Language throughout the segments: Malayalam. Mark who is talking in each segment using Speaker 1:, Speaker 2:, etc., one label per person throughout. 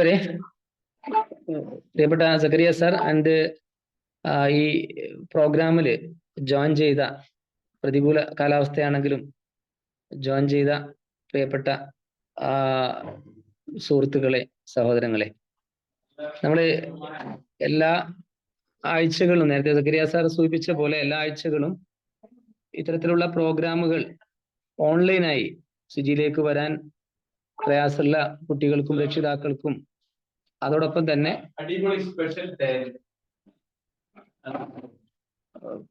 Speaker 1: വരെ പ്രിയപ്പെട്ട സക്കറിയ സാർ ആൻഡ് ഈ പ്രോഗ്രാമിൽ ജോയിൻ ചെയ്ത പ്രതികൂല കാലാവസ്ഥയാണെങ്കിലും ജോയിൻ ചെയ്ത പ്രിയപ്പെട്ട സുഹൃത്തുക്കളെ, സഹോദരങ്ങളെ, നമ്മൾ എല്ലാ ആഴ്ചകളും നേരത്തെ സക്കറിയ സാർ സൂചിപ്പിച്ച പോലെ എല്ലാ ആഴ്ചകളും ഇത്തരത്തിലുള്ള പ്രോഗ്രാമുകൾ ഓൺലൈനായി സുജിയിലേക്ക് വരാൻ പ്രയാസമുള്ള കുട്ടികൾക്കും രക്ഷിതാക്കൾക്കും അതോടൊപ്പം തന്നെ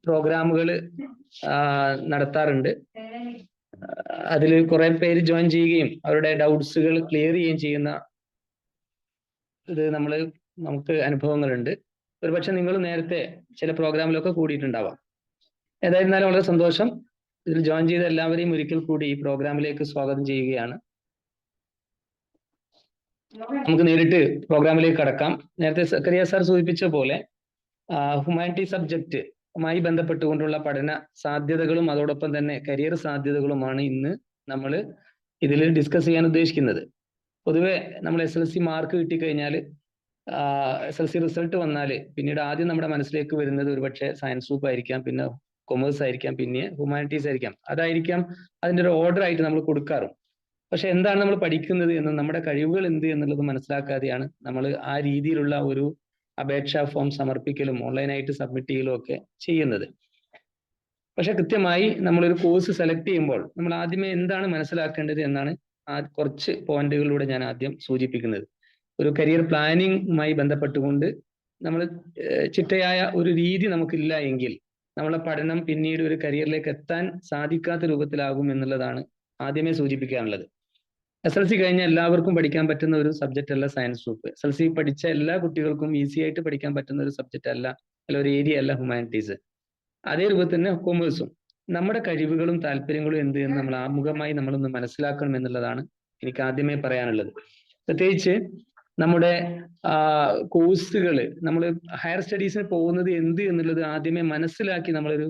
Speaker 1: പ്രോഗ്രാമുകൾ നടത്താറുണ്ട്. അതിൽ കുറെ പേര് ജോയിൻ ചെയ്യുകയും അവരുടെ ഡൗട്ട്സുകൾ ക്ലിയർ ചെയ്യുകയും ചെയ്യുന്ന ഇത് നമുക്ക് അനുഭവങ്ങളുണ്ട്. ഒരുപക്ഷെ നിങ്ങൾ നേരത്തെ ചില പ്രോഗ്രാമിലൊക്കെ കൂടിയിട്ടുണ്ടാവാം. ഏതായിരുന്നാലും വളരെ സന്തോഷം. ഇതിൽ ജോയിൻ ചെയ്ത എല്ലാവരെയും ഒരിക്കൽ കൂടി ഈ പ്രോഗ്രാമിലേക്ക് സ്വാഗതം ചെയ്യുകയാണ്. നമുക്ക് നേരിട്ട് പ്രോഗ്രാമിലേക്ക് കടക്കാം. നേരത്തെ സക്കറിയ സാർ സൂചിപ്പിച്ച പോലെ ഹ്യൂമാനിറ്റി സബ്ജക്റ്റുമായി ബന്ധപ്പെട്ടുകൊണ്ടുള്ള പഠന സാധ്യതകളും അതോടൊപ്പം തന്നെ കരിയർ സാധ്യതകളുമാണ് ഇന്ന് നമ്മൾ ഇതിൽ ഡിസ്കസ് ചെയ്യാൻ ഉദ്ദേശിക്കുന്നത്. പൊതുവെ നമ്മൾ SLC മാർക്ക് കിട്ടിക്കഴിഞ്ഞാൽ SLC റിസൾട്ട് വന്നാൽ പിന്നീട് ആദ്യം നമ്മുടെ മനസ്സിലേക്ക് വരുന്നത് ഒരുപക്ഷെ സയൻസ് ഗ്രൂപ്പ് ആയിരിക്കാം, പിന്നെ കൊമേഴ്സ് ആയിരിക്കാം, പിന്നെ ഹ്യൂമാനിറ്റീസ് ആയിരിക്കാം. അതായിരിക്കാം അതിൻ്റെ ഒരു ഓർഡർ ആയിട്ട് നമ്മൾ കൊടുക്കാറും. പക്ഷെ എന്താണ് നമ്മൾ പഠിക്കുന്നത് എന്നും നമ്മുടെ കഴിവുകൾ എന്ത് എന്നുള്ളത് മനസ്സിലാക്കാതെയാണ് നമ്മൾ ആ രീതിയിലുള്ള ഒരു അപേക്ഷാ ഫോം സമർപ്പിക്കലും ഓൺലൈനായിട്ട് സബ്മിറ്റ് ചെയ്യലും ഒക്കെ ചെയ്യുന്നത്. പക്ഷെ കൃത്യമായി നമ്മളൊരു കോഴ്സ് സെലക്ട് ചെയ്യുമ്പോൾ നമ്മൾ ആദ്യമേ എന്താണ് മനസ്സിലാക്കേണ്ടത് എന്നാണ് കുറച്ച് പോയിന്റുകളിലൂടെ ഞാൻ ആദ്യം സൂചിപ്പിക്കുന്നത്. ഒരു കരിയർ പ്ലാനിങ്ങുമായി ബന്ധപ്പെട്ടുകൊണ്ട് നമ്മൾ ചിട്ടയായ ഒരു രീതി നമുക്കില്ല എങ്കിൽ നമ്മളെ പഠനം പിന്നീട് ഒരു കരിയറിലേക്ക് എത്താൻ സാധിക്കാത്ത രൂപത്തിലാകും എന്നുള്ളതാണ് ആദ്യമേ സൂചിപ്പിക്കാനുള്ളത്. SLC കഴിഞ്ഞ എല്ലാവർക്കും പഠിക്കാൻ പറ്റുന്ന ഒരു സബ്ജക്റ്റ് അല്ല സയൻസ് ഗ്രൂപ്പ്. SLC പഠിച്ച എല്ലാ കുട്ടികൾക്കും ഈസി ആയിട്ട് പഠിക്കാൻ പറ്റുന്ന ഒരു സബ്ജക്റ്റ് അല്ല ഒരു ഏരിയ അല്ല ഹ്യൂമാനിറ്റീസ്. അതേ രൂപത്തിൽ തന്നെ കൊമേഴ്സും. നമ്മുടെ കഴിവുകളും താല്പര്യങ്ങളും എന്ത് എന്ന് നമ്മൾ ആമുഖമായി നമ്മളൊന്ന് മനസ്സിലാക്കണം എന്നുള്ളതാണ് എനിക്ക് ആദ്യമേ പറയാനുള്ളത്. പ്രത്യേകിച്ച് നമ്മുടെ കോഴ്സുകൾ, നമ്മൾ ഹയർ സ്റ്റഡീസിന് പോകുന്നത് എന്ത് എന്നുള്ളത് ആദ്യമേ മനസ്സിലാക്കി നമ്മളൊരു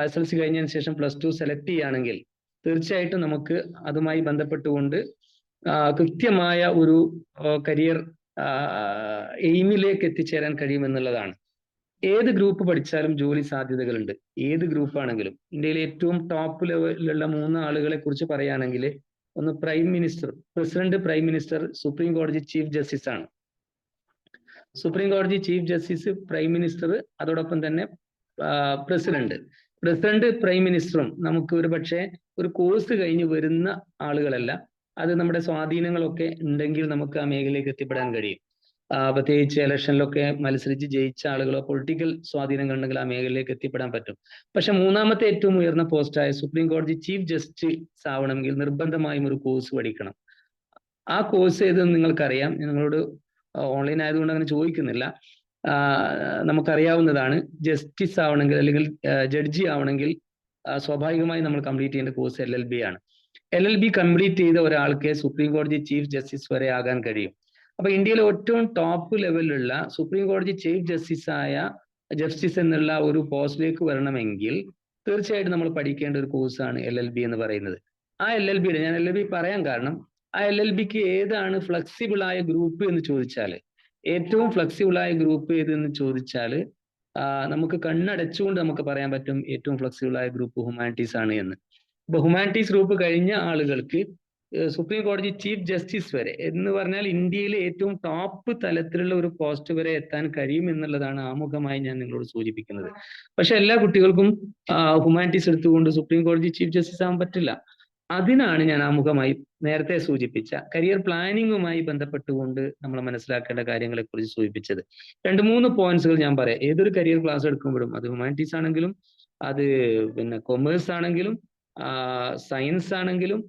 Speaker 1: SLC കഴിഞ്ഞതിന് ശേഷം +2 സെലക്ട് ചെയ്യുകയാണെങ്കിൽ തീർച്ചയായിട്ടും നമുക്ക് അതുമായി ബന്ധപ്പെട്ടുകൊണ്ട് കൃത്യമായ ഒരു കരിയർ എയിമിലേക്ക് എത്തിച്ചേരാൻ കഴിയുമെന്നുള്ളതാണ്. ഏത് ഗ്രൂപ്പ് പഠിച്ചാലും ജോലി സാധ്യതകളുണ്ട്. ഏത് ഗ്രൂപ്പാണെങ്കിലും. ഇന്ത്യയിലെ ഏറ്റവും ടോപ്പ് ലെവലിലുള്ള 3 ആളുകളെ കുറിച്ച് പറയുകയാണെങ്കിൽ ഒന്ന് prime minister, president, prime minister, supreme കോടതി ചീഫ് ജസ്റ്റിസ് ആണ്. സുപ്രീം കോടതി ചീഫ് ജസ്റ്റിസ്, പ്രൈം മിനിസ്റ്റർ, അതോടൊപ്പം തന്നെ പ്രസിഡന്റ്, പ്രൈം മിനിസ്റ്ററും നമുക്ക് ഒരു പക്ഷേ ഒരു കോഴ്സ് കഴിഞ്ഞ് വരുന്ന ആളുകളല്ല. അത് നമ്മുടെ സ്വാധീനങ്ങളൊക്കെ ഉണ്ടെങ്കിൽ നമുക്ക് ആ മേഖലയിലേക്ക് എത്തിപ്പെടാൻ കഴിയും. പ്രത്യേകിച്ച് ഇലക്ഷനിലൊക്കെ മത്സരിച്ച് ജയിച്ച ആളുകളോ പൊളിറ്റിക്കൽ സ്വാധീനങ്ങൾ ഉണ്ടെങ്കിൽ ആ മേഖലയിലേക്ക് എത്തിപ്പെടാൻ പറ്റും. പക്ഷെ മൂന്നാമത്തെ ഏറ്റവും ഉയർന്ന പോസ്റ്റായ സുപ്രീം കോടതി ചീഫ് ജസ്റ്റിസ് ആവണമെങ്കിൽ നിർബന്ധമായും ഒരു കോഴ്സ് പഠിക്കണം. ആ കോഴ്സ് ഏതെന്ന് നിങ്ങൾക്കറിയാം. നിങ്ങളോട് ഓൺലൈൻ ആയതുകൊണ്ട് അങ്ങനെ ചോദിക്കുന്നില്ല. നമുക്കറിയാവുന്നതാണ്. ജസ്റ്റിസ് ആവണമെങ്കിൽ അല്ലെങ്കിൽ ജഡ്ജി ആവണമെങ്കിൽ സ്വാഭാവികമായി നമ്മൾ കംപ്ലീറ്റ് ചെയ്യേണ്ട കോഴ്സ് LLB ആണ്. LLB കംപ്ലീറ്റ് ചെയ്ത ഒരാൾക്ക് സുപ്രീം കോടതി ചീഫ് ജസ്റ്റിസ് വരെ ആകാൻ കഴിയും. അപ്പൊ ഇന്ത്യയിലെ ഏറ്റവും ടോപ്പ് ലെവലിലുള്ള സുപ്രീം കോടതി ചീഫ് ജസ്റ്റിസ് എന്നുള്ള ഒരു പോസ്റ്റിലേക്ക് വരണമെങ്കിൽ തീർച്ചയായിട്ടും നമ്മൾ പഠിക്കേണ്ട ഒരു കോഴ്സാണ് LLB എന്ന് പറയുന്നത്. ആ LLBയുടെ ഞാൻ LLB പറയാൻ കാരണം ആ LLBക്ക് ഏതാണ് ഫ്ലെക്സിബിൾ ആയ ഗ്രൂപ്പ് എന്ന് ചോദിച്ചാൽ, ഏറ്റവും ഫ്ലെക്സിബിൾ ആയ ഗ്രൂപ്പ് ഏതെന്ന് ചോദിച്ചാൽ നമുക്ക് കണ്ണടച്ചുകൊണ്ട് നമുക്ക് പറയാൻ പറ്റും ഏറ്റവും ഫ്ലെക്സിബിൾ ആയ ഗ്രൂപ്പ് ഹ്യൂമാനിറ്റീസ് ആണ് എന്ന്. ഇപ്പൊ ഹ്യൂമാനിറ്റീസ് ഗ്രൂപ്പ് കഴിഞ്ഞ ആളുകൾക്ക് സുപ്രീം കോടതി ചീഫ് ജസ്റ്റിസ് വരെ എന്ന് പറഞ്ഞാൽ ഇന്ത്യയിലെ ഏറ്റവും ടോപ്പ് തലത്തിലുള്ള ഒരു പോസ്റ്റ് വരെ എത്താൻ കഴിയും എന്നുള്ളതാണ് ആമുഖമായി ഞാൻ നിങ്ങളോട് സൂചിപ്പിക്കുന്നത്. പക്ഷെ എല്ലാ കുട്ടികൾക്കും ഹ്യൂമാനിറ്റീസ് എടുത്തുകൊണ്ട് സുപ്രീം കോടതി ചീഫ് ജസ്റ്റിസ് ആവാൻ പറ്റില്ല. അതിനാണ് ഞാൻ ആമുഖമായി നേരത്തെ സൂചിപ്പിച്ച കരിയർ പ്ലാനിങ്ങുമായി ബന്ധപ്പെട്ടുകൊണ്ട് നമ്മൾ മനസ്സിലാക്കേണ്ട കാര്യങ്ങളെ കുറിച്ച് സൂചിപ്പിച്ചത്. 2-3 പോയിന്റ്സുകൾ ഞാൻ പറയാം. ഏതൊരു കരിയർ ക്ലാസ് എടുക്കുമ്പോഴും അത് ഹ്യൂമാനിറ്റീസ് ആണെങ്കിലും അത് പിന്നെ കൊമേഴ്സ് ആണെങ്കിലും സയൻസ് ആണെങ്കിലും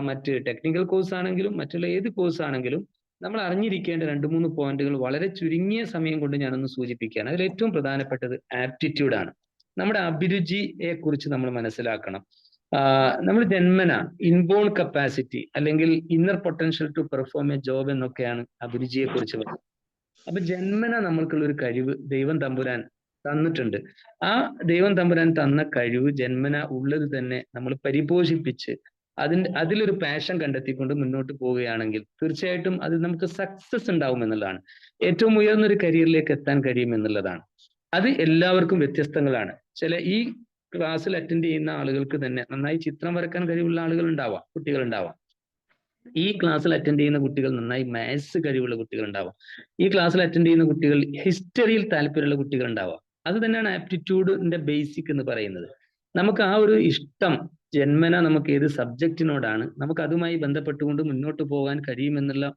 Speaker 1: മറ്റ് ടെക്നിക്കൽ കോഴ്സ് ആണെങ്കിലും മറ്റുള്ള ഏത് കോഴ്സ് ആണെങ്കിലും നമ്മൾ അറിഞ്ഞിരിക്കേണ്ട 2-3 പോയിന്റുകൾ വളരെ ചുരുങ്ങിയ സമയം കൊണ്ട് ഞാനൊന്ന് സൂചിപ്പിക്കുകയാണ്. അതിൽ ഏറ്റവും പ്രധാനപ്പെട്ടത് ആപ്റ്റിറ്റ്യൂഡ് ആണ്. നമ്മുടെ അഭിരുചിയെ കുറിച്ച് നമ്മൾ മനസ്സിലാക്കണം. നമ്മൾ ജന്മന ഇൻബോൺ കപ്പാസിറ്റി അല്ലെങ്കിൽ inner potential to perform a job എന്നൊക്കെയാണ് അഭിരുചിയെ കുറിച്ച് പറയുന്നത്. അപ്പൊ ജന്മന നമ്മൾക്കുള്ള ഒരു കഴിവ് ദൈവം തമ്പുരാൻ തന്നിട്ടുണ്ട്. ആ ദൈവം തമ്പുരാൻ തന്ന കഴിവ് ജന്മന ഉള്ളത് തന്നെ നമ്മൾ പരിപോഷിപ്പിച്ച് അതിലൊരു പാഷൻ കണ്ടെത്തിക്കൊണ്ട് മുന്നോട്ട് പോവുകയാണെങ്കിൽ തീർച്ചയായിട്ടും അത് നമുക്ക് സക്സസ് ഉണ്ടാവും എന്നുള്ളതാണ്. ഏറ്റവും ഉയർന്ന ഒരു കരിയറിലേക്ക് എത്താൻ കഴിയും എന്നുള്ളതാണ്. അത് എല്ലാവർക്കും വ്യത്യസ്തങ്ങളാണ്. ഈ ക്ലാസ്സിൽ അറ്റൻഡ് ചെയ്യുന്ന ആളുകൾക്ക് തന്നെ നന്നായി ചിത്രം വരക്കാൻ കഴിവുള്ള ആളുകൾ ഉണ്ടാവാം, കുട്ടികൾ ഉണ്ടാവാം. ഈ ക്ലാസ്സിൽ അറ്റൻഡ് ചെയ്യുന്ന കുട്ടികൾ നന്നായി മാത്സ് കഴിവുള്ള കുട്ടികൾ ഉണ്ടാവാം. ഈ ക്ലാസ്സിൽ അറ്റൻഡ് ചെയ്യുന്ന കുട്ടികൾ ഹിസ്റ്ററിയിൽ താല്പര്യമുള്ള കുട്ടികൾ ഉണ്ടാവാം. അത് തന്നെയാണ് ആപ്റ്റിറ്റ്യൂഡിന്റെ ബേസിക് എന്ന് പറയുന്നത്. നമുക്ക് ആ ഒരു ഇഷ്ടം ജന്മന നമുക്ക് ഏത് സബ്ജക്റ്റിനോടാണ് നമുക്ക് അതുമായി ബന്ധപ്പെട്ടുകൊണ്ട് മുന്നോട്ട് പോകാൻ കഴിയുമെന്നുള്ള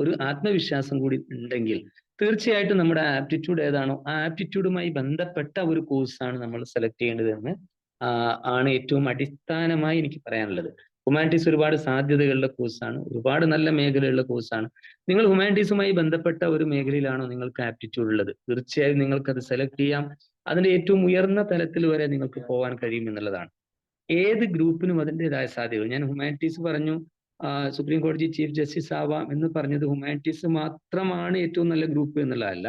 Speaker 1: ഒരു ആത്മവിശ്വാസം കൂടി ഉണ്ടെങ്കിൽ തീർച്ചയായിട്ടും നമ്മുടെ ആപ്റ്റിറ്റ്യൂഡ് ഏതാണോ ആ ആപ്റ്റിറ്റ്യൂഡുമായി ബന്ധപ്പെട്ട ഒരു കോഴ്സാണ് നമ്മൾ സെലക്ട് ചെയ്യേണ്ടതെന്ന് ആണ് ഏറ്റവും അടിസ്ഥാനമായി എനിക്ക് പറയാനുള്ളത്. ഹ്യൂമാനിറ്റീസ് ഒരുപാട് സാധ്യതകളുടെ കോഴ്സാണ്, ഒരുപാട് നല്ല മേഖലയുള്ള കോഴ്സാണ്. നിങ്ങൾ ഹ്യൂമാനിറ്റീസുമായി ബന്ധപ്പെട്ട ഒരു മേഖലയിലാണോ നിങ്ങൾക്ക് ആപ്റ്റിറ്റ്യൂഡ് ഉള്ളത്, തീർച്ചയായും നിങ്ങൾക്ക് അത് സെലക്ട് ചെയ്യാം. അതിന്റെ ഏറ്റവും ഉയർന്ന തലത്തിൽ വരെ നിങ്ങൾക്ക് പോകാൻ കഴിയും എന്നുള്ളതാണ്. ഏത് ഗ്രൂപ്പിനും അതിൻ്റെതായ സാധ്യതകൾ. ഞാൻ ഹ്യൂമാനിറ്റീസ് പറഞ്ഞു, സുപ്രീം കോടതി ചീഫ് ജസ്റ്റിസ് ആവാം എന്ന് പറഞ്ഞത് ഹ്യൂമാനിറ്റീസ് മാത്രമാണ് ഏറ്റവും നല്ല ഗ്രൂപ്പ് എന്നുള്ളതല്ല.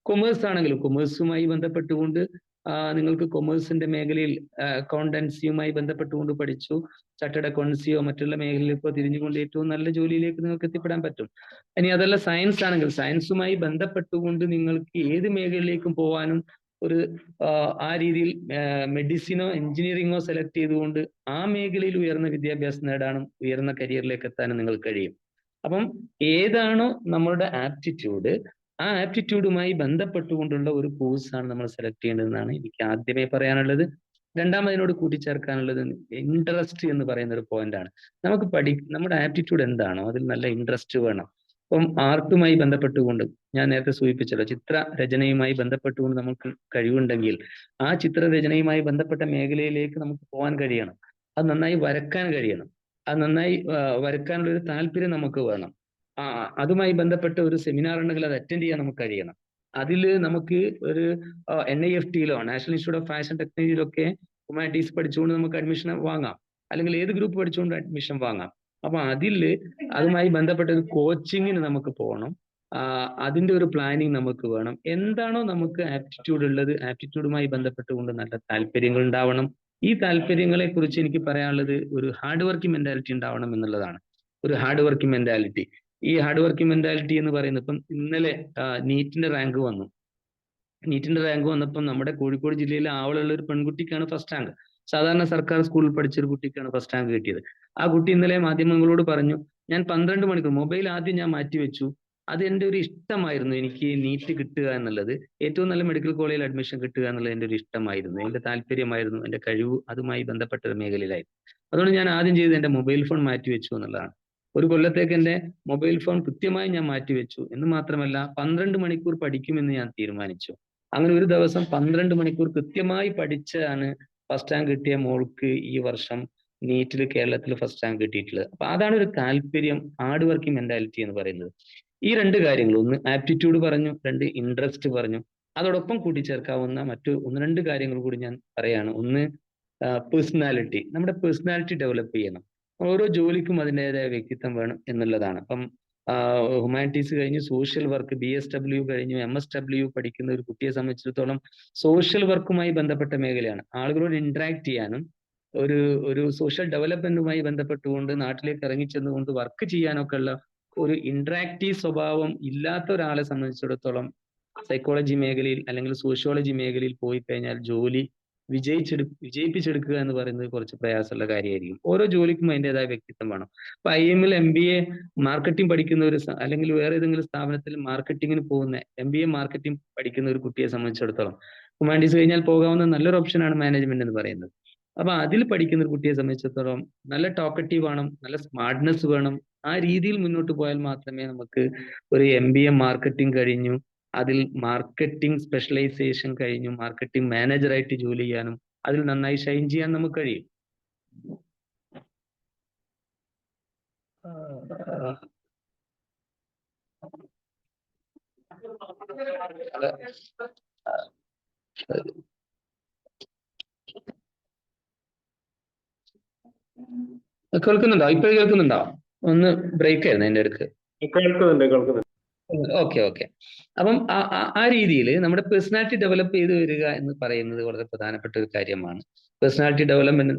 Speaker 1: കൊമേഴ്സ് ആണെങ്കിലും കൊമേഴ്സുമായി ബന്ധപ്പെട്ടുകൊണ്ട് നിങ്ങൾക്ക് കൊമേഴ്സിന്റെ മേഖലയിൽ അക്കൗണ്ടൻസിയുമായി ബന്ധപ്പെട്ടുകൊണ്ട് പഠിച്ചു, ചാർട്ടേഡ് അക്കൗണ്ടൻസിയോ മറ്റുള്ള മേഖലയിൽ ഇപ്പോൾ തിരിഞ്ഞുകൊണ്ട് ഏറ്റവും നല്ല ജോലിയിലേക്ക് നിങ്ങൾക്ക് എത്തിപ്പെടാൻ പറ്റും. ഇനി അതല്ല സയൻസ് ആണെങ്കിൽ സയൻസുമായി ബന്ധപ്പെട്ടുകൊണ്ട് നിങ്ങൾക്ക് ഏത് മേഖലയിലേക്കും പോകാനും ഒരു ആ രീതിയിൽ മെഡിസിനോ എഞ്ചിനീയറിങ്ങോ സെലക്ട് ചെയ്തുകൊണ്ട് ആ മേഖലയിൽ ഉയർന്ന വിദ്യാഭ്യാസം നേടാനും ഉയർന്ന കരിയറിലേക്ക് എത്താനും നിങ്ങൾക്ക് കഴിയും. അപ്പം ഏതാണോ നമ്മളുടെ ആപ്റ്റിറ്റ്യൂഡ്, ആ ആപ്റ്റിറ്റ്യൂഡുമായി ബന്ധപ്പെട്ടുകൊണ്ടുള്ള ഒരു കോഴ്സാണ് നമ്മൾ സെലക്ട് ചെയ്യേണ്ടതെന്നാണ് എനിക്ക് ആദ്യമേ പറയാനുള്ളത്. രണ്ടാമതിനോട് കൂട്ടിച്ചേർക്കാനുള്ളത് ഇൻട്രസ്റ്റ് എന്ന് പറയുന്ന ഒരു പോയിന്റാണ്. നമ്മുടെ ആപ്റ്റിറ്റ്യൂഡ് എന്താണോ അതിൽ നല്ല ഇൻട്രസ്റ്റ് വേണം. ഇപ്പം ആർട്ടുമായി ബന്ധപ്പെട്ടുകൊണ്ട് ഞാൻ നേരത്തെ സൂചിപ്പിച്ചല്ലോ, ചിത്രരചനയുമായി ബന്ധപ്പെട്ടുകൊണ്ട് നമുക്ക് കഴിവുണ്ടെങ്കിൽ ആ ചിത്രരചനയുമായി ബന്ധപ്പെട്ട മേഖലയിലേക്ക് നമുക്ക് പോകാൻ കഴിയണം. അത് നന്നായി വരക്കാൻ കഴിയണം. അത് നന്നായി വരക്കാനുള്ള ഒരു താല്പര്യം നമുക്ക് വേണം. അതുമായി ബന്ധപ്പെട്ട ഒരു സെമിനാർ ഉണ്ടെങ്കിൽ അത് അറ്റൻഡ് ചെയ്യാൻ നമുക്ക് കഴിയണം. അതിൽ നമുക്ക് ഒരു NIFT-യിലോ നാഷണൽ ഇൻസ്റ്റിറ്റ്യൂട്ട് ഓഫ് ഫാഷൻ ടെക്നോളജിയിലൊക്കെ ഹ്യൂമാനിറ്റീസ് പഠിച്ചുകൊണ്ട് നമുക്ക് അഡ്മിഷൻ വാങ്ങാം, അല്ലെങ്കിൽ ഏത് ഗ്രൂപ്പ് പഠിച്ചുകൊണ്ട് അഡ്മിഷൻ വാങ്ങാം. അപ്പൊ അതുമായി ബന്ധപ്പെട്ട ഒരു കോച്ചിങ്ങിന് നമുക്ക് പോകണം. അതിന്റെ ഒരു പ്ലാനിങ് നമുക്ക് വേണം. എന്താണോ നമുക്ക് ആപ്റ്റിറ്റ്യൂഡ് ഉള്ളത്, ആപ്റ്റിറ്റ്യൂഡുമായി ബന്ധപ്പെട്ടുകൊണ്ട് നല്ല താല്പര്യങ്ങൾ ഉണ്ടാവണം. ഈ താല്പര്യങ്ങളെ കുറിച്ച് എനിക്ക് പറയാനുള്ളത് ഒരു ഹാർഡ് വർക്കിംഗ് മെന്റാലിറ്റി ഉണ്ടാവണം എന്നുള്ളതാണ്. ഒരു ഹാർഡ് വർക്കിംഗ് മെന്റാലിറ്റി. ഈ ഹാർഡ് വർക്കിംഗ് മെന്റാലിറ്റി എന്ന് പറയുന്നത് ഇപ്പം ഇന്നലെ നീറ്റിന്റെ റാങ്ക് വന്നു. നീറ്റിന്റെ റാങ്ക് വന്നപ്പം നമ്മുടെ കോഴിക്കോട് ജില്ലയിലെ ആവളുള്ള ഒരു പെൺകുട്ടിക്കാണ് ഫസ്റ്റ് റാങ്ക്. സാധാരണ സർക്കാർ സ്കൂളിൽ പഠിച്ചൊരു കുട്ടിക്കാണ് ഫസ്റ്റ് റാങ്ക് കിട്ടിയത്. ആ കുട്ടി ഇന്നലെ മാധ്യമങ്ങളോട് പറഞ്ഞു, ഞാൻ 12 മണിക്കൂർ മൊബൈൽ ആദ്യം ഞാൻ മാറ്റിവെച്ചു. അത് എൻ്റെ ഒരു ഇഷ്ടമായിരുന്നു. എനിക്ക് നീറ്റ് കിട്ടുക എന്നുള്ളത്, ഏറ്റവും നല്ല മെഡിക്കൽ കോളേജിൽ അഡ്മിഷൻ കിട്ടുക എന്നുള്ളത് എൻ്റെ ഒരു ഇഷ്ടമായിരുന്നു, എൻ്റെ താല്പര്യമായിരുന്നു, എൻ്റെ കഴിവ് അതുമായി ബന്ധപ്പെട്ട ഒരു മേഖലയിലായിരുന്നു. അതുകൊണ്ട് ഞാൻ ആദ്യം ചെയ്തത് എൻ്റെ മൊബൈൽ ഫോൺ മാറ്റിവെച്ചു എന്നുള്ളതാണ്. ഒരു കൊല്ലത്തേക്ക് എൻ്റെ മൊബൈൽ ഫോൺ കൃത്യമായി ഞാൻ മാറ്റിവെച്ചു എന്ന് മാത്രമല്ല 12 മണിക്കൂർ പഠിക്കുമെന്ന് ഞാൻ തീരുമാനിച്ചു. അങ്ങനെ ഒരു ദിവസം 12 മണിക്കൂർ കൃത്യമായി പഠിച്ചാണ് ഫസ്റ്റ് റാങ്ക് കിട്ടിയ മോൾക്ക് ഈ വർഷം നീറ്റിൽ കേരളത്തിൽ ഫസ്റ്റ് റാങ്ക് കിട്ടിയിട്ടുള്ളത്. അപ്പൊ അതാണ് ഒരു താല്പര്യം, ഹാർഡ് വർക്കിംഗ് മെന്റാലിറ്റി എന്ന് പറയുന്നത്. ഈ രണ്ട് കാര്യങ്ങൾ, ഒന്ന് ആപ്റ്റിറ്റ്യൂഡ് പറഞ്ഞു, രണ്ട് ഇൻട്രസ്റ്റ് പറഞ്ഞു. അതോടൊപ്പം കൂട്ടിച്ചേർക്കാവുന്ന മറ്റു ഒന്ന് രണ്ട് കാര്യങ്ങൾ കൂടി ഞാൻ പറയാണ്. ഒന്ന് പേഴ്സണാലിറ്റി. നമ്മുടെ പേഴ്സണാലിറ്റി ഡെവലപ്പ് ചെയ്യണം. ഓരോ ജോലിക്കും അതിൻ്റെതായ വ്യക്തിത്വം വേണം എന്നുള്ളതാണ്. അപ്പം ഹ്യൂമാനിറ്റീസ് കഴിഞ്ഞ് സോഷ്യൽ വർക്ക്, BSW കഴിഞ്ഞു MSW പഠിക്കുന്ന ഒരു കുട്ടിയെ സംബന്ധിച്ചിടത്തോളം സോഷ്യൽ വർക്കുമായി ബന്ധപ്പെട്ട മേഖലയാണ്. ആളുകളോട് ഇന്ററാക്ട് ചെയ്യാനും ഒരു സോഷ്യൽ ഡെവലപ്മെന്റുമായി ബന്ധപ്പെട്ടുകൊണ്ട് നാട്ടിലേക്ക് ഇറങ്ങിച്ചെന്നുകൊണ്ട് വർക്ക് ചെയ്യാനൊക്കെ ഉള്ള ഒരു ഇന്ററാക്റ്റീവ് സ്വഭാവം ഇല്ലാത്ത ഒരാളെ സംബന്ധിച്ചിടത്തോളം സൈക്കോളജി മേഖലയിൽ അല്ലെങ്കിൽ സോഷ്യോളജി മേഖലയിൽ പോയി കഴിഞ്ഞാൽ ജോലി വിജയിപ്പിച്ചെടുക്കുക എന്ന് പറയുന്നത് കുറച്ച് പ്രയാസമുള്ള കാര്യമായിരിക്കും. ഓരോ ജോലിക്കും അതിൻ്റെതായ വ്യക്തിത്വം വേണം. ഇപ്പൊ IIM-ൽ MBA മാർക്കറ്റിംഗ് പഠിക്കുന്ന അല്ലെങ്കിൽ വേറെ ഏതെങ്കിലും സ്ഥാപനത്തിൽ മാർക്കറ്റിങ്ങിന് പോകുന്ന MBA മാർക്കറ്റിംഗ് പഠിക്കുന്ന ഒരു കുട്ടിയെ സംബന്ധിച്ചിടത്തോളം ഹ്യൂമാനിറ്റീസ് കഴിഞ്ഞാൽ പോകാവുന്ന നല്ലൊരു ഓപ്ഷനാണ് മാനേജ്മെന്റ് എന്ന് പറയുന്നത്. അപ്പൊ അതിൽ പഠിക്കുന്ന ഒരു കുട്ടിയെ സംബന്ധിച്ചിടത്തോളം നല്ല ടോക്കറ്റീവ് വേണം, നല്ല സ്മാർട്ട്നെസ് വേണം. ആ രീതിയിൽ മുന്നോട്ട് പോയാൽ മാത്രമേ നമുക്ക് ഒരു MBA മാർക്കറ്റിംഗ് കഴിഞ്ഞു അതിൽ മാർക്കറ്റിംഗ് സ്പെഷ്യലൈസേഷൻ കഴിഞ്ഞു മാർക്കറ്റിംഗ് മാനേജറായിട്ട് ജോലി ചെയ്യാനും അതിൽ നന്നായി ഷൈൻ ചെയ്യാൻ നമുക്ക് കഴിയും. കേൾക്കുന്നുണ്ടോ? ഇപ്പോഴും കേൾക്കുന്നുണ്ടോ? ഒന്ന് ബ്രേക്ക് ആയിരുന്നു എന്റെ അടുക്ക്.
Speaker 2: കേൾക്കുന്നുണ്ട്.
Speaker 1: Okay okay. അപ്പം ആ രീതിയിൽ നമ്മുടെ പേഴ്സണാലിറ്റി ഡെവലപ്പ് ചെയ്ത് വരിക എന്ന് പറയുന്നത് വളരെ പ്രധാനപ്പെട്ട ഒരു കാര്യമാണ്. പേഴ്സണാലിറ്റി ഡെവലപ്മെന്റ്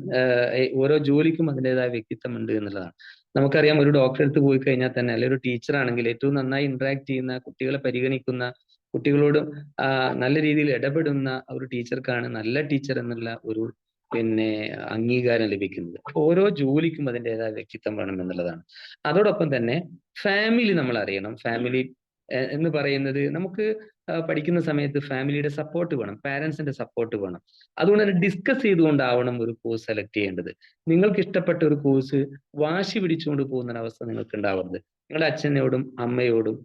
Speaker 1: ഓരോ ജോലിക്കും അതിൻ്റെതായ വ്യക്തിത്വം ഉണ്ട് എന്നുള്ളതാണ്. നമുക്കറിയാം, ഒരു ഡോക്ടറെ അടുത്ത് പോയി കഴിഞ്ഞാൽ തന്നെ, അല്ലെങ്കിൽ ഒരു ടീച്ചർ ആണെങ്കിൽ ഏറ്റവും നന്നായി ഇന്ററാക്ട് ചെയ്യുന്ന, കുട്ടികളെ പരിഗണിക്കുന്ന, കുട്ടികളോട് നല്ല രീതിയിൽ ഇടപെടുന്ന ഒരു ടീച്ചർക്കാണ് നല്ല ടീച്ചർ എന്നുള്ള ഒരു അംഗീകാരം ലഭിക്കുന്നത്. ഓരോ ജോലിക്കും അതിൻ്റെതായ വ്യക്തിത്വം വേണം എന്നുള്ളതാണ്. അതോടൊപ്പം തന്നെ ഫാമിലി നമ്മൾ അറിയണം. ഫാമിലി എന്ന് പറയുന്നത്, നമുക്ക് പഠിക്കുന്ന സമയത്ത് ഫാമിലിയുടെ സപ്പോർട്ട് വേണം, പാരന്റ്സിന്റെ സപ്പോർട്ട് വേണം. അതുകൊണ്ട് തന്നെ ഡിസ്കസ് ചെയ്തുകൊണ്ടാവണം ഒരു കോഴ്സ് സെലക്ട് ചെയ്യേണ്ടത്. നിങ്ങൾക്ക് ഇഷ്ടപ്പെട്ട ഒരു കോഴ്സ് വാശി പിടിച്ചുകൊണ്ട് പോകുന്ന അവസ്ഥ നിങ്ങൾക്ക് ഉണ്ടാവരുത്. നിങ്ങളുടെ അച്ഛനോടും അമ്മയോടും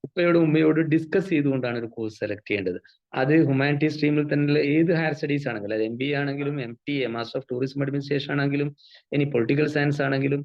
Speaker 1: ഉപ്പയോടും ഉമ്മയോടും ഡിസ്കസ് ചെയ്തുകൊണ്ടാണ് ഒരു കോഴ്സ് സെലക്ട് ചെയ്യേണ്ടത്. അത് ഹ്യൂമാനിറ്റീസ് സ്ട്രീമിൽ തന്നെ ഏത് ഹയർ സ്റ്റഡീസ് ആണെങ്കിലും, അത് MBA ആണെങ്കിലും, MTA master of tourism administration ആണെങ്കിലും, ഇനി പൊളിറ്റിക്കൽ സയൻസ് ആണെങ്കിലും,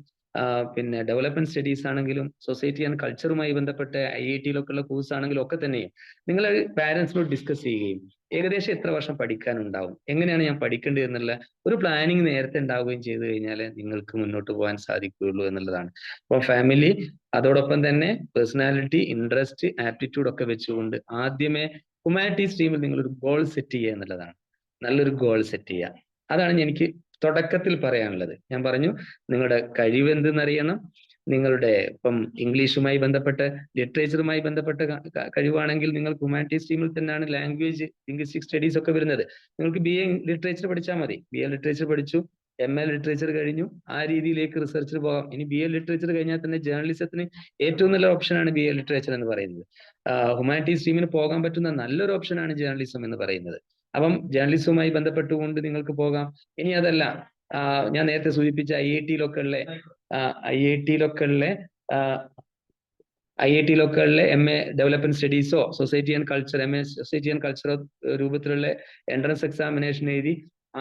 Speaker 1: ഡെവലപ്മെന്റ് സ്റ്റഡീസ് ആണെങ്കിലും, സൊസൈറ്റി ആൻഡ് കൾച്ചറുമായി ബന്ധപ്പെട്ട IIT-യിലൊക്കെ ഉള്ള കോഴ്സ് ആണെങ്കിലും ഒക്കെ തന്നെയും നിങ്ങൾ പാരന്റ്സിനോട് ഡിസ്കസ് ചെയ്യുകയും ഏകദേശം എത്ര വർഷം പഠിക്കാനുണ്ടാവും, എങ്ങനെയാണ് ഞാൻ പഠിക്കേണ്ടത് എന്നുള്ള ഒരു പ്ലാനിങ് നേരത്തെ ഉണ്ടാവുകയും ചെയ്തു കഴിഞ്ഞാൽ നിങ്ങൾക്ക് മുന്നോട്ട് പോകാൻ സാധിക്കുകയുള്ളൂ എന്നുള്ളതാണ്. അപ്പോൾ ഫാമിലി, അതോടൊപ്പം തന്നെ പേഴ്സണാലിറ്റി, ഇൻട്രസ്റ്റ്, ആപ്റ്റിറ്റ്യൂഡ് ഒക്കെ വെച്ചുകൊണ്ട് ആദ്യമേ ഹ്യൂമാനിറ്റീസ് സ്ട്രീമിൽ നിങ്ങളൊരു ഗോൾ സെറ്റ് ചെയ്യുക എന്നുള്ളതാണ്. നല്ലൊരു ഗോൾ സെറ്റ് ചെയ്യുക. അതാണ് എനിക്ക് തുടക്കത്തിൽ പറയാനുള്ളത്. ഞാൻ പറഞ്ഞു, നിങ്ങളുടെ കഴിവ് എന്തെന്നറിയണം. നിങ്ങളുടെ ഇപ്പം ഇംഗ്ലീഷുമായി ബന്ധപ്പെട്ട, ലിറ്ററേച്ചറുമായി ബന്ധപ്പെട്ട കഴിവാണെങ്കിൽ നിങ്ങൾക്ക് ഹ്യൂമാനിറ്റീസ് സ്ട്രീമിൽ തന്നെയാണ് ലാംഗ്വേജ്, ലിംഗ്വിസ്റ്റിക് സ്റ്റഡീസ് ഒക്കെ വരുന്നത്. നിങ്ങൾക്ക് BA ലിറ്ററേച്ചർ പഠിച്ചാൽ മതി. BA ലിറ്ററേച്ചർ പഠിച്ചു, MA ലിറ്ററേച്ചർ കഴിഞ്ഞു, ആ രീതിയിലേക്ക് റിസർച്ചിൽ പോകാം. ഇനി BA ലിറ്ററേച്ചർ കഴിഞ്ഞാൽ തന്നെ ജേർണലിസത്തിന് ഏറ്റവും നല്ല ഓപ്ഷനാണ് BA ലിറ്ററേച്ചർ എന്ന് പറയുന്നത്. ഹ്യൂമാനിറ്റീസ് സ്ട്രീമിന് പോകാൻ പറ്റുന്ന നല്ലൊരു ഓപ്ഷനാണ് ജേർണലിസം എന്ന് പറയുന്നത്. അപ്പം ജേർണലിസവുമായി ബന്ധപ്പെട്ടുകൊണ്ട് നിങ്ങൾക്ക് പോകാം. ഇനി അതല്ല, ഞാൻ നേരത്തെ സൂചിപ്പിച്ച IIT-യിലൊക്കെ ഉള്ള MA ഡെവലപ്മെന്റ് സ്റ്റഡീസോ, society and culture, MA society and culture രൂപത്തിലുള്ള എൻട്രൻസ് എക്സാമിനേഷൻ എഴുതി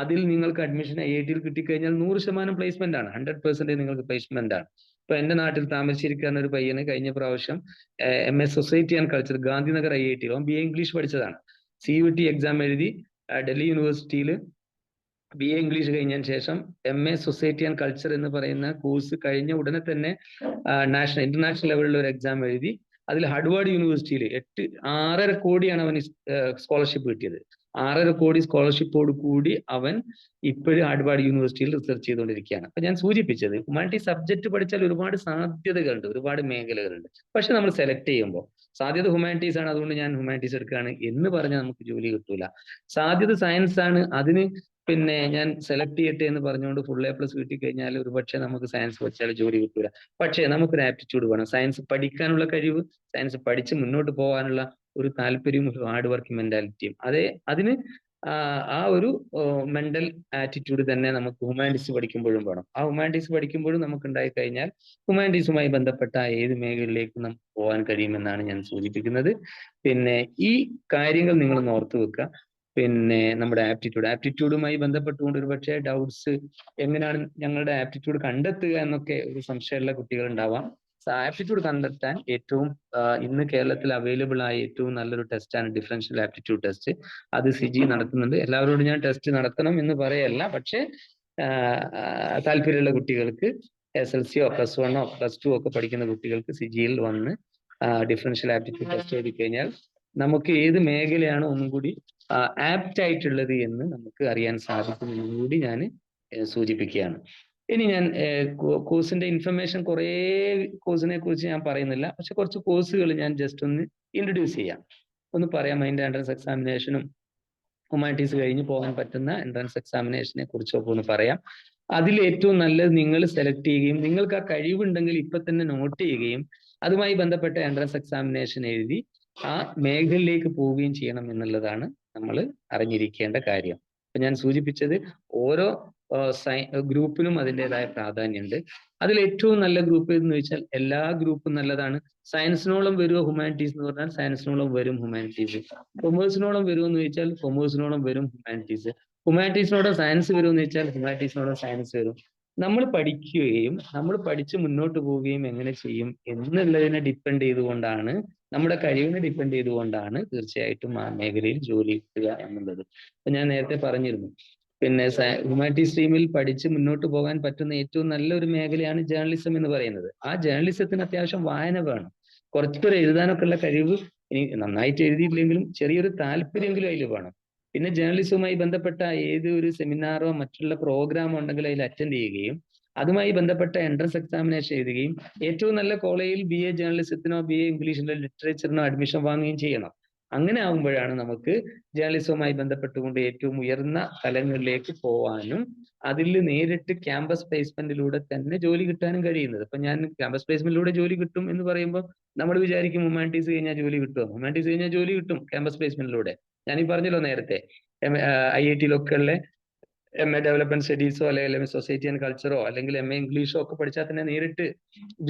Speaker 1: അതിൽ നിങ്ങൾക്ക് അഡ്മിഷൻ IIT-യിൽ കിട്ടിക്കഴിഞ്ഞാൽ 100% പ്ലേസ്മെന്റ് ആണ്. 100% നിങ്ങൾക്ക് പ്ലേസ്മെന്റ് ആണ്. ഇപ്പൊ എന്റെ നാട്ടിൽ താമരശ്ശേരിക്കാരൻ ഒരു പയ്യന് കഴിഞ്ഞ പ്രാവശ്യം MA society and culture Gandhinagar IIT-യിൽ, അവൻ BA ഇംഗ്ലീഷ് പഠിച്ചതാണ്. CUT എക്സാം എഴുതി ഡൽഹി യൂണിവേഴ്സിറ്റിയിൽ BA ഇംഗ്ലീഷ് കഴിഞ്ഞതിന് ശേഷം MA സൊസൈറ്റി ആൻഡ് കൾച്ചർ എന്ന് പറയുന്ന കോഴ്സ് കഴിഞ്ഞ ഉടനെ തന്നെ ഇന്റർനാഷണൽ ലെവലിൽ ഒരു എക്സാം എഴുതി അതിൽ ഹാർവാർഡ് യൂണിവേഴ്സിറ്റിയിൽ 6.5 കോടിയാണ് അവന് സ്കോളർഷിപ്പ് കിട്ടിയത്. 6.5 കോടി സ്കോളർഷിപ്പോട് കൂടി അവൻ ഇപ്പോഴും ഹാർവാർഡ് യൂണിവേഴ്സിറ്റിയിൽ റിസർച്ച് ചെയ്തുകൊണ്ടിരിക്കുകയാണ്. അപ്പൊ ഞാൻ സൂചിപ്പിച്ചത്, ഹ്യൂമാനിറ്റി സബ്ജക്ട് പഠിച്ചാൽ ഒരുപാട് സാധ്യതകളുണ്ട്, ഒരുപാട് മേഖലകളുണ്ട്. പക്ഷെ നമ്മൾ സെലക്ട് ചെയ്യുമ്പോൾ സാധ്യത ഹ്യൂമാനിറ്റീസ് ആണ്, അതുകൊണ്ട് ഞാൻ ഹ്യൂമാനിറ്റീസ് എടുക്കുകയാണ് എന്ന് പറഞ്ഞാൽ നമുക്ക് ജോലി കിട്ടൂല. സാധ്യത സയൻസ് ആണ്, അതിന് ഞാൻ സെലക്ട് ചെയ്യട്ടെ എന്ന് പറഞ്ഞുകൊണ്ട് ഫുൾ A+ കിട്ടി കഴിഞ്ഞാൽ ഒരുപക്ഷെ നമുക്ക് സയൻസ് പഠിച്ചാൽ ജോലി കിട്ടൂല. പക്ഷേ നമുക്കൊരു ആപ്റ്റിറ്റ്യൂഡ് വേണം, സയൻസ് പഠിക്കാനുള്ള കഴിവ്, സയൻസ് പഠിച്ച് മുന്നോട്ട് പോകാനുള്ള ഒരു താല്പര്യവും ഒരു ഹാർഡ് വർക്കിംഗ് മെന്റാലിറ്റിയും. അതിന് ആ ഒരു മെന്റൽ ആറ്റിറ്റ്യൂഡ് തന്നെ നമുക്ക് ഹ്യൂമാനിറ്റീസ് പഠിക്കുമ്പോഴും വേണം. ആ ഹ്യൂമാനിറ്റീസ് പഠിക്കുമ്പോഴും നമുക്ക് ഉണ്ടായി കഴിഞ്ഞാൽ ഹ്യൂമാനിറ്റീസുമായി ബന്ധപ്പെട്ട ഏത് മേഖലയിലേക്കും നമുക്ക് പോകാൻ കഴിയുമെന്നാണ് ഞാൻ സൂചിപ്പിക്കുന്നത്. ഈ കാര്യങ്ങൾ നിങ്ങൾ ഓർത്തു വെക്കുക. നമ്മുടെ ആപ്റ്റിറ്റ്യൂഡുമായി ബന്ധപ്പെട്ടുകൊണ്ട് ഒരുപക്ഷെ ഡൗട്ട്സ്, എങ്ങനെയാണ് ഞങ്ങളുടെ ആപ്റ്റിറ്റ്യൂഡ് കണ്ടെത്തുക എന്നൊക്കെ ഒരു സംശയമുള്ള കുട്ടികൾ ഉണ്ടാവാം. ആപ്റ്റിറ്റ്യൂഡ് കണ്ടെത്താൻ ഏറ്റവും ഇന്ന് കേരളത്തിൽ അവൈലബിൾ ആയ ഏറ്റവും നല്ലൊരു ടെസ്റ്റാണ് ഡിഫറൻഷ്യൽ ആപ്റ്റിറ്റ്യൂഡ് ടെസ്റ്റ്. അത് CG നടത്തുന്നുണ്ട്. എല്ലാവരോടും ഞാൻ ടെസ്റ്റ് നടത്തണം എന്ന് പറയല്ല, പക്ഷേ താല്പര്യമുള്ള കുട്ടികൾക്ക് SLC-യോ +1-ഓ +2 ഒക്കെ പഠിക്കുന്ന കുട്ടികൾക്ക് CG-യിൽ വന്ന് ഡിഫറൻഷ്യൽ ആപ്റ്റിറ്റ്യൂഡ് ടെസ്റ്റ് എഴുതി കഴിഞ്ഞാൽ നമുക്ക് ഏത് മേഖലയാണ് ഒന്നും കൂടി ആപ്റ്റ് ആയിട്ടുള്ളത് എന്ന് നമുക്ക് അറിയാൻ സാധിക്കുമെന്ന് കൂടി ഞാൻ സൂചിപ്പിക്കുകയാണ്. ഇനി ഞാൻ കോഴ്സിന്റെ ഇൻഫർമേഷൻ, കുറേ കോഴ്സിനെ കുറിച്ച് ഞാൻ പറയുന്നില്ല, പക്ഷെ കുറച്ച് കോഴ്സുകൾ ഞാൻ ജസ്റ്റ് ഒന്ന് ഇൻട്രൊഡ്യൂസ് ചെയ്യാം, ഒന്ന് പറയാം. അതിന്റെ എൻട്രൻസ് എക്സാമിനേഷനും ഹ്യൂമാനിറ്റീസ് കഴിഞ്ഞ് പോകാൻ പറ്റുന്ന എൻട്രൻസ് എക്സാമിനേഷനെ കുറിച്ചൊക്കെ ഒന്ന് പറയാം. അതിൽ ഏറ്റവും നല്ലത് നിങ്ങൾ സെലക്ട് ചെയ്യുകയും നിങ്ങൾക്ക് ആ കഴിവുണ്ടെങ്കിൽ ഇപ്പൊ തന്നെ നോട്ട് ചെയ്യുകയും അതുമായി ബന്ധപ്പെട്ട എൻട്രൻസ് എക്സാമിനേഷൻ എഴുതി ആ മേഖലയിലേക്ക് പോവുകയും ചെയ്യണം എന്നുള്ളതാണ് നമ്മൾ അറിഞ്ഞിരിക്കേണ്ട കാര്യം. അപ്പൊ ഞാൻ സൂചിപ്പിച്ചത്, ഓരോ ഗ്രൂപ്പിനും അതിൻ്റെതായ പ്രാധാന്യമുണ്ട്. അതിൽ ഏറ്റവും നല്ല ഗ്രൂപ്പ് എന്ന് വെച്ചാൽ എല്ലാ ഗ്രൂപ്പും നല്ലതാണ്. സയൻസിനോളം വരുമോ ഹ്യൂമാനിറ്റീസ് എന്ന് പറഞ്ഞാൽ സയൻസിനോളം വരും ഹ്യൂമാനിറ്റീസ്. കൊമേഴ്സിനോളം വരുമെന്ന് ചോദിച്ചാൽ കൊമേഴ്സിനോളം വരും ഹ്യൂമാനിറ്റീസ്. ഹ്യൂമാനിറ്റീസിനോട് സയൻസ് വരുമെന്ന് വെച്ചാൽ ഹ്യൂമാനിറ്റീസിനോട് സയൻസ് വരും. നമ്മൾ പഠിക്കുകയും നമ്മൾ പഠിച്ച് മുന്നോട്ട് പോവുകയും എങ്ങനെ ചെയ്യും എന്നുള്ളതിനെ ഡിപ്പെൻഡ് ചെയ്തുകൊണ്ടാണ്, നമ്മുടെ കഴിവിനെ ഡിപ്പെൻഡ് ചെയ്തുകൊണ്ടാണ് തീർച്ചയായിട്ടും ആ മേഖലയിൽ ജോലി കിട്ടുക എന്നുള്ളത്. അപ്പൊ ഞാൻ നേരത്തെ പറഞ്ഞിരുന്നു, ഹ്യൂമാനിറ്റീസ് സ്ട്രീമിൽ പഠിച്ച് മുന്നോട്ട് പോകാൻ പറ്റുന്ന ഏറ്റവും നല്ലൊരു മേഖലയാണ് ജേർണലിസം എന്ന് പറയുന്നത്. ആ ജേർണലിസത്തിന് അത്യാവശ്യം വായന വേണം. കുറച്ചൊരു എഴുതാനൊക്കെ ഉള്ള കഴിവ്, ഇനി നന്നായിട്ട് എഴുതിയിട്ടില്ലെങ്കിലും ചെറിയൊരു താല്പര്യമെങ്കിലും അതിൽ വേണം. പിന്നെ ജേർണലിസവുമായി ബന്ധപ്പെട്ട ഏത് ഒരു സെമിനാറോ മറ്റുള്ള പ്രോഗ്രാമോ ഉണ്ടെങ്കിൽ അതിൽ അറ്റൻഡ് ചെയ്യുകയും അതുമായി ബന്ധപ്പെട്ട എൻട്രൻസ് എക്സാമിനേഷൻ എഴുതുകയും ഏറ്റവും നല്ല കോളേജിൽ BA ജേർണലിസത്തിനോ BA ഇംഗ്ലീഷിലോ ലിറ്ററേച്ചറിനോ അഡ്മിഷൻ വാങ്ങുകയും ചെയ്യണം. അങ്ങനെ ആകുമ്പോഴാണ് നമുക്ക് ജേർണലിസവുമായി ബന്ധപ്പെട്ടുകൊണ്ട് ഏറ്റവും ഉയർന്ന തലങ്ങളിലേക്ക് പോവാനും അതിൽ നേരിട്ട് ക്യാമ്പസ് പ്ലേസ്മെന്റിലൂടെ തന്നെ ജോലി കിട്ടാനും കഴിയുന്നത്. ഇപ്പൊ ഞാൻ ക്യാമ്പസ് പ്ലേസ്മെന്റിലൂടെ ജോലി കിട്ടും എന്ന് പറയുമ്പോൾ നമ്മൾ വിചാരിക്കും ഹ്യൂമാനിറ്റീസ് കഴിഞ്ഞാൽ ജോലി കിട്ടുമോ? ഹ്യൂമാനിറ്റീസ് കഴിഞ്ഞാൽ ജോലി കിട്ടും ക്യാമ്പസ് പ്ലേസ്മെന്റിലൂടെ. ഞാനീ പറഞ്ഞല്ലോ നേരത്തെ, IIT-ലൊക്കെ ഉള്ള MA ഡെവലപ്മെന്റ് സ്റ്റഡീസോ അല്ലെങ്കിൽ MA സൊസൈറ്റി ആൻഡ് കൾച്ചറോ അല്ലെങ്കിൽ MA ഇംഗ്ലീഷോ ഒക്കെ പഠിച്ചാൽ തന്നെ നേരിട്ട്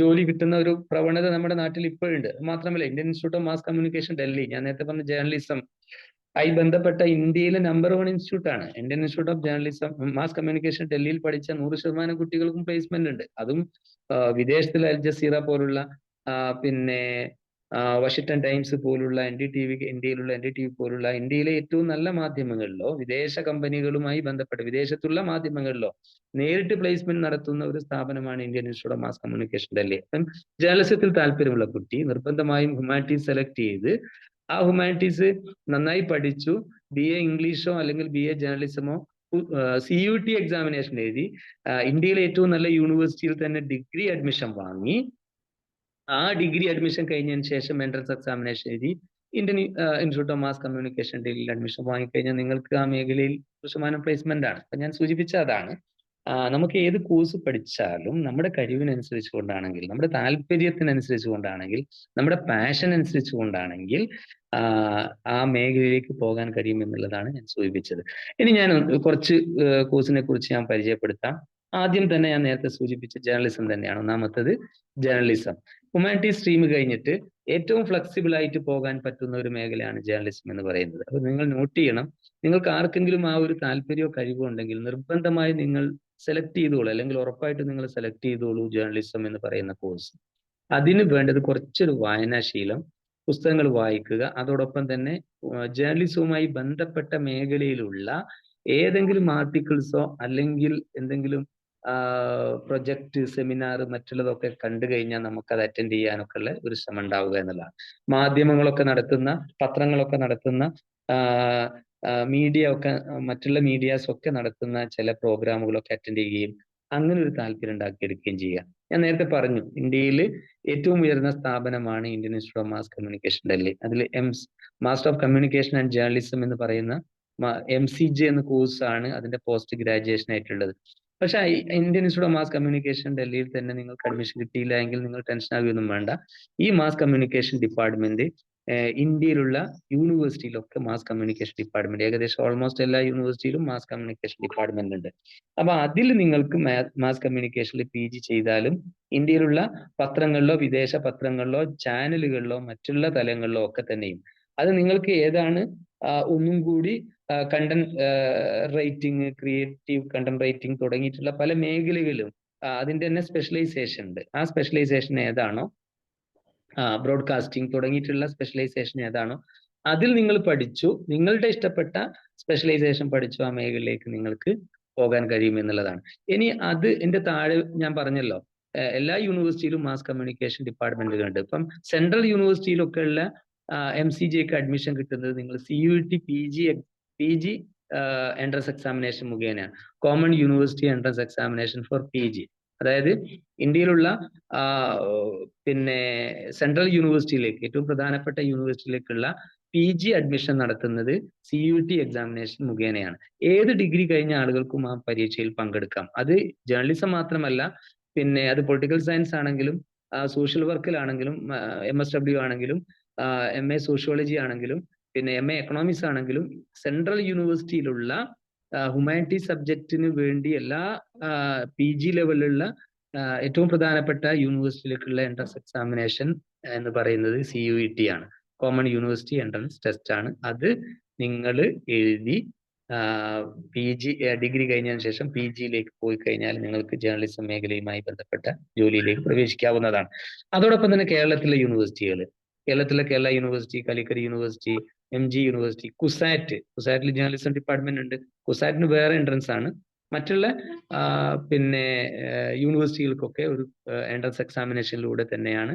Speaker 1: ജോലി കിട്ടുന്ന ഒരു പ്രവണത നമ്മുടെ നാട്ടിൽ ഇപ്പോഴുണ്ട്. മാത്രമല്ല Indian institute of mass communication Delhi, ഞാൻ നേരത്തെ പറഞ്ഞ ജേർണലിസം ആയി ബന്ധപ്പെട്ട ഇന്ത്യയിലെ നമ്പർ 1 ഇൻസ്റ്റിറ്റ്യൂട്ട് ആണ് Indian institute of journalism mass communication. ഡൽഹിയിൽ പഠിച്ച 100% കുട്ടികൾക്കും പ്ലേസ്മെന്റ് ഉണ്ട്. അതും വിദേശത്തിലെ അൽ ജസീറ പോലുള്ള പിന്നെ വാഷിംഗ്ടൺ ടൈംസ് പോലുള്ള ഇന്ത്യയിലുള്ള NDTV പോലുള്ള ഇന്ത്യയിലെ ഏറ്റവും നല്ല മാധ്യമങ്ങളിലോ വിദേശ കമ്പനികളുമായി ബന്ധപ്പെട്ട് വിദേശത്തുള്ള മാധ്യമങ്ങളിലോ നേരിട്ട് പ്ലേസ്മെന്റ് നടത്തുന്ന ഒരു സ്ഥാപനമാണ് Indian institute of mass communication Delhi. അപ്പം ജേർണലിസത്തിൽ താല്പര്യമുള്ള കുട്ടി നിർബന്ധമായും ഹ്യൂമാനിറ്റീസ് സെലക്ട് ചെയ്ത് ആ ഹ്യൂമാനിറ്റീസ് നന്നായി പഠിച്ചു BA ഇംഗ്ലീഷോ അല്ലെങ്കിൽ BA ജേർണലിസമോ CUT എക്സാമിനേഷൻ എഴുതി ഇന്ത്യയിലെ ഏറ്റവും നല്ല യൂണിവേഴ്സിറ്റിയിൽ തന്നെ ഡിഗ്രി അഡ്മിഷൻ വാങ്ങി ആ ഡിഗ്രി അഡ്മിഷൻ കഴിഞ്ഞതിന് ശേഷം എൻട്രൻസ് എക്സാമിനേഷൻ എഴുതി Indian institute of mass communication ഡൽഹിയിൽ അഡ്മിഷൻ വാങ്ങിക്കഴിഞ്ഞാൽ നിങ്ങൾക്ക് ആ മേഖലയിൽ 100% പ്ലേസ്മെന്റ് ആണ്. അപ്പൊ ഞാൻ സൂചിപ്പിച്ച അതാണ്, നമുക്ക് ഏത് കോഴ്സ് പഠിച്ചാലും നമ്മുടെ കഴിവിനനുസരിച്ച് കൊണ്ടാണെങ്കിൽ, നമ്മുടെ താല്പര്യത്തിനനുസരിച്ച് കൊണ്ടാണെങ്കിൽ, നമ്മുടെ പാഷൻ അനുസരിച്ച് കൊണ്ടാണെങ്കിൽ ആ മേഖലയിലേക്ക് പോകാൻ കഴിയും എന്നുള്ളതാണ് ഞാൻ സൂചിപ്പിച്ചത്. ഇനി ഞാൻ കുറച്ച് കോഴ്സിനെ കുറിച്ച് ഞാൻ പരിചയപ്പെടുത്താം. ആദ്യം തന്നെ ഞാൻ നേരത്തെ സൂചിപ്പിച്ച ജേർണലിസം തന്നെയാണ് ഒന്നാമത്തത്. ജേർണലിസം ഹ്യൂമാനിറ്റീസ് സ്ട്രീം കഴിഞ്ഞിട്ട് ഏറ്റവും ഫ്ലെക്സിബിൾ ആയിട്ട് പോകാൻ പറ്റുന്ന ഒരു മേഖലയാണ് ജേർണലിസം എന്ന് പറയുന്നത്. അപ്പൊ നിങ്ങൾ നോട്ട് ചെയ്യണം, നിങ്ങൾക്ക് ആർക്കെങ്കിലും ആ ഒരു താല്പര്യമോ കഴിവോ ഉണ്ടെങ്കിൽ നിർബന്ധമായി നിങ്ങൾ സെലക്ട് ചെയ്തോളൂ, അല്ലെങ്കിൽ ഉറപ്പായിട്ട് നിങ്ങൾ സെലക്ട് ചെയ്തോളൂ ജേർണലിസം എന്ന് പറയുന്ന കോഴ്സ്. അതിന് വേണ്ടത് കുറച്ചൊരു വായനാശീലം, പുസ്തകങ്ങൾ വായിക്കുക, അതോടൊപ്പം തന്നെ ജേർണലിസവുമായി ബന്ധപ്പെട്ട മേഖലയിലുള്ള ഏതെങ്കിലും ആർട്ടിക്കിൾസോ അല്ലെങ്കിൽ എന്തെങ്കിലും പ്രൊജക്ട്, സെമിനാർ മറ്റുള്ളതൊക്കെ കണ്ടു കഴിഞ്ഞാൽ നമുക്കത് അറ്റൻഡ് ചെയ്യാനൊക്കെ ഉള്ള ഒരു ശ്രമം ഉണ്ടാവുക എന്നുള്ളതാണ്. മാധ്യമങ്ങളൊക്കെ നടത്തുന്ന, പത്രങ്ങളൊക്കെ നടത്തുന്ന, മീഡിയ ഒക്കെ, മറ്റുള്ള മീഡിയാസ് ഒക്കെ നടത്തുന്ന ചില പ്രോഗ്രാമുകളൊക്കെ അറ്റൻഡ് ചെയ്യുകയും അങ്ങനെ ഒരു താല്പര്യം ഉണ്ടാക്കിയെടുക്കുകയും ചെയ്യുക. ഞാൻ നേരത്തെ പറഞ്ഞു ഇന്ത്യയിൽ ഏറ്റവും ഉയർന്ന സ്ഥാപനമാണ് Indian institute of mass communication Delhi. അതിൽ master of communication and journalism എന്ന് പറയുന്ന MCJ എന്ന കോഴ്സാണ് അതിന്റെ പോസ്റ്റ് ഗ്രാജുവേഷൻ ആയിട്ടുള്ളത്. പക്ഷെ Indian institute of mass communication ഡൽഹിയിൽ തന്നെ നിങ്ങൾക്ക് അഡ്മിഷൻ കിട്ടിയില്ല എങ്കിൽ നിങ്ങൾ ടെൻഷൻ ആകുകയൊന്നും വേണ്ട. ഈ മാസ് കമ്മ്യൂണിക്കേഷൻ ഡിപ്പാർട്ട്മെന്റ് ഇന്ത്യയിലുള്ള യൂണിവേഴ്സിറ്റിയിലൊക്കെ മാസ് കമ്മ്യൂണിക്കേഷൻ ഡിപ്പാർട്ട്മെന്റ്, ഏകദേശം ഓൾമോസ്റ്റ് എല്ലാ യൂണിവേഴ്സിറ്റിയിലും മാസ് കമ്മ്യൂണിക്കേഷൻ ഡിപ്പാർട്ട്മെന്റ് ഉണ്ട്. അപ്പൊ അതിൽ നിങ്ങൾക്ക് മാസ് കമ്മ്യൂണിക്കേഷനിൽ PG ചെയ്താലും ഇന്ത്യയിലുള്ള പത്രങ്ങളിലോ വിദേശ പത്രങ്ങളിലോ ചാനലുകളിലോ മറ്റുള്ള തലങ്ങളിലോ ഒക്കെ തന്നെയും അത് നിങ്ങൾക്ക് ഏതാണ് ഒന്നും കൂടി content writing, creative content writing തുടങ്ങിയിട്ടുള്ള പല മേഖലകളിലും അതിന്റെ തന്നെ സ്പെഷ്യലൈസേഷൻ ഉണ്ട്. ആ സ്പെഷ്യലൈസേഷൻ ഏതാണോ, ബ്രോഡ്കാസ്റ്റിംഗ് തുടങ്ങിയിട്ടുള്ള സ്പെഷ്യലൈസേഷൻ ഏതാണോ അതിൽ നിങ്ങൾ പഠിച്ചു, നിങ്ങളുടെ ഇഷ്ടപ്പെട്ട സ്പെഷ്യലൈസേഷൻ പഠിച്ചു, ആ മേഖലയിലേക്ക് നിങ്ങൾക്ക് പോകാൻ കഴിയും എന്നുള്ളതാണ്. ഇനി അത് എന്റെ താഴെ ഞാൻ പറഞ്ഞല്ലോ എല്ലാ യൂണിവേഴ്സിറ്റിയിലും മാസ് കമ്മ്യൂണിക്കേഷൻ ഡിപ്പാർട്ട്മെന്റുകളുണ്ട്. ഇപ്പം സെൻട്രൽ യൂണിവേഴ്സിറ്റിയിലൊക്കെ ഉള്ള MCJക്ക് അഡ്മിഷൻ കിട്ടുന്നത് നിങ്ങൾ CUT PG എൻട്രൻസ് എക്സാമിനേഷൻ മുഖേനയാണ്. Common university entrance examination four PG. അതായത് ഇന്ത്യയിലുള്ള പിന്നെ സെൻട്രൽ യൂണിവേഴ്സിറ്റിയിലേക്ക്, ഏറ്റവും പ്രധാനപ്പെട്ട യൂണിവേഴ്സിറ്റിയിലേക്കുള്ള PG അഡ്മിഷൻ നടത്തുന്നത് CUT എക്സാമിനേഷൻ മുഖേനയാണ്. ഏത് ഡിഗ്രി കഴിഞ്ഞ ആളുകൾക്കും ആ പരീക്ഷയിൽ പങ്കെടുക്കാം. അത് ജേർണലിസം മാത്രമല്ല, പിന്നെ അത് പൊളിറ്റിക്കൽ സയൻസ് ആണെങ്കിലും സോഷ്യൽ വർക്കിലാണെങ്കിലും MSW ആണെങ്കിലും MA സോഷ്യോളജി ആണെങ്കിലും പിന്നെ MA എക്കണോമിക്സ് ആണെങ്കിലും സെൻട്രൽ യൂണിവേഴ്സിറ്റിയിലുള്ള ഹ്യൂമാനിറ്റീസ് സബ്ജക്റ്റിന് വേണ്ടി എല്ലാ PG ലെവലിലുള്ള ഏറ്റവും പ്രധാനപ്പെട്ട യൂണിവേഴ്സിറ്റിയിലേക്കുള്ള എൻട്രൻസ് എക്സാമിനേഷൻ എന്ന് പറയുന്നത് CUET ആണ്. കോമൺ യൂണിവേഴ്സിറ്റി എൻട്രൻസ് ടെസ്റ്റ് ആണ്. അത് നിങ്ങൾ എഴുതി PG ഡിഗ്രി കഴിഞ്ഞതിന് ശേഷം PGയിലേക്ക് പോയി കഴിഞ്ഞാൽ നിങ്ങൾക്ക് ജേർണലിസം മേഖലയുമായി ബന്ധപ്പെട്ട ജോലിയിലേക്ക് പ്രവേശിക്കാവുന്നതാണ്. അതോടൊപ്പം തന്നെ കേരളത്തിലെ യൂണിവേഴ്സിറ്റികൾ, Kerala university, Calicut university, MG university, കുസാറ്റിൽ ജേർണലിസം ഡിപ്പാർട്ട്മെന്റ് ഉണ്ട്. കുസാറ്റിന് വേറെ എൻട്രൻസ് ആണ്. മറ്റുള്ള പിന്നെ യൂണിവേഴ്സിറ്റികൾക്കൊക്കെ ഒരു എൻട്രൻസ് എക്സാമിനേഷനിലൂടെ തന്നെയാണ്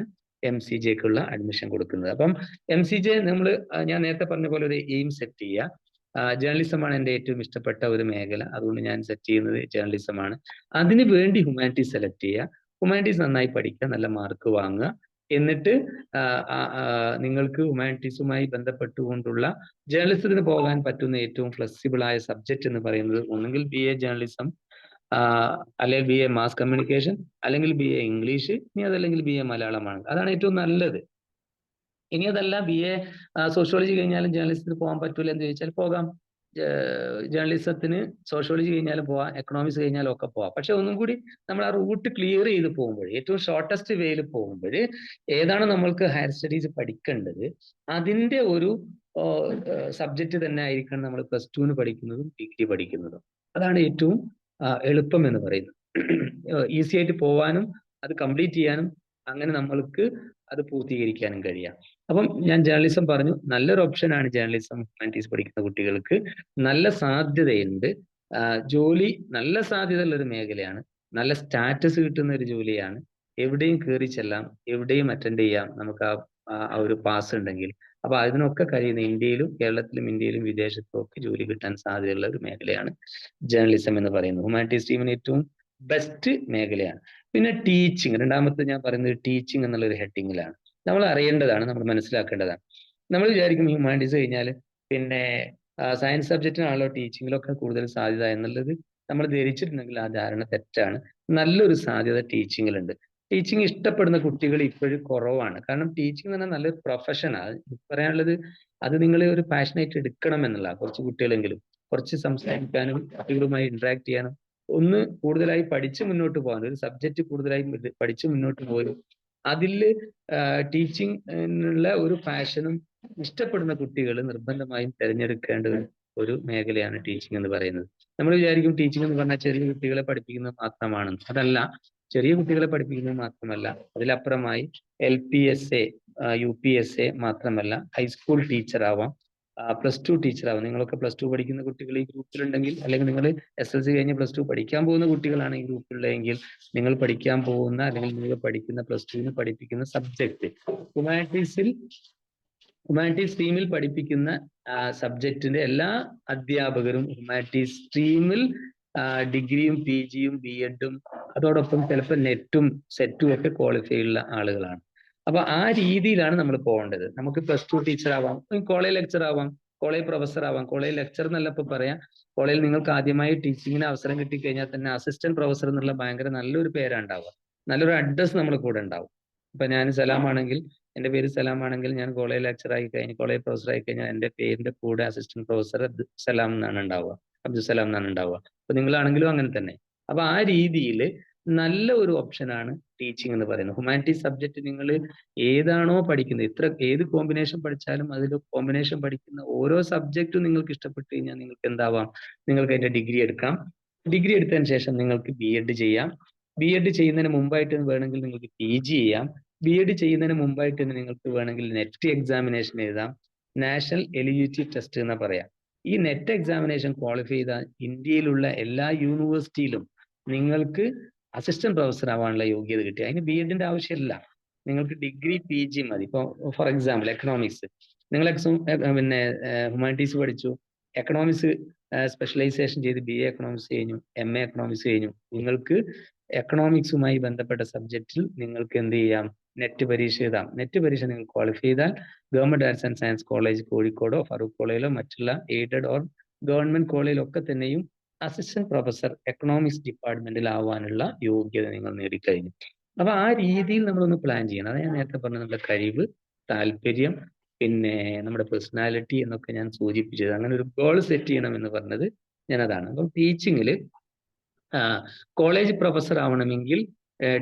Speaker 1: MCJക്കുള്ള അഡ്മിഷൻ കൊടുക്കുന്നത്. അപ്പം MCJ നമ്മൾ ഞാൻ നേരത്തെ പറഞ്ഞ പോലെ ഒരു എയിം സെറ്റ് ചെയ്യുക. ജേർണലിസമാണ് എൻ്റെ ഏറ്റവും ഇഷ്ടപ്പെട്ട ഒരു മേഖല, അതുകൊണ്ട് ഞാൻ സെറ്റ് ചെയ്യുന്നത് ജേർണലിസമാണ്. അതിന് വേണ്ടി ഹ്യൂമാനിറ്റീസ് സെലക്ട് ചെയ്യുക, ഹ്യൂമാനിറ്റീസ് നന്നായി പഠിക്കുക, നല്ല മാർക്ക് വാങ്ങുക. എന്നിട്ട് നിങ്ങൾക്ക് ഹ്യൂമാനിറ്റീസുമായി ബന്ധപ്പെട്ടുകൊണ്ടുള്ള ജേർണലിസത്തിന് പോകാൻ പറ്റുന്ന ഏറ്റവും ഫ്ലെക്സിബിൾ ആയ സബ്ജക്റ്റ് എന്ന് പറയുന്നത് ഒന്നുകിൽ BA ജേർണലിസം, അല്ലെങ്കിൽ BA മാസ് കമ്മ്യൂണിക്കേഷൻ, അല്ലെങ്കിൽ BA ഇംഗ്ലീഷ്, ഇനി അതല്ലെങ്കിൽ BA മലയാളമാണ്. അതാണ് ഏറ്റവും നല്ലത്. ഇനി അതല്ല BA സോഷ്യോളജി കഴിഞ്ഞാലും ജേർണലിസത്തിന് പോകാൻ പറ്റൂല എന്ന് ചോദിച്ചാൽ പോകാം. ജേർണലിസത്തിന് സോഷ്യോളജി കഴിഞ്ഞാലും പോവാം, എക്കണോമിക്സ് കഴിഞ്ഞാലും ഒക്കെ പോവാം. പക്ഷെ ഒന്നും കൂടി നമ്മൾ ആ റൂട്ട് ക്ലിയർ ചെയ്ത് പോകുമ്പോൾ, ഏറ്റവും ഷോർട്ടസ്റ്റ് വേയിൽ പോകുമ്പോൾ ഏതാണ് നമ്മൾക്ക് ഹയർ സ്റ്റഡീസ് പഠിക്കേണ്ടത് അതിന്റെ ഒരു സബ്ജക്റ്റ് തന്നെ ആയിരിക്കണം നമ്മൾ +2 പഠിക്കുന്നതും ഡിഗ്രി പഠിക്കുന്നതും. അതാണ് ഏറ്റവും എളുപ്പം എന്ന് പറയുന്നത്. ഈസി ആയിട്ട് പോവാനും അത് കംപ്ലീറ്റ് ചെയ്യാനും അങ്ങനെ നമ്മൾക്ക് അത് പൂർത്തീകരിക്കാനും കഴിയാം. അപ്പം ഞാൻ ജേർണലിസം പറഞ്ഞു, നല്ലൊരു ഓപ്ഷനാണ് ജേർണലിസം. ഹ്യൂമാനിറ്റീസ് പഠിക്കുന്ന കുട്ടികൾക്ക് നല്ല സാധ്യതയുണ്ട്. ജോലി നല്ല സാധ്യതയുള്ള ഒരു മേഖലയാണ്, നല്ല സ്റ്റാറ്റസ് കിട്ടുന്ന ഒരു ജോലിയാണ്. എവിടെയും കയറി ചെല്ലാം, എവിടെയും അറ്റൻഡ് ചെയ്യാം നമുക്ക് ആ ഒരു പാസ് ഉണ്ടെങ്കിൽ. അപ്പൊ അതിനൊക്കെ കഴിയുന്ന കേരളത്തിലും ഇന്ത്യയിലും വിദേശത്തും ഒക്കെ ജോലി കിട്ടാൻ സാധ്യതയുള്ള ഒരു മേഖലയാണ് ജേർണലിസം എന്ന് പറയുന്നത്. ഹ്യൂമാനിറ്റീസ് ടീമിന് ഏറ്റവും ബെസ്റ്റ് മേഖലയാണ്. പിന്നെ ടീച്ചിങ്, രണ്ടാമത്തെ ഞാൻ പറയുന്നത് ടീച്ചിങ് എന്നുള്ള ഒരു ഹെഡിങ്ങിലാണ്. നമ്മൾ അറിയേണ്ടതാണ്, നമ്മൾ മനസ്സിലാക്കേണ്ടതാണ്. നമ്മൾ വിചാരിക്കും ഹ്യൂമാനിറ്റീസ് കഴിഞ്ഞാൽ പിന്നെ സയൻസ് സബ്ജക്റ്റിനാണല്ലോ ടീച്ചിങ്ങിലൊക്കെ കൂടുതൽ സാധ്യത എന്നുള്ളത് നമ്മൾ ധരിച്ചിട്ടുണ്ടെങ്കിൽ ആ ധാരണ തെറ്റാണ്. നല്ലൊരു സാധ്യത ടീച്ചിങ്ങിലുണ്ട്. ടീച്ചിങ് ഇഷ്ടപ്പെടുന്ന കുട്ടികൾ ഇപ്പോഴും കുറവാണ്. കാരണം ടീച്ചിങ് എന്ന് പറഞ്ഞാൽ നല്ലൊരു പ്രൊഫഷനാണ്. പറയാനുള്ളത് അത് നിങ്ങൾ ഒരു പാഷനായിട്ട് എടുക്കണം എന്നുള്ള, കുറച്ച് കുട്ടികളെങ്കിലും കുറച്ച് സംസാരിക്കാനും കുട്ടികളുമായി ഇന്ററാക്ട് ചെയ്യാനും ഒന്ന് കൂടുതലായി പഠിച്ച് മുന്നോട്ട് പോകാൻ, ഒരു സബ്ജക്റ്റ് കൂടുതലായി പഠിച്ച് മുന്നോട്ട് പോലും അതിൽ ടീച്ചിങ്ങിനുള്ള ഒരു പാഷനും ഇഷ്ടപ്പെടുന്ന കുട്ടികൾ നിർബന്ധമായും തിരഞ്ഞെടുക്കേണ്ട ഒരു മേഖലയാണ് ടീച്ചിങ് എന്ന് പറയുന്നത്. നമ്മൾ വിചാരിക്കും ടീച്ചിങ് എന്ന് പറഞ്ഞാൽ ചെറിയ കുട്ടികളെ പഠിപ്പിക്കുന്നത് മാത്രമാണ്. അതല്ല, ചെറിയ കുട്ടികളെ പഠിപ്പിക്കുന്നത് മാത്രമല്ല, അതിലപ്പുറമായി LPSA, UPSA മാത്രമല്ല ഹൈസ്കൂൾ ടീച്ചർ ആവാം, +2 ടീച്ചർ ആവാം. നിങ്ങളൊക്കെ +2 പഠിക്കുന്ന കുട്ടികൾ ഈ ഗ്രൂപ്പിലുണ്ടെങ്കിൽ, അല്ലെങ്കിൽ നിങ്ങൾ SLC കഴിഞ്ഞ് +2 പഠിക്കാൻ പോകുന്ന കുട്ടികളാണ് ഈ ഗ്രൂപ്പിലുള്ളതെങ്കിൽ, നിങ്ങൾ പഠിക്കാൻ പോകുന്ന അല്ലെങ്കിൽ നിങ്ങൾ പഠിക്കുന്ന +2 പഠിപ്പിക്കുന്ന സബ്ജക്ട് ഹ്യൂമാനിറ്റീസ് സ്ട്രീമിൽ പഠിപ്പിക്കുന്ന സബ്ജക്റ്റിന്റെ എല്ലാ അധ്യാപകരും ഹ്യൂമാനിറ്റീസ് സ്ട്രീമിൽ ഡിഗ്രിയും PGയും B.Edഉം അതോടൊപ്പം ചിലപ്പോൾ നെറ്റും സെറ്റും ഒക്കെ ക്വാളിഫൈ ഉള്ള ആളുകളാണ്. അപ്പൊ ആ രീതിയിലാണ് നമ്മൾ പോകേണ്ടത്. നമുക്ക് +2 ടീച്ചർ ആവാം, കോളേജ് ലെക്ചർ ആവാം, കോളേജ് പ്രൊഫസർ ആവാം. കോളേജ് ലെക്ചർ എന്നല്ല ഇപ്പൊ പറയാം, കോളേജിൽ നിങ്ങൾക്ക് ആദ്യമായി ടീച്ചിങ്ങിന് അവസരം കിട്ടിക്കഴിഞ്ഞാൽ തന്നെ അസിസ്റ്റന്റ് പ്രൊഫസർ എന്നുള്ള ഭയങ്കര നല്ലൊരു പേരാണ് ഉണ്ടാവുക, നല്ലൊരു അഡ്രസ് നമ്മൾ കൂടെ ഉണ്ടാവും. ഇപ്പൊ ഞാൻ സലാമാണെങ്കിൽ, എന്റെ പേര് സലാമാണെങ്കിൽ ഞാൻ കോളേജ് ലെക്ചർ ആയി കഴിഞ്ഞ് കോളേജ് പ്രൊഫസർ ആയി കഴിഞ്ഞാൽ എന്റെ പേരിന്റെ കൂടെ അസിസ്റ്റന്റ് പ്രൊഫസർ സലാം എന്നാണ് ഉണ്ടാവുക, അബ്ദുസലാം എന്നാണ് ഉണ്ടാവുക. അപ്പൊ നിങ്ങളാണെങ്കിലും അങ്ങനെ തന്നെ. അപ്പൊ ആ രീതിയിൽ നല്ല ഒരു ഓപ്ഷനാണ് ടീച്ചിങ് എന്ന് പറയുന്നത്. ഹ്യൂമാനിറ്റീസ് സബ്ജക്ട് നിങ്ങൾ ഏതാണോ പഠിക്കുന്നത്, ഏത് കോമ്പിനേഷൻ പഠിച്ചാലും അതിൽ കോമ്പിനേഷൻ പഠിക്കുന്ന ഓരോ സബ്ജക്റ്റും നിങ്ങൾക്ക് ഇഷ്ടപ്പെട്ട് കഴിഞ്ഞാൽ നിങ്ങൾക്ക് എന്താവാം, നിങ്ങൾക്ക് അതിന്റെ ഡിഗ്രി എടുക്കാം. ഡിഗ്രി എടുത്തതിന് ശേഷം നിങ്ങൾക്ക് B.Ed ചെയ്യാം. B.Ed ചെയ്യുന്നതിന് മുമ്പായിട്ട് വേണമെങ്കിൽ നിങ്ങൾക്ക് PG ചെയ്യാം. B.Ed ചെയ്യുന്നതിന് മുമ്പായിട്ട് തന്നെ നിങ്ങൾക്ക് വേണമെങ്കിൽ നെറ്റ് എക്സാമിനേഷൻ എഴുതാം. നാഷണൽ എലിജിബിലിറ്റി ടെസ്റ്റ് എന്ന് പറയാം. ഈ നെറ്റ് എക്സാമിനേഷൻ ക്വാളിഫൈ ചെയ്താൽ ഇന്ത്യയിലുള്ള എല്ലാ യൂണിവേഴ്സിറ്റിയിലും നിങ്ങൾക്ക് അസിസ്റ്റന്റ് പ്രൊഫസർ ആവാനുള്ള യോഗ്യത കിട്ടി. അതിന് B.Edന്റെ ആവശ്യമില്ല, നിങ്ങൾക്ക് ഡിഗ്രി PG മതി. ഇപ്പോൾ ഫോർ എക്സാമ്പിൾ എക്കണോമിക്സ്, നിങ്ങൾ പിന്നെ ഹ്യൂമാനിറ്റീസ് പഠിച്ചു, എക്കണോമിക്സ് സ്പെഷ്യലൈസേഷൻ ചെയ്ത് BA എക്കണോമിക്സ് കഴിഞ്ഞു, MA എക്കണോമിക്സ് കഴിഞ്ഞു. നിങ്ങൾക്ക് എക്കണോമിക്സുമായി ബന്ധപ്പെട്ട സബ്ജക്റ്റിൽ നിങ്ങൾക്ക് എന്ത് ചെയ്യാം, നെറ്റ് പരീക്ഷ എഴുതാം. നെറ്റ് പരീക്ഷ നിങ്ങൾ ക്വാളിഫൈ ചെയ്താൽ government arts and science college കോഴിക്കോടോ ഫറൂഖ് കോളേജിലോ മറ്റുള്ള എയ്ഡഡ് ഓർ ഗവൺമെന്റ് കോളേജിലൊക്കെ തന്നെയും അസിസ്റ്റന്റ് പ്രൊഫസർ എക്കണോമിക്സ് ഡിപ്പാർട്ട്മെന്റിൽ ആവാനുള്ള യോഗ്യത നിങ്ങൾ നേടിക്കഴിഞ്ഞു. അപ്പൊ ആ രീതിയിൽ നമ്മളൊന്ന് പ്ലാൻ ചെയ്യണം. അതാണ് ഞാൻ നേരത്തെ പറഞ്ഞത്, നമ്മുടെ കഴിവ്, താല്പര്യം, പിന്നെ നമ്മുടെ പേഴ്സണാലിറ്റി എന്നൊക്കെ ഞാൻ സൂചിപ്പിച്ചത്. അങ്ങനെ ഒരു ഗോൾ സെറ്റ് ചെയ്യണം എന്ന് പറഞ്ഞത് ഞാൻ അതാണ്. അപ്പം ടീച്ചിങ്ങിൽ കോളേജ് പ്രൊഫസർ ആവണമെങ്കിൽ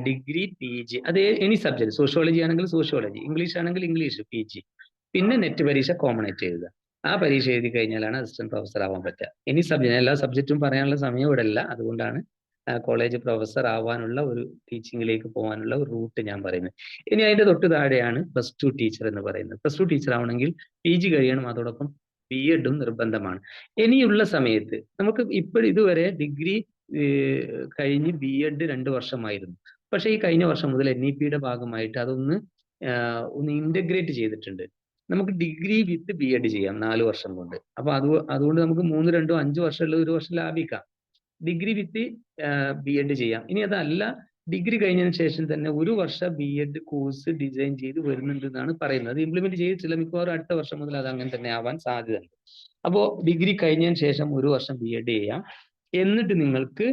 Speaker 1: ഡിഗ്രി PG, അത് എനി സബ്ജക്ട്, സോഷ്യോളജി ആണെങ്കിൽ സോഷ്യോളജി, ഇംഗ്ലീഷ് ആണെങ്കിൽ ഇംഗ്ലീഷ് PG, പിന്നെ നെറ്റ് പരീക്ഷ കോമൺ ആയിട്ട് എഴുതുക. ആ പരീക്ഷ എഴുതി കഴിഞ്ഞാലാണ് അസിസ്റ്റന്റ് പ്രൊഫസർ ആവാൻ പറ്റുക. ഇനി എല്ലാ സബ്ജക്റ്റും പറയാനുള്ള സമയം ഇവിടെ അല്ല, അതുകൊണ്ടാണ് കോളേജ് പ്രൊഫസർ ആവാനുള്ള ഒരു ടീച്ചിങ്ങിലേക്ക് പോകാനുള്ള ഒരു റൂട്ട് ഞാൻ പറയുന്നത്. ഇനി അതിന്റെ തൊട്ട് താഴെയാണ് +2 ടീച്ചർ എന്ന് പറയുന്നത്. +2 ടീച്ചർ ആവണമെങ്കിൽ PG കഴിയണം, അതോടൊപ്പം B.Edഉം നിർബന്ധമാണ്. ഇനിയുള്ള സമയത്ത് നമുക്ക് ഇതുവരെ ഡിഗ്രി കഴിഞ്ഞ് B.Ed 2 വർഷമായിരുന്നു. പക്ഷേ ഈ കഴിഞ്ഞ വർഷം മുതൽ NEP-യുടെ ഭാഗമായിട്ട് അതൊന്ന് ഒന്ന് ഇന്റഗ്രേറ്റ് ചെയ്തിട്ടുണ്ട്. നമുക്ക് ഡിഗ്രി വിത്ത് BEd ചെയ്യാം 4 വർഷം കൊണ്ട്. അപ്പൊ അതുകൊണ്ട് നമുക്ക് 3, 2, 5 വർഷമുള്ള 1 വർഷം ലാഭിക്കാം. ഡിഗ്രി വിത്ത് BEd ചെയ്യാം. ഇനി അതല്ല, ഡിഗ്രി കഴിഞ്ഞതിന് ശേഷം തന്നെ 1 വർഷം BEd കോഴ്സ് ഡിസൈൻ ചെയ്ത് വരുന്നുണ്ട് എന്നാണ് പറയുന്നത്. അത് ഇംപ്ലിമെന്റ് ചെയ്തിട്ടില്ല, മിക്കവാറും അടുത്ത വർഷം മുതൽ അത് അങ്ങനെ തന്നെ ആവാൻ സാധ്യതയുണ്ട്. അപ്പോ ഡിഗ്രി കഴിഞ്ഞതിന് ശേഷം 1 വർഷം BEd ചെയ്യാം. എന്നിട്ട് നിങ്ങൾക്ക്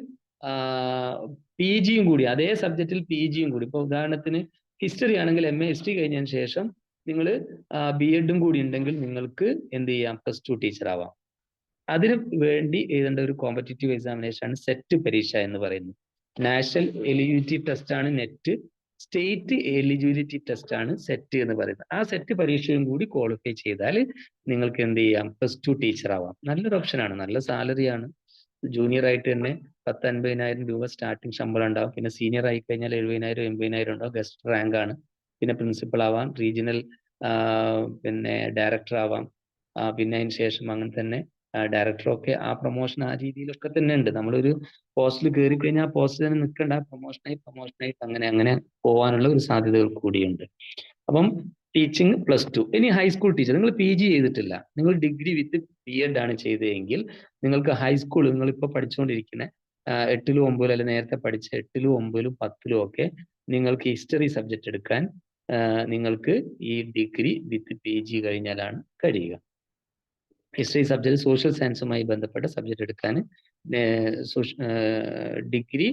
Speaker 1: PGയും കൂടി, അതേ സബ്ജക്റ്റിൽ PGയും കൂടി, ഇപ്പൊ ഉദാഹരണത്തിന് ഹിസ്റ്ററി ആണെങ്കിൽ MA ഹിസ്റ്ററി കഴിഞ്ഞതിന് ശേഷം നിങ്ങൾ BEdും കൂടി ഉണ്ടെങ്കിൽ നിങ്ങൾക്ക് എന്ത് ചെയ്യാം, +2 ടീച്ചർ ആവാം. അതിന് വേണ്ടി എഴുതേണ്ട ഒരു കോമ്പറ്റീറ്റീവ് എക്സാമിനേഷൻ ആണ് സെറ്റ് പരീക്ഷ എന്ന് പറയുന്നത്. നാഷണൽ എലിജിബിലിറ്റി ടെസ്റ്റ് ആണ് നെറ്റ്, സ്റ്റേറ്റ് എലിജിബിലിറ്റി ടെസ്റ്റ് ആണ് സെറ്റ് എന്ന് പറയുന്നത്. ആ സെറ്റ് പരീക്ഷയും കൂടി ക്വാളിഫൈ ചെയ്താൽ നിങ്ങൾക്ക് എന്ത് ചെയ്യാം, +2 ടീച്ചർ ആവാം. നല്ലൊരു ഓപ്ഷനാണ്, നല്ല സാലറിയാണ്. ജൂനിയർ ആയിട്ട് തന്നെ 10-50,000 രൂപ സ്റ്റാർട്ടിങ് ശമ്പളം ഉണ്ടാവും. പിന്നെ സീനിയർ ആയി കഴിഞ്ഞാൽ 70,000-80,000 ഉണ്ടാവും. ഗസ്റ്റ് റാങ്ക് ആണ്. പിന്നെ പ്രിൻസിപ്പൽ ആവാം, റീജിയണൽ പിന്നെ ഡയറക്ടർ ആവാം. പിന്നെ അതിന് ശേഷം അങ്ങനെ തന്നെ ഡയറക്ടറൊക്കെ ആ പ്രൊമോഷൻ ആ രീതിയിലൊക്കെ തന്നെ ഉണ്ട്. നമ്മളൊരു പോസ്റ്റിൽ കയറി കഴിഞ്ഞാൽ ആ പോസ്റ്റിൽ തന്നെ നിൽക്കേണ്ട, പ്രൊമോഷനായിട്ട് അങ്ങനെ പോകാനുള്ള ഒരു സാധ്യതകൾ കൂടിയുണ്ട്. അപ്പം ടീച്ചിങ് +2. ഇനി ഹൈസ്കൂൾ ടീച്ചർ, നിങ്ങൾ PG ചെയ്തിട്ടില്ല, നിങ്ങൾ ഡിഗ്രി വിത്ത് BEd ആണ് ചെയ്തതെങ്കിൽ നിങ്ങൾക്ക് ഹൈസ്കൂൾ, നിങ്ങൾ ഇപ്പോൾ പഠിച്ചുകൊണ്ടിരിക്കുന്ന 8ലും 9ലും അല്ലെ നേരത്തെ പഠിച്ച 8ലും 9ലും 10ലും ഒക്കെ നിങ്ങൾക്ക് ഹിസ്റ്ററി സബ്ജക്ട് എടുക്കാൻ നിങ്ങൾക്ക് ഈ ഡിഗ്രി വിത്ത് PG കഴിഞ്ഞാലാണ് കഴിയുക. ഹിസ്റ്ററി സബ്ജക്ട് സോഷ്യൽ സയൻസുമായി ബന്ധപ്പെട്ട സബ്ജക്ട് എടുക്കാൻ ഡിഗ്രി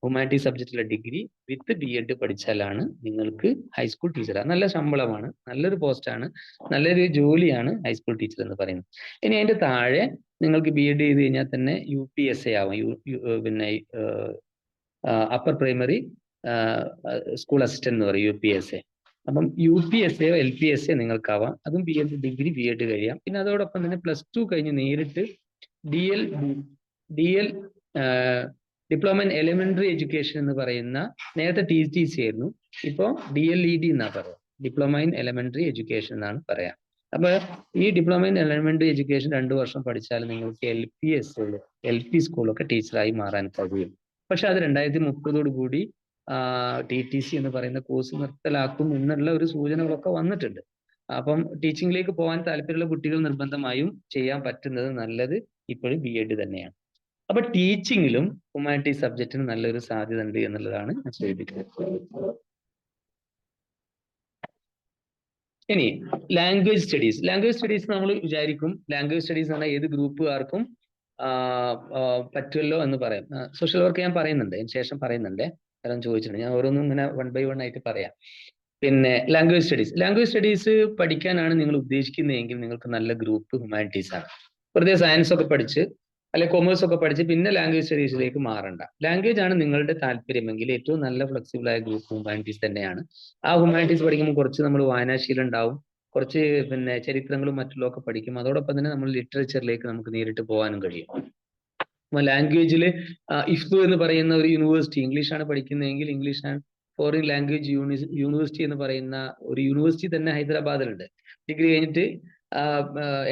Speaker 1: ഹ്യൂമാനിറ്റി സബ്ജക്റ്റിലെ ഡിഗ്രി വിത്ത് BEd പഠിച്ചാലാണ് നിങ്ങൾക്ക് ഹൈസ്കൂൾ ടീച്ചർ. നല്ല ശമ്പളമാണ്, നല്ലൊരു പോസ്റ്റാണ്, നല്ലൊരു ജോലിയാണ് ഹൈസ്കൂൾ ടീച്ചർ എന്ന് പറയുന്നത്. ഇനി അതിന്റെ താഴെ നിങ്ങൾക്ക് BEd ചെയ്ത് കഴിഞ്ഞാൽ തന്നെ UPSA ആവാം, പിന്നെ അപ്പർ പ്രൈമറി സ്കൂൾ അസിസ്റ്റന്റ് എന്ന് പറയും, UPSA. അപ്പം UPSA LPSA നിങ്ങൾക്കാവാം. അതും ഡിഗ്രി BEd കഴിയാം. പിന്നെ അതോടൊപ്പം തന്നെ +2 കഴിഞ്ഞ് നേരിട്ട് DL diploma in elementary education എന്ന് പറയുന്ന, നേരത്തെ TTC ആയിരുന്നു, ഇപ്പോൾ DLED എന്നാ പറയാം, ഡിപ്ലോമ ഇൻ എലിമെന്ററി എഡ്യൂക്കേഷൻ എന്നാണ് പറയാം. അപ്പൊ ഈ ഡിപ്ലോമ ഇൻ എലിമെന്ററി എഡ്യൂക്കേഷൻ 2 വർഷം പഠിച്ചാൽ നിങ്ങൾക്ക് LP സ്കൂളൊക്കെ ടീച്ചറായി മാറാൻ കഴിയും. പക്ഷെ അത് 2030 കൂടി TTC എന്ന് പറയുന്ന കോഴ്സ് നിർത്തലാക്കും എന്നുള്ള ഒരു സൂചനകളൊക്കെ വന്നിട്ടുണ്ട്. അപ്പം ടീച്ചിങ്ങിലേക്ക് പോകാൻ താല്പര്യമുള്ള കുട്ടികൾ നിർബന്ധമായും ചെയ്യാൻ പറ്റുന്നത് നല്ലത് ഇപ്പോഴും BEd തന്നെയാണ്. അപ്പൊ ടീച്ചിങ്ങിലും ഹ്യൂമാനിറ്റീസ് സബ്ജക്റ്റിന് നല്ലൊരു സാധ്യത ഉണ്ട് എന്നുള്ളതാണ് ഞാൻ സൂചിപ്പിക്കുന്നത്. ഇനി ലാംഗ്വേജ് സ്റ്റഡീസ് നമ്മൾ വിചാരിക്കും, ലാംഗ്വേജ് സ്റ്റഡീസ് എന്ന് പറഞ്ഞാൽ ഏത് ഗ്രൂപ്പുകാർക്കും പറ്റുമല്ലോ എന്ന് പറയാം. സോഷ്യൽ വർക്ക് ഞാൻ പറയുന്നുണ്ട്, അതിന് ശേഷം പറയുന്നുണ്ട്, കാരണം ചോദിച്ചിട്ടുണ്ട്, ഞാൻ ഓരോന്നും ഇങ്ങനെ 1 by 1 ആയിട്ട് പറയാം. പിന്നെ ലാംഗ്വേജ് സ്റ്റഡീസ് പഠിക്കാനാണ് നിങ്ങൾ ഉദ്ദേശിക്കുന്നതെങ്കിൽ നിങ്ങൾക്ക് നല്ല ഗ്രൂപ്പ് ഹ്യൂമാനിറ്റീസ് ആണ്. വെറുതെ സയൻസ് ഒക്കെ പഠിച്ച് അല്ലെ കൊമേഴ്സ് ഒക്കെ പഠിച്ച് പിന്നെ ലാംഗ്വേജ് സ്റ്റഡീസിലേക്ക് മാറണ്ട. ലാംഗ്വേജ് ആണ് നിങ്ങളുടെ താല്പര്യമെങ്കിൽ ഏറ്റവും നല്ല ഫ്ലെക്സിബിൾ ആയ ഗ്രൂപ്പ് ഹ്യൂമാനിറ്റീസ് തന്നെയാണ്. ആ ഹ്യൂമാനിറ്റീസ് പഠിക്കുമ്പോൾ കുറച്ച് നമ്മൾ വായനാശീലം ഉണ്ടാവും, കുറച്ച് പിന്നെ ചരിത്രങ്ങളും മറ്റുള്ളതൊക്കെ പഠിക്കും. അതോടൊപ്പം തന്നെ നമ്മൾ ലിറ്ററേച്ചറിലേക്ക് നമുക്ക് നേരിട്ട് പോകാനും കഴിയും. ലാംഗ്വേജിൽ IFFU എന്ന് പറയുന്ന ഒരു യൂണിവേഴ്സിറ്റി, ഇംഗ്ലീഷാണ് പഠിക്കുന്നതെങ്കിൽ English and foreign language university എന്ന് പറയുന്ന ഒരു യൂണിവേഴ്സിറ്റി തന്നെ ഹൈദരാബാദിലുണ്ട്. ഡിഗ്രി കഴിഞ്ഞിട്ട്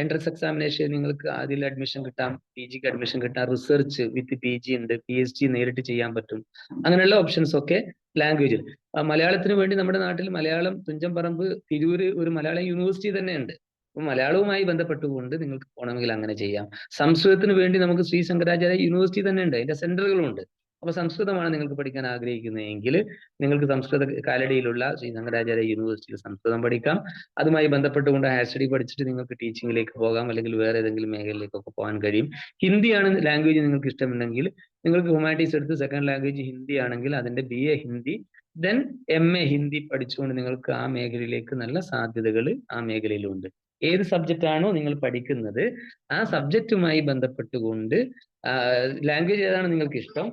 Speaker 1: എൻട്രൻസ് എക്സാമിനേഷൻ നിങ്ങൾക്ക് അതിൽ അഡ്മിഷൻ കിട്ടാം, PGക്ക് അഡ്മിഷൻ കിട്ടാം, റിസർച്ച് വിത്ത് PG ഉണ്ട്, PhD നേരിട്ട് ചെയ്യാൻ പറ്റും. അങ്ങനെയുള്ള ഓപ്ഷൻസ് ഒക്കെ ലാംഗ്വേജിൽ. മലയാളത്തിന് വേണ്ടി നമ്മുടെ നാട്ടിൽ മലയാളം തുഞ്ചൻപറമ്പ് തിരൂര് ഒരു മലയാളം യൂണിവേഴ്സിറ്റി തന്നെ ഉണ്ട്. അപ്പൊ മലയാളവുമായി ബന്ധപ്പെട്ടുകൊണ്ട് നിങ്ങൾക്ക് പോകണമെങ്കിൽ അങ്ങനെ ചെയ്യാം. സംസ്കൃതത്തിന് വേണ്ടി നമുക്ക് ശ്രീ ശങ്കരാചാര്യ യൂണിവേഴ്സിറ്റി തന്നെ ഉണ്ട്, അതിന്റെ സെന്ററുകളും ഉണ്ട്. അപ്പൊ സംസ്കൃതമാണ് നിങ്ങൾക്ക് പഠിക്കാൻ ആഗ്രഹിക്കുന്നതെങ്കിൽ നിങ്ങൾക്ക് സംസ്കൃത കാലടിയിലുള്ള ശ്രീ ശങ്കരാചാര്യ യൂണിവേഴ്സിറ്റിയിൽ സംസ്കൃതം പഠിക്കാം. അതുമായി ബന്ധപ്പെട്ടുകൊണ്ട് ഹയർ സ്റ്റഡി പഠിച്ചിട്ട് നിങ്ങൾക്ക് ടീച്ചിങ്ങിലേക്ക് പോകാം, അല്ലെങ്കിൽ വേറെ ഏതെങ്കിലും മേഖലയിലേക്കൊക്കെ പോകാൻ കഴിയും. ഹിന്ദിയാണ് ലാംഗ്വേജ് നിങ്ങൾക്ക് ഇഷ്ടമുണ്ടെങ്കിൽ നിങ്ങൾക്ക് ഹ്യൂമാനിറ്റീസ് എടുത്ത് സെക്കൻഡ് ലാംഗ്വേജ് ഹിന്ദി ആണെങ്കിൽ അതിന്റെ BA Hindi then MA Hindi പഠിച്ചുകൊണ്ട് നിങ്ങൾക്ക് ആ മേഖലയിലേക്ക് നല്ല സാധ്യതകൾ ആ മേഖലയിലുണ്ട്. ഏത് സബ്ജക്റ്റ് ആണോ നിങ്ങൾ പഠിക്കുന്നത് ആ സബ്ജക്റ്റുമായി ബന്ധപ്പെട്ടുകൊണ്ട് ലാംഗ്വേജ് ഏതാണോ നിങ്ങൾക്ക് ഇഷ്ടം,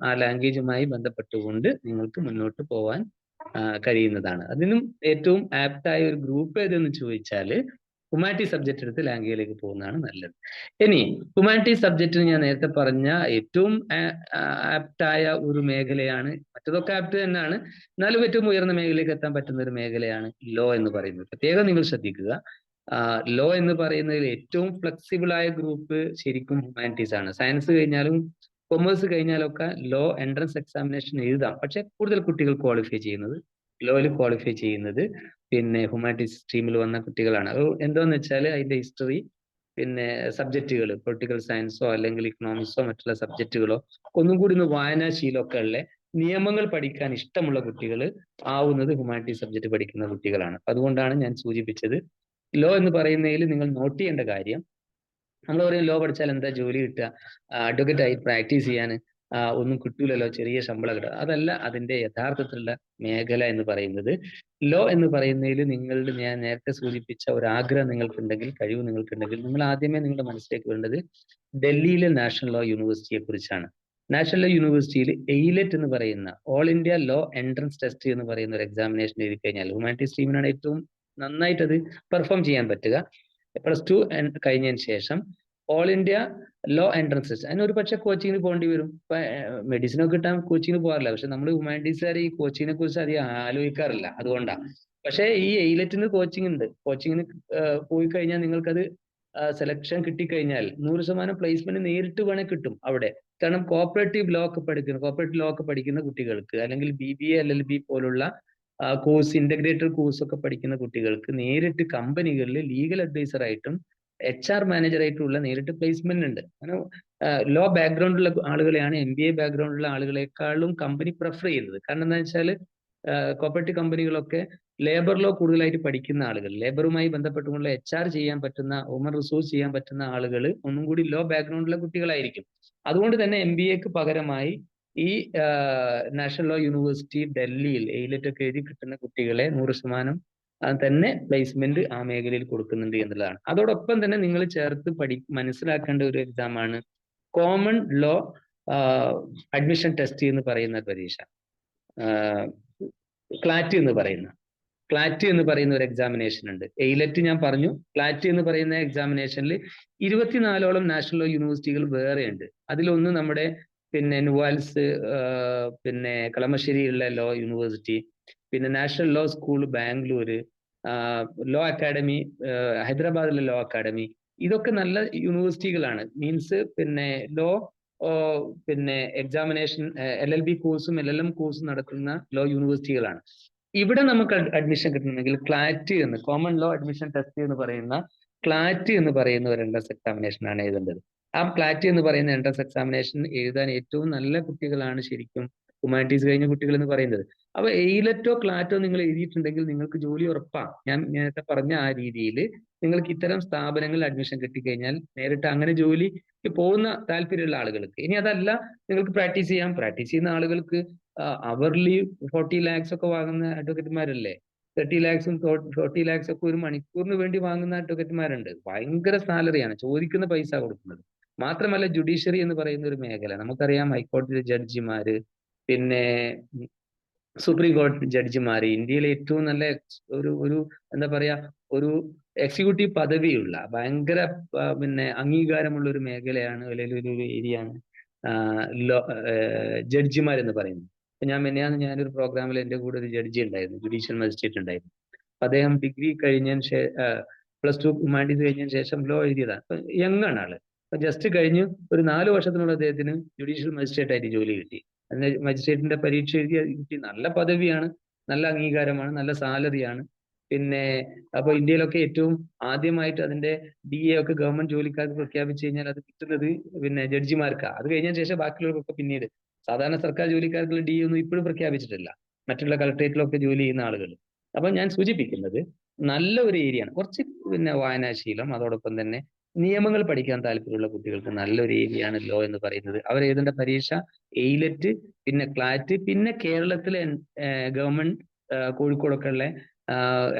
Speaker 1: ആ ലാംഗ്വേജുമായി ബന്ധപ്പെട്ടുകൊണ്ട് നിങ്ങൾക്ക് മുന്നോട്ട് പോവാൻ കഴിയുന്നതാണ്. അതിനും ഏറ്റവും ആപ്റ്റായ ഒരു ഗ്രൂപ്പ് ഏതെന്ന് ചോദിച്ചാൽ ഹ്യൂമാനിറ്റി സബ്ജക്റ്റ് എടുത്ത് ലാംഗ്വേജിലേക്ക് പോകുന്നതാണ് നല്ലത്. ഇനി ഹ്യൂമാനിറ്റി സബ്ജക്റ്റിന് ഞാൻ നേരത്തെ പറഞ്ഞ ഏറ്റവും ആപ്റ്റായ ഒരു മേഖലയാണ്, മറ്റതൊക്കെ ആപ്റ്റ് തന്നെയാണ്, എന്നാലും ഏറ്റവും ഉയർന്ന മേഖലയിലേക്ക് എത്താൻ പറ്റുന്ന ഒരു മേഖലയാണ് ലോ എന്ന് പറയുന്നത്. പ്രത്യേകം നിങ്ങൾ ശ്രദ്ധിക്കുക, ലോ എന്ന് പറയുന്നതിൽ ഏറ്റവും ഫ്ലെക്സിബിൾ ആയ ഗ്രൂപ്പ് ശരിക്കും ഹ്യൂമാനിറ്റീസ് ആണ്. സയൻസ് കഴിഞ്ഞാലും കൊമേഴ്സ് കഴിഞ്ഞാലൊക്കെ ലോ എൻട്രൻസ് എക്സാമിനേഷൻ എഴുതാം. പക്ഷെ കൂടുതൽ കുട്ടികൾ ക്വാളിഫൈ ചെയ്യുന്നത്, ലോയിൽ ക്വാളിഫൈ ചെയ്യുന്നത് പിന്നെ ഹ്യൂമാനിറ്റീസ് സ്ട്രീമിൽ വന്ന കുട്ടികളാണ്. അത് എന്താന്ന് വെച്ചാൽ അതിന്റെ ഹിസ്റ്ററി, പിന്നെ സബ്ജക്റ്റുകൾ, പൊളിറ്റിക്കൽ സയൻസോ അല്ലെങ്കിൽ ഇക്കണോമിക്സോ മറ്റുള്ള സബ്ജക്റ്റുകളോ ഒന്നും കൂടി ഒന്ന് വായനാശീലമൊക്കെ ഉള്ള, നിയമങ്ങൾ പഠിക്കാൻ ഇഷ്ടമുള്ള കുട്ടികൾ ആവുന്നത് ഹ്യൂമാനിറ്റീസ് സബ്ജക്ട് പഠിക്കുന്ന കുട്ടികളാണ്. അതുകൊണ്ടാണ് ഞാൻ സൂചിപ്പിച്ചത്. ലോ എന്ന് പറയുന്നതിൽ നിങ്ങൾ നോട്ട് ചെയ്യേണ്ട കാര്യം, നമ്മൾ പറയും ലോ പഠിച്ചാൽ എന്താ ജോലി കിട്ടുക, അഡ്വക്കേറ്റ് ആയി പ്രാക്ടീസ് ചെയ്യാൻ ഒന്നും കിട്ടൂലല്ലോ, ചെറിയ ശമ്പളം കിട്ടുക. അതല്ല അതിന്റെ യഥാർത്ഥത്തിലുള്ള മേഖല എന്ന് പറയുന്നത്. ലോ എന്ന് പറയുന്നതിൽ നിങ്ങളുടെ, ഞാൻ നേരത്തെ സൂചിപ്പിച്ച ഒരു ആഗ്രഹം നിങ്ങൾക്കുണ്ടെങ്കിൽ, കഴിവ് നിങ്ങൾക്കുണ്ടെങ്കിൽ, നിങ്ങൾ ആദ്യമേ നിങ്ങളുടെ മനസ്സിലേക്ക് വേണ്ടത് ഡൽഹിയിലെ നാഷണൽ ലോ യൂണിവേഴ്സിറ്റിയെ കുറിച്ചാണ്. നാഷണൽ ലോ യൂണിവേഴ്സിറ്റിയിൽ എയിലെറ്റ് എന്ന് പറയുന്ന all India law entrance test എന്ന് പറയുന്ന ഒരു എക്സാമിനേഷൻ എഴുതി കഴിഞ്ഞാൽ, ഹ്യൂമാനിറ്റീസ് ടീമിനാണ് ഏറ്റവും നന്നായിട്ട് അത് പെർഫോം ചെയ്യാൻ പറ്റുക. +2 കഴിഞ്ഞതിന് ശേഷം all India law entrance test, അതിന് ഒരു പക്ഷേ കോച്ചിങ്ങിന് പോകേണ്ടി വരും. ഇപ്പൊ മെഡിസിനൊക്കെ കിട്ടാൻ കോച്ചിങ്ങിന് പോകാറില്ല. പക്ഷെ നമ്മൾ ഹ്യൂമാനിറ്റീസുകാർ ഈ കോച്ചിങ്ങിനെ കുറിച്ച് അധികം ആലോചിക്കാറില്ല. അതുകൊണ്ടാണ്. പക്ഷേ ഈ എയിലെറ്റിന് കോച്ചിങ് ഉണ്ട്. കോച്ചിങ്ങിന് പോയി കഴിഞ്ഞാൽ നിങ്ങൾക്കത് സെലക്ഷൻ കിട്ടിക്കഴിഞ്ഞാൽ 100% പ്ലേസ്മെന്റ് നേരിട്ട് വേണേൽ കിട്ടും അവിടെ. കാരണം കോപ്പറേറ്റീവ് ലോ ഒക്കെ പഠിക്കുന്ന കുട്ടികൾക്ക്, അല്ലെങ്കിൽ BBA LLB പോലുള്ള കോഴ്സ്, ഇന്റഗ്രേറ്റഡ് കോഴ്സ് ഒക്കെ പഠിക്കുന്ന കുട്ടികൾക്ക് നേരിട്ട് കമ്പനികളിൽ ലീഗൽ അഡ്വൈസർ ആയിട്ടും HR മാനേജറായിട്ടുള്ള നേരിട്ട് പ്ലേസ്മെന്റ് ഉണ്ട്. അങ്ങനെ ലോ ബാക്ക്ഗ്രൗണ്ടുള്ള ആളുകളെയാണ് MBA ബാക്ക്ഗ്രൗണ്ടുള്ള ആളുകളെക്കാളും കമ്പനി പ്രിഫർ ചെയ്യുന്നത്. കാരണം എന്താ വെച്ചാൽ കോപ്പറേറ്റീവ് കമ്പനികളൊക്കെ ലേബർ ലോ കൂടുതലായിട്ട് പഠിക്കുന്ന ആളുകൾ, ലേബറുമായി ബന്ധപ്പെട്ടുകൊണ്ടുള്ള HR ചെയ്യാൻ പറ്റുന്ന, ഹ്യൂമൻ റിസോഴ്സ് ചെയ്യാൻ പറ്റുന്ന ആളുകൾ ഒന്നും കൂടി ലോ ബാക്ക്ഗ്രൗണ്ടുള്ള കുട്ടികളായിരിക്കും. അതുകൊണ്ട് തന്നെ MBAക്ക് പകരമായി ഈ നാഷണൽ ലോ യൂണിവേഴ്സിറ്റി ഡൽഹിയിൽ എയിലെറ്റ് ഒക്കെ എഴുതി കിട്ടുന്ന കുട്ടികളെ 100% തന്നെ പ്ലേസ്മെന്റ് ആ മേഖലയിൽ കൊടുക്കുന്നുണ്ട് എന്നുള്ളതാണ്. അതോടൊപ്പം തന്നെ നിങ്ങൾ ചേർത്ത് മനസ്സിലാക്കേണ്ട ഒരു എക്സാമാണ് കോമൺ ലോ അഡ്മിഷൻ ടെസ്റ്റ് എന്ന് പറയുന്ന പരീക്ഷ. ക്ലാറ്റ് എന്ന് പറയുന്ന ഒരു എക്സാമിനേഷൻ ഉണ്ട്. എയിലെറ്റ് ഞാൻ പറഞ്ഞു. ക്ലാറ്റ് എന്ന് പറയുന്ന എക്സാമിനേഷനിൽ 24ഓളം നാഷണൽ ലോ യൂണിവേഴ്സിറ്റികൾ വേറെ ഉണ്ട്. അതിലൊന്ന് നമ്മുടെ പിന്നെ നുവാൽസ്, പിന്നെ കളമശ്ശേരിയുള്ള ലോ യൂണിവേഴ്സിറ്റി, പിന്നെ national law school Bangalore, law academy ഹൈദരാബാദിലെ ലോ അക്കാഡമി. ഇതൊക്കെ നല്ല യൂണിവേഴ്സിറ്റികളാണ്. മീൻസ് പിന്നെ ലോ പിന്നെ എക്സാമിനേഷൻ LLB കോഴ്സും LLM കോഴ്സും നടക്കുന്ന ലോ യൂണിവേഴ്സിറ്റികളാണ്. ഇവിടെ നമുക്ക് അഡ്മിഷൻ കിട്ടണമെങ്കിൽ ക്ലാറ്റ് എന്ന്, കോമൺ ലോ അഡ്മിഷൻ ടെസ്റ്റ് എന്ന് പറയുന്ന ക്ലാറ്റ് എന്ന് പറയുന്ന ഒരു എൻട്രൻസ് എക്സാമിനേഷൻ ആണ് എഴുതേണ്ടത്. ആ ക്ലാറ്റ് എന്ന് പറയുന്ന എൻട്രൻസ് എക്സാമിനേഷൻ എഴുതാൻ ഏറ്റവും നല്ല കുട്ടികളാണ് ശരിക്കും ഹ്യൂമാനിറ്റീസ് കഴിഞ്ഞ കുട്ടികൾ എന്ന് പറയുന്നത്. അപ്പൊ എയിലെറ്റോ ക്ലാറ്റോ നിങ്ങൾ എഴുതിയിട്ടുണ്ടെങ്കിൽ നിങ്ങൾക്ക് ജോലി ഉറപ്പാണ്. ഞാൻ നേരത്തെ പറഞ്ഞ ആ രീതിയിൽ നിങ്ങൾക്ക് ഇത്തരം സ്ഥാപനങ്ങളിൽ അഡ്മിഷൻ കിട്ടിക്കഴിഞ്ഞാൽ നേരിട്ട് അങ്ങനെ ജോലിക്ക് പോകുന്ന താല്പര്യമുള്ള ആളുകൾക്ക്, ഇനി അതല്ല നിങ്ങൾക്ക് പ്രാക്ടീസ് ചെയ്യുന്ന ആളുകൾക്ക് അവർലി 40 lakhs ഒക്കെ വാങ്ങുന്ന അഡ്വക്കേറ്റുമാരല്ലേ, 30 lakhs 40 lakhs ഒക്കെ ഒരു മണിക്കൂറിന് വേണ്ടി വാങ്ങുന്ന അഡ്വക്കേറ്റുമാരുണ്ട്. ഭയങ്കര സാലറിയാണ്, ചോദിക്കുന്ന പൈസ കൊടുക്കുന്നത്. മാത്രമല്ല ജുഡീഷ്യറി എന്ന് പറയുന്ന ഒരു മേഖല നമുക്കറിയാം. ഹൈക്കോടതി ജഡ്ജിമാര്, പിന്നെ സുപ്രീം കോടതി ജഡ്ജിമാര്, ഇന്ത്യയിലെ ഏറ്റവും നല്ല ഒരു എന്താ പറയാ, ഒരു എക്സിക്യൂട്ടീവ് പദവിയുള്ള ഭയങ്കര പിന്നെ അംഗീകാരമുള്ള ഒരു മേഖലയാണ്, അല്ലെങ്കിൽ ഒരു ഏരിയയാണ് ജഡ്ജിമാർ എന്ന് പറയുന്നത്. ഞാനൊരു പ്രോഗ്രാമിൽ എൻ്റെ കൂടെ ഒരു ജഡ്ജി ഉണ്ടായിരുന്നു, ജുഡീഷ്യൽ മജിസ്ട്രേറ്റ് ഉണ്ടായിരുന്നു. അദ്ദേഹം ഡിഗ്രി കഴിഞ്ഞതിന് +2 ഹ്യൂമാനിറ്റീസ് കഴിഞ്ഞതിന് ശേഷം ലോ എഴുതിയതാണ്. യങ് ആണ് ആള്. ജസ്റ്റ് കഴിഞ്ഞ് ഒരു 4 വർഷത്തിനുള്ള അദ്ദേഹത്തിന് ജുഡീഷ്യൽ മജിസ്ട്രേറ്റ് ആയിട്ട് ജോലി കിട്ടി. അതിന് മജിസ്ട്രേറ്റിന്റെ പരീക്ഷ എഴുതി കിട്ടി. നല്ല പദവിയാണ്, നല്ല അംഗീകാരമാണ്, നല്ല സാലറിയാണ്. പിന്നെ അപ്പൊ ഇന്ത്യയിലൊക്കെ ഏറ്റവും ആദ്യമായിട്ട് അതിന്റെ DA ഒക്കെ ഗവൺമെന്റ് ജോലിക്കാർക്ക് പ്രഖ്യാപിച്ചു കഴിഞ്ഞാൽ അത് കിട്ടുന്നത് പിന്നെ ജഡ്ജിമാർക്കാണ്. അത് കഴിഞ്ഞതിന് ശേഷം ബാക്കിയുള്ളവർക്കൊക്കെ പിന്നീട്. സാധാരണ സർക്കാർ ജോലിക്കാർക്കുള്ള DA ഒന്നും ഇപ്പോഴും പ്രഖ്യാപിച്ചിട്ടില്ല, മറ്റുള്ള കളക്ടറേറ്റിലൊക്കെ ജോലി ചെയ്യുന്ന ആളുകൾ. അപ്പൊ ഞാൻ സൂചിപ്പിക്കുന്നത് നല്ല ഒരു ഏരിയയാണ്. കുറച്ച് പിന്നെ വായനാശീലം, അതോടൊപ്പം തന്നെ നിയമങ്ങൾ പഠിക്കാൻ താല്പര്യമുള്ള കുട്ടികൾക്ക് നല്ലൊരു ഏരിയയാണ് ലോ എന്ന് പറയുന്നത്. അവർ എഴുതേണ്ട പരീക്ഷ എയിലെറ്റ്, പിന്നെ ക്ലാറ്റ്, പിന്നെ കേരളത്തിലെ ഗവൺമെന്റ് കോഴിക്കോടൊക്കെ ഉള്ള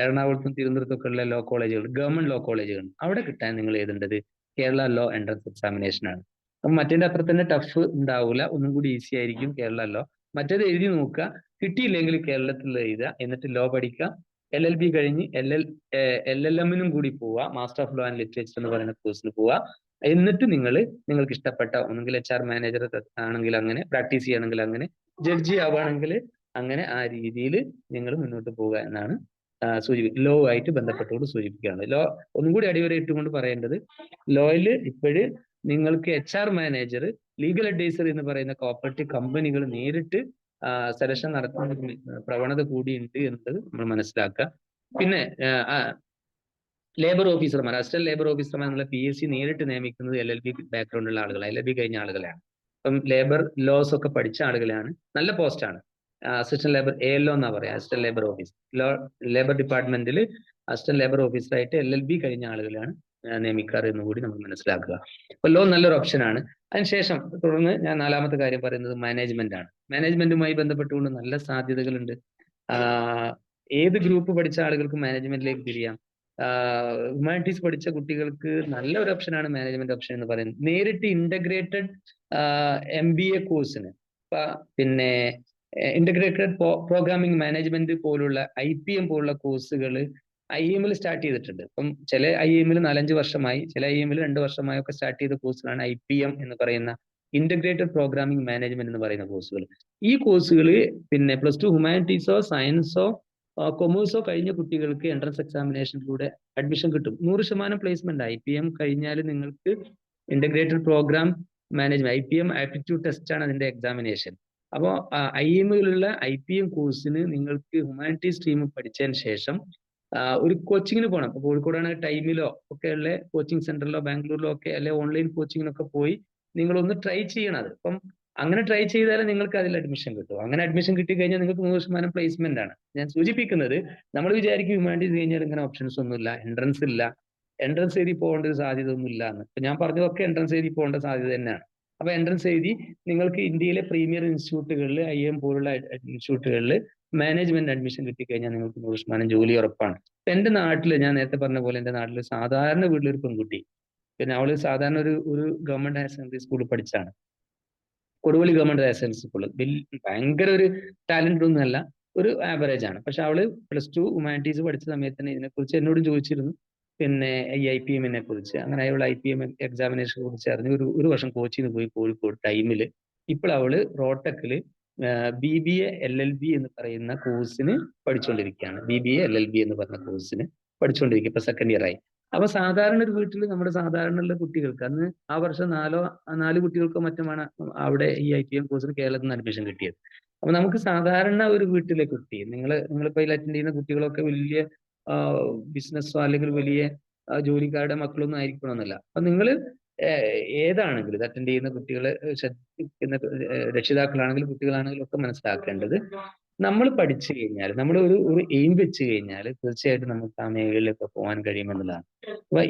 Speaker 1: എറണാകുളത്തും തിരുവനന്തപുരത്തൊക്കെ ഉള്ള ലോ കോളേജുകൾ, ഗവൺമെന്റ് ലോ കോളേജുകൾ, അവിടെ കിട്ടാൻ നിങ്ങൾ എഴുതേണ്ടത് കേരള ലോ എൻട്രൻസ് എക്സാമിനേഷൻ ആണ്. അപ്പം മറ്റേന്റെ അത്ര തന്നെ ടഫ് ഉണ്ടാവില്ല, ഒന്നും കൂടി ഈസി ആയിരിക്കും കേരള ലോ. മറ്റേത് എഴുതി നോക്കുക, കിട്ടിയില്ലെങ്കിൽ കേരളത്തിൽ എഴുതുക, എന്നിട്ട് ലോ പഠിക്കുക. LLB കഴിഞ്ഞ് LLM കൂടി പോവുക, master of law and literature എന്ന് പറയുന്ന കോഴ്സിന് പോവുക. എന്നിട്ട് നിങ്ങൾക്ക് ഇഷ്ടപ്പെട്ട ഒന്നെങ്കിൽ HR മാനേജർ ആണെങ്കിൽ അങ്ങനെ, പ്രാക്ടീസ് ചെയ്യണമെങ്കിൽ അങ്ങനെ, ജഡ്ജി ആവുകയാണെങ്കിൽ അങ്ങനെ, ആ രീതിയിൽ നിങ്ങൾ മുന്നോട്ട് പോവുക എന്നാണ് ലോ ആയിട്ട് ബന്ധപ്പെട്ടുകൊണ്ട് സൂചിപ്പിക്കുകയാണ്. ലോ ഒന്നും കൂടി അടിവരയിട്ടുകൊണ്ട് പറയേണ്ടത്, ലോയിൽ ഇപ്പോഴ് നിങ്ങൾക്ക് HR മാനേജർ ലീഗൽ അഡ്വൈസർ എന്ന് പറയുന്ന കോപ്പറേറ്റീവ് കമ്പനികൾ നേരിട്ട് സെലക്ഷൻ നടത്തുന്ന പ്രവണത കൂടിയുണ്ട് എന്നത് നമ്മൾ മനസ്സിലാക്കുക. പിന്നെ ലേബർ ഓഫീസർമാർ, അസിസ്റ്റന്റ് ലേബർ ഓഫീസർമാർ എന്നുള്ള PSC നേരിട്ട് നിയമിക്കുന്നത് LLB ബാക്ക്ഗ്രൗണ്ട് ഉള്ള ആളുകളാണ്, LLB കഴിഞ്ഞ ആളുകളാണ്. അപ്പം ലേബർ ലോസ് ഒക്കെ പഠിച്ച ആളുകളാണ്. നല്ല പോസ്റ്റാണ്. അസിസ്റ്റന്റ് ലേബർ ALO എന്നാ പറയാം, അസിസ്റ്റന്റ് ലേബർ ഓഫീസർ. ലേബർ ഡിപ്പാർട്ട്മെന്റിൽ അസിസ്റ്റന്റ് ലേബർ ഓഫീസറായിട്ട് LLB കഴിഞ്ഞ ആളുകളാണ് നിയമിക്കാറ് എന്ന് കൂടി നമ്മൾ മനസ്സിലാക്കുക. അപ്പൊ ലോ നല്ലൊരു ഓപ്ഷനാണ്. അതിനുശേഷം തുടർന്ന് ഞാൻ 4ാമത്തെ കാര്യം പറയുന്നത് മാനേജ്മെന്റ് ആണ്. മാനേജ്മെന്റുമായി ബന്ധപ്പെട്ടുകൊണ്ട് നല്ല സാധ്യതകളുണ്ട്. ഏത് ഗ്രൂപ്പ് പഠിച്ച ആളുകൾക്ക് മാനേജ്മെന്റിലേക്ക് തിരിയാം. ഹ്യൂമാനിറ്റീസ് പഠിച്ച കുട്ടികൾക്ക് നല്ല ഒരു ഓപ്ഷനാണ് മാനേജ്മെന്റ് ഓപ്ഷൻ എന്ന് പറയുന്നത്. നേരിട്ട് ഇന്റഗ്രേറ്റഡ് MBA കോഴ്സിന്, പിന്നെ ഇന്റഗ്രേറ്റഡ് പ്രോഗ്രാമിംഗ് മാനേജ്മെന്റ് പോലുള്ള IPM പോലുള്ള കോഴ്സുകൾ IIM സ്റ്റാർട്ട് ചെയ്തിട്ടുണ്ട്. ഇപ്പം ചില IIM 4-5 വർഷമായി, ചില IIM 2 വർഷമായി ഒക്കെ സ്റ്റാർട്ട് ചെയ്ത കോഴ്സുകളാണ് IPM എന്ന് പറയുന്ന ഇന്റഗ്രേറ്റഡ് പ്രോഗ്രാമിംഗ് മാനേജ്മെന്റ് എന്ന് പറയുന്ന കോഴ്സുകൾ. ഈ കോഴ്സുകൾ പിന്നെ +2 ഹ്യൂമാനിറ്റീസോ സയൻസോ കൊമേഴ്സോ കഴിഞ്ഞ കുട്ടികൾക്ക് എൻട്രൻസ് എക്സാമിനേഷനിലൂടെ അഡ്മിഷൻ കിട്ടും. 100% പ്ലേസ്മെന്റ്. IPM കഴിഞ്ഞാൽ നിങ്ങൾക്ക് integrated program management, IPM aptitude test ആണ് അതിന്റെ എക്സാമിനേഷൻ. അപ്പോൾ IIM IPM കോഴ്സിന് നിങ്ങൾക്ക് ഹ്യൂമാനിറ്റീസ് സ്ട്രീം പഠിച്ചതിന് ശേഷം ഒരു കോച്ചിങ്ങിന് പോകണം. അപ്പോൾ കോഴിക്കോടാണ് ടൈമിലോ ഒക്കെ ഉള്ള കോച്ചിങ് സെന്ററിലോ ബാംഗ്ലൂരിലോ ഒക്കെ അല്ലെ ഓൺലൈൻ കോച്ചിങ്ങിനൊക്കെ പോയി നിങ്ങളൊന്ന് ട്രൈ ചെയ്യണത്. അപ്പം അങ്ങനെ ട്രൈ ചെയ്താൽ നിങ്ങൾക്ക് അതിൽ അഡ്മിഷൻ കിട്ടും. അങ്ങനെ അഡ്മിഷൻ കിട്ടി കഴിഞ്ഞാൽ നിങ്ങൾക്ക് 100% പ്ലേസ്മെന്റ് ആണ്. ഞാൻ സൂചിപ്പിക്കുന്നത്, നമ്മൾ വിചാരിക്കും ഹ്യൂമാനിറ്റീസ് കഴിഞ്ഞാൽ ഇങ്ങനെ ഓപ്ഷൻസ് ഒന്നുമില്ല, എൻട്രൻസ് ഇല്ല, എൻട്രൻസ് എഴുതി പോകേണ്ട ഒരു സാധ്യത ഒന്നും ഇല്ല എന്ന്. ഇപ്പൊ ഞാൻ പറഞ്ഞതൊക്കെ എൻട്രൻസ് എഴുതി പോകേണ്ട സാധ്യത തന്നെയാണ്. അപ്പൊ എൻട്രൻസ് എഴുതി നിങ്ങൾക്ക് ഇന്ത്യയിലെ പ്രീമിയർ ഇൻസ്റ്റിറ്റ്യൂട്ടുകളിൽ IIM പോലുള്ള ഇൻസ്റ്റിറ്റ്യൂട്ടുകളിൽ മാനേജ്മെന്റ് അഡ്മിഷൻ കിട്ടിക്കഴിഞ്ഞാൽ നിങ്ങൾക്ക് 100% ജോലി ഉറപ്പാണ്. എന്റെ നാട്ടില് ഞാൻ നേരത്തെ പറഞ്ഞ പോലെ എന്റെ നാട്ടിൽ സാധാരണ വീട്ടിലൊരു പെൺകുട്ടി, പിന്നെ അവള് സാധാരണ ഒരു ഗവൺമെന്റ് ഹയർ സെക്കൻഡറി സ്കൂളിൽ പഠിച്ചാണ്, Koduvally government higher secondary school. ഭയങ്കര ഒരു ടാലന്റഡ് ഒന്നുമല്ല, ഒരു ആവറേജ് ആണ്. പക്ഷെ അവള് +2 ഹ്യൂമാനിറ്റീസ് പഠിച്ച സമയത്ത് തന്നെ ഇതിനെക്കുറിച്ച് എന്നോട് ചോദിച്ചിരുന്നു, പിന്നെ ഈ IPM കുറിച്ച്. അങ്ങനെ അവൾ IPM എക്സാമിനേഷൻ കുറിച്ച് അറിഞ്ഞു. ഒരു വർഷം കോച്ചിന് പോയി കോഴിക്കോട് ടൈമില്. ഇപ്പോൾ അവള് റോട്ടക്കില് BBA LLB എന്ന് പറയുന്ന കോഴ്സിന് പഠിച്ചുകൊണ്ടിരിക്കുകയാണ്. BBA LLB എന്ന് പറഞ്ഞ കോഴ്സിന് പഠിച്ചുകൊണ്ടിരിക്കുക. ഇപ്പൊ 2nd ഇയർ ആയി. അപ്പൊ സാധാരണ ഒരു വീട്ടിൽ നമ്മുടെ സാധാരണ കുട്ടികൾക്ക് അന്ന് ആ വർഷം 4 കുട്ടികൾക്കോ മറ്റുമാണ് അവിടെ ഈ IPM കോഴ്സിന് കേരളത്തിൽ നിന്ന് അഡ്മിഷൻ കിട്ടിയത്. അപ്പൊ നമുക്ക് സാധാരണ ഒരു വീട്ടിലെ കുട്ടി, നിങ്ങളിപ്പോ ഇതിൽ അറ്റൻഡ് ചെയ്യുന്ന കുട്ടികളൊക്കെ വലിയ ബിസിനസ്സോ അല്ലെങ്കിൽ വലിയ ജോലിക്കാരുടെ മക്കളൊന്നും ആയിരിക്കണമെന്നില്ല. അപ്പൊ നിങ്ങൾ ഏതാണെങ്കിലും ഇത് അറ്റൻഡ് ചെയ്യുന്ന കുട്ടികളെ ശ്രദ്ധിക്കുന്ന രക്ഷിതാക്കളാണെങ്കിലും കുട്ടികളാണെങ്കിലും ഒക്കെ മനസ്സിലാക്കേണ്ടത്, നമ്മൾ പഠിച്ചു കഴിഞ്ഞാൽ, നമ്മൾ ഒരു എയിം വെച്ച് കഴിഞ്ഞാൽ തീർച്ചയായിട്ടും നമുക്ക് ആ മേഖലയിലൊക്കെ പോകാൻ കഴിയുമെന്നുള്ളതാണ്. അപ്പൊ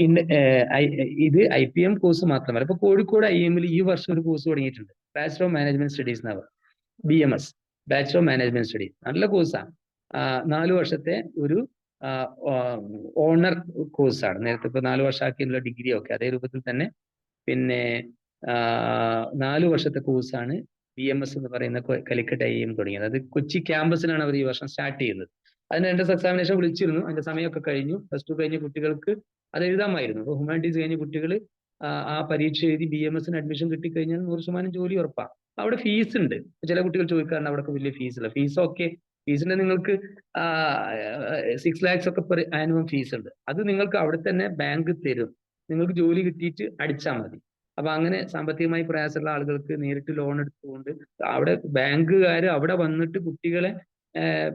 Speaker 1: ഇത് IPM കോഴ്സ് മാത്രമല്ല, ഇപ്പൊ കോഴിക്കോട് IIM ഈ വർഷം ഒരു കോഴ്സ് തുടങ്ങിയിട്ടുണ്ട്, ബാച്ചലർ ഓഫ് മാനേജ്മെന്റ് സ്റ്റഡീസ് എന്നാണ്, BMS, bachelor of management studies. നല്ല കോഴ്സാണ്. 4 വർഷത്തെ ഒരു ഓണർ കോഴ്സാണ്. നേരത്തെ ഇപ്പൊ 4 വർഷമാക്കിയുള്ള ഡിഗ്രി ഒക്കെ അതേ രൂപത്തിൽ തന്നെ. പിന്നെ 4 വർഷത്തെ കോഴ്സാണ് BMS എന്ന് പറയുന്ന കാലിക്കറ്റ് IIM തുടങ്ങിയത്. അത് കൊച്ചി ക്യാമ്പസിലാണ് അവർ ഈ വർഷം സ്റ്റാർട്ട് ചെയ്യുന്നത്. അതിന് എൻട്രൻസ് എക്സാമിനേഷൻ വിളിച്ചിരുന്നു, അതിന്റെ സമയമൊക്കെ കഴിഞ്ഞു. +2 കഴിഞ്ഞ കുട്ടികൾക്ക് അത് എഴുതാമായിരുന്നു. അപ്പോൾ ഹ്യൂമാനിറ്റീസ് കഴിഞ്ഞ കുട്ടികൾ ആ പരീക്ഷ എഴുതി BMS അഡ്മിഷൻ കിട്ടിക്കഴിഞ്ഞാൽ 100% ജോലി ഉറപ്പാണ്. അവിടെ ഫീസ് ഉണ്ട്. ചില കുട്ടികൾ ചോദിക്കാറുണ്ട് അവിടെ വലിയ ഫീസ് ഇല്ല. ഫീസിന്റെ നിങ്ങൾക്ക് 6 lakhs ഒക്കെ പെർ ആനുവം ഫീസ് ഉണ്ട്. അത് നിങ്ങൾക്ക് അവിടെ തന്നെ ബാങ്ക് തരും. നിങ്ങൾക്ക് ജോലി കിട്ടിയിട്ട് അടിച്ചാൽ മതി. അപ്പൊ അങ്ങനെ സാമ്പത്തികമായി പ്രയാസമുള്ള ആളുകൾക്ക് നേരിട്ട് ലോൺ എടുത്തുകൊണ്ട് അവിടെ ബാങ്കുകാർ അവിടെ വന്നിട്ട് കുട്ടികളെ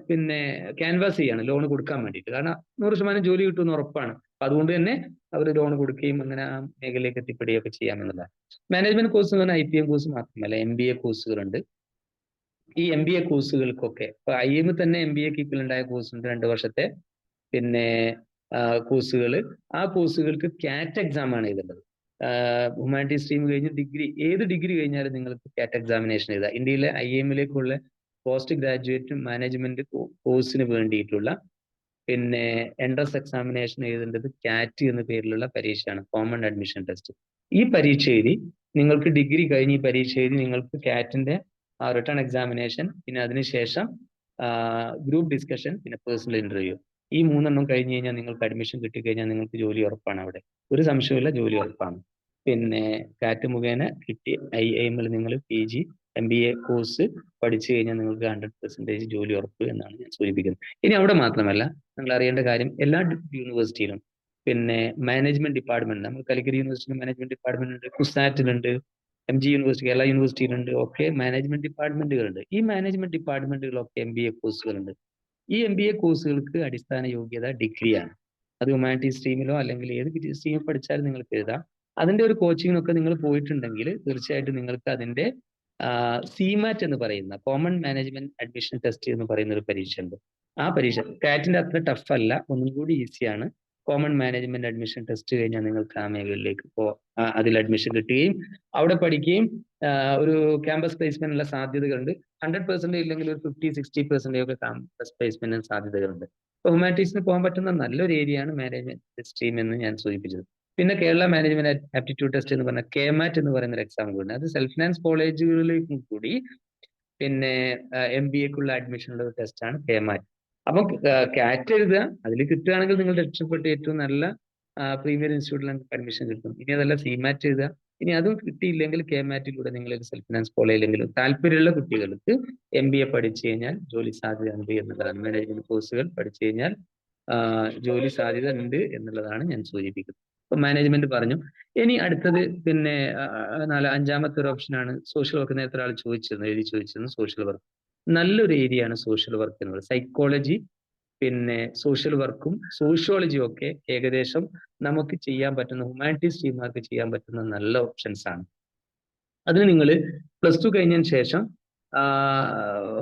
Speaker 1: പിന്നെ ക്യാൻവാസ് ചെയ്യാണ് ലോൺ കൊടുക്കാൻ വേണ്ടിയിട്ട്. കാരണം 100% ജോലി കിട്ടുമെന്ന് ഉറപ്പാണ്. അപ്പൊ അതുകൊണ്ട് തന്നെ അവർ ലോൺ കൊടുക്കുകയും അങ്ങനെ ആ മേഖലയിലേക്ക് എത്തിപ്പെടുകയൊക്കെ ചെയ്യാമെന്നുള്ളതാണ്. മാനേജ്മെന്റ് കോഴ്സ് എന്ന് പറഞ്ഞാൽ IPM കോഴ്സ് മാത്രമല്ല, MBA കോഴ്സുകളുണ്ട്. ഈ MBA കോഴ്സുകൾക്കൊക്കെ ഇപ്പൊ IIM തന്നെ MBAക്ക് ഇക്വലന്റ് ആയ കോഴ്സ് ഉണ്ട്, 2 വർഷത്തെ. പിന്നെ കോഴ്സുകൾ, ആ കോഴ്സുകൾക്ക് CAT എക്സാം ആണ് എഴുതേണ്ടത്. ഹ്യൂമാനിറ്റീസ് സ്ട്രീം കഴിഞ്ഞ് ഏത് ഡിഗ്രി കഴിഞ്ഞാലും നിങ്ങൾക്ക് CAT എക്സാമിനേഷൻ എഴുതാം. ഇന്ത്യയിലെ IIM പോസ്റ്റ് ഗ്രാജുവേറ്റ് മാനേജ്മെന്റ് കോഴ്സിന് വേണ്ടിയിട്ടുള്ള പിന്നെ എൻട്രൻസ് എക്സാമിനേഷൻ എഴുതേണ്ടത് CAT എന്ന പേരിലുള്ള പരീക്ഷയാണ്, കോമൺ അഡ്മിഷൻ ടെസ്റ്റ്. ഈ പരീക്ഷ എഴുതി നിങ്ങൾക്ക് ഡിഗ്രി കഴിഞ്ഞ് ഈ പരീക്ഷ എഴുതി നിങ്ങൾക്ക് CATന്റെ റിട്ടേൺ എക്സാമിനേഷൻ, പിന്നെ അതിനുശേഷം ഗ്രൂപ്പ് ഡിസ്കഷൻ, പിന്നെ പേഴ്സണൽ ഇന്റർവ്യൂ, ഈ 3 കഴിഞ്ഞ് കഴിഞ്ഞാൽ നിങ്ങൾക്ക് അഡ്മിഷൻ കിട്ടിക്കഴിഞ്ഞാൽ നിങ്ങൾക്ക് ജോലി ഉറപ്പാണ്. അവിടെ ഒരു സംശയമില്ല, ജോലി ഉറപ്പാണ്. പിന്നെ CAT മുഖേന കിട്ടി IIM നിങ്ങൾ PG MBA കോഴ്സ് പഠിച്ചു കഴിഞ്ഞാൽ നിങ്ങൾക്ക് 100% ജോലി ഉറപ്പ് എന്നാണ് ഞാൻ സൂചിപ്പിക്കുന്നത്. ഇനി അവിടെ മാത്രമല്ല, നിങ്ങൾ അറിയേണ്ട കാര്യം, എല്ലാ യൂണിവേഴ്സിറ്റിയിലും പിന്നെ മാനേജ്മെന്റ് ഡിപ്പാർട്ട്മെന്റ്, നമ്മൾ കാലിക്കറ്റ് യൂണിവേഴ്സിറ്റി മാനേജ്മെന്റ് ഡിപ്പാർട്ട്മെന്റ് ഉണ്ട്, കുസാറ്റിലുണ്ട്, MG യൂണിവേഴ്സിറ്റി, കേരള യൂണിവേഴ്സിറ്റിയിലുണ്ട്, ഒക്കെ മാനേജ്മെന്റ് ഡിപ്പാർട്ട്മെന്റുകളുണ്ട്. ഈ മാനേജ്മെന്റ് ഡിപ്പാർട്ട്മെന്റുകളൊക്കെ MBA കോഴ്സുകളുണ്ട്. ഈ MBA കോഴ്സുകൾക്ക് അടിസ്ഥാന യോഗ്യത ഡിഗ്രിയാണ്. അത് ഹ്യൂമാനിറ്റീസ് സ്ട്രീമിലോ അല്ലെങ്കിൽ ഏത് സ്ട്രീമിൽ പഠിച്ചാലും നിങ്ങൾക്ക് എഴുതാം. അതിന്റെ ഒരു കോച്ചിങ്ങിനൊക്കെ നിങ്ങൾ പോയിട്ടുണ്ടെങ്കിൽ തീർച്ചയായിട്ടും നിങ്ങൾക്ക് അതിന്റെ CMAT എന്ന് പറയുന്ന കോമൺ മാനേജ്മെന്റ് അഡ്മിഷൻ ടെസ്റ്റ് എന്ന് പറയുന്ന ഒരു പരീക്ഷ ഉണ്ട്. ആ പരീക്ഷ കാറ്റിന്റെ അത്ര ടഫ് അല്ല, ഒന്നും കൂടി ഈസിയാണ്. കോമൺ മാനേജ്മെന്റ് അഡ്മിഷൻ ടെസ്റ്റ് കഴിഞ്ഞാൽ നിങ്ങൾക്ക് ആ മേഖലയിലേക്ക് അതിൽ അഡ്മിഷൻ കിട്ടുകയും അവിടെ പഠിക്കുകയും ഒരു ക്യാമ്പസ് പ്ലേസ്മെന്റിനുള്ള സാധ്യതകളുണ്ട്. 100% ഇല്ലെങ്കിൽ ഒരു 50-60% ഒക്കെ ക്യാമ്പസ് പ്ലേസ്മെന്റിന് സാധ്യതകളുണ്ട്. അപ്പൊ ഹ്യൂമാനിറ്റീസിന് പോകാൻ പറ്റുന്ന നല്ലൊരു ഏരിയയാണ് മാനേജ്മെന്റ് സ്ട്രീം എന്ന് ഞാൻ സൂചിപ്പിച്ചത്. പിന്നെ കേരള മാനേജ്മെന്റ് ആപ്റ്റിറ്റ്യൂഡ് ടെസ്റ്റ് എന്ന് പറഞ്ഞ KMAT എന്ന് പറയുന്ന ഒരു എക്സാം കൂടി, അത് സെൽഫ് ഫിനാൻസ് കോളേജുകളിലേക്കും കൂടി പിന്നെ MBAക്കുള്ള അഡ്മിഷനുള്ള ഒരു ടെസ്റ്റാണ് KMAT. അപ്പം കാറ്റ് എഴുതുക, അതിൽ കിട്ടുകയാണെങ്കിൽ നിങ്ങൾ രക്ഷപ്പെട്ട് ഏറ്റവും നല്ല പ്രീമിയർ ഇൻസ്റ്റിറ്റ്യൂട്ടിൽ നിങ്ങൾക്ക് അഡ്മിഷൻ കിട്ടും. ഇനി അതല്ല CMAT എഴുതുക. ഇനി അതും കിട്ടിയില്ലെങ്കിൽ KMATലൂടെ നിങ്ങൾ ഒരു സെൽഫ് ഫിനാൻസ് കോളേജിലെങ്കിലും താല്പര്യമുള്ള കുട്ടികൾക്ക് MBA പഠിച്ചു കഴിഞ്ഞാൽ ജോലി സാധ്യത ഉണ്ട് എന്നുള്ളതാണ്. മാനേജ്മെന്റ് കോഴ്സുകൾ പഠിച്ചു കഴിഞ്ഞാൽ ജോലി സാധ്യത ഉണ്ട് എന്നുള്ളതാണ് ഞാൻ സൂചിപ്പിക്കുന്നത്. ഇപ്പൊ മാനേജ്മെന്റ് പറഞ്ഞു. ഇനി അടുത്തത് പിന്നെ അഞ്ചാമത്തെ ഒരു ഓപ്ഷനാണ് സോഷ്യൽ വർക്ക്. നേരത്തെ ഒരാൾ എഴുതി ചോദിച്ചിരുന്നു സോഷ്യൽ വർക്ക്. നല്ലൊരു ഏരിയയാണ് സോഷ്യൽ വർക്ക് എന്നുള്ളത്. സൈക്കോളജി, പിന്നെ സോഷ്യൽ വർക്കും സോഷ്യോളജിയും ഒക്കെ ഏകദേശം നമുക്ക് ചെയ്യാൻ പറ്റുന്ന, ഹ്യൂമാനിറ്റീസ് ടീമാർക്ക് ചെയ്യാൻ പറ്റുന്ന നല്ല ഓപ്ഷൻസ് ആണ്. അതിന് നിങ്ങൾ +2 കഴിഞ്ഞതിന് ശേഷം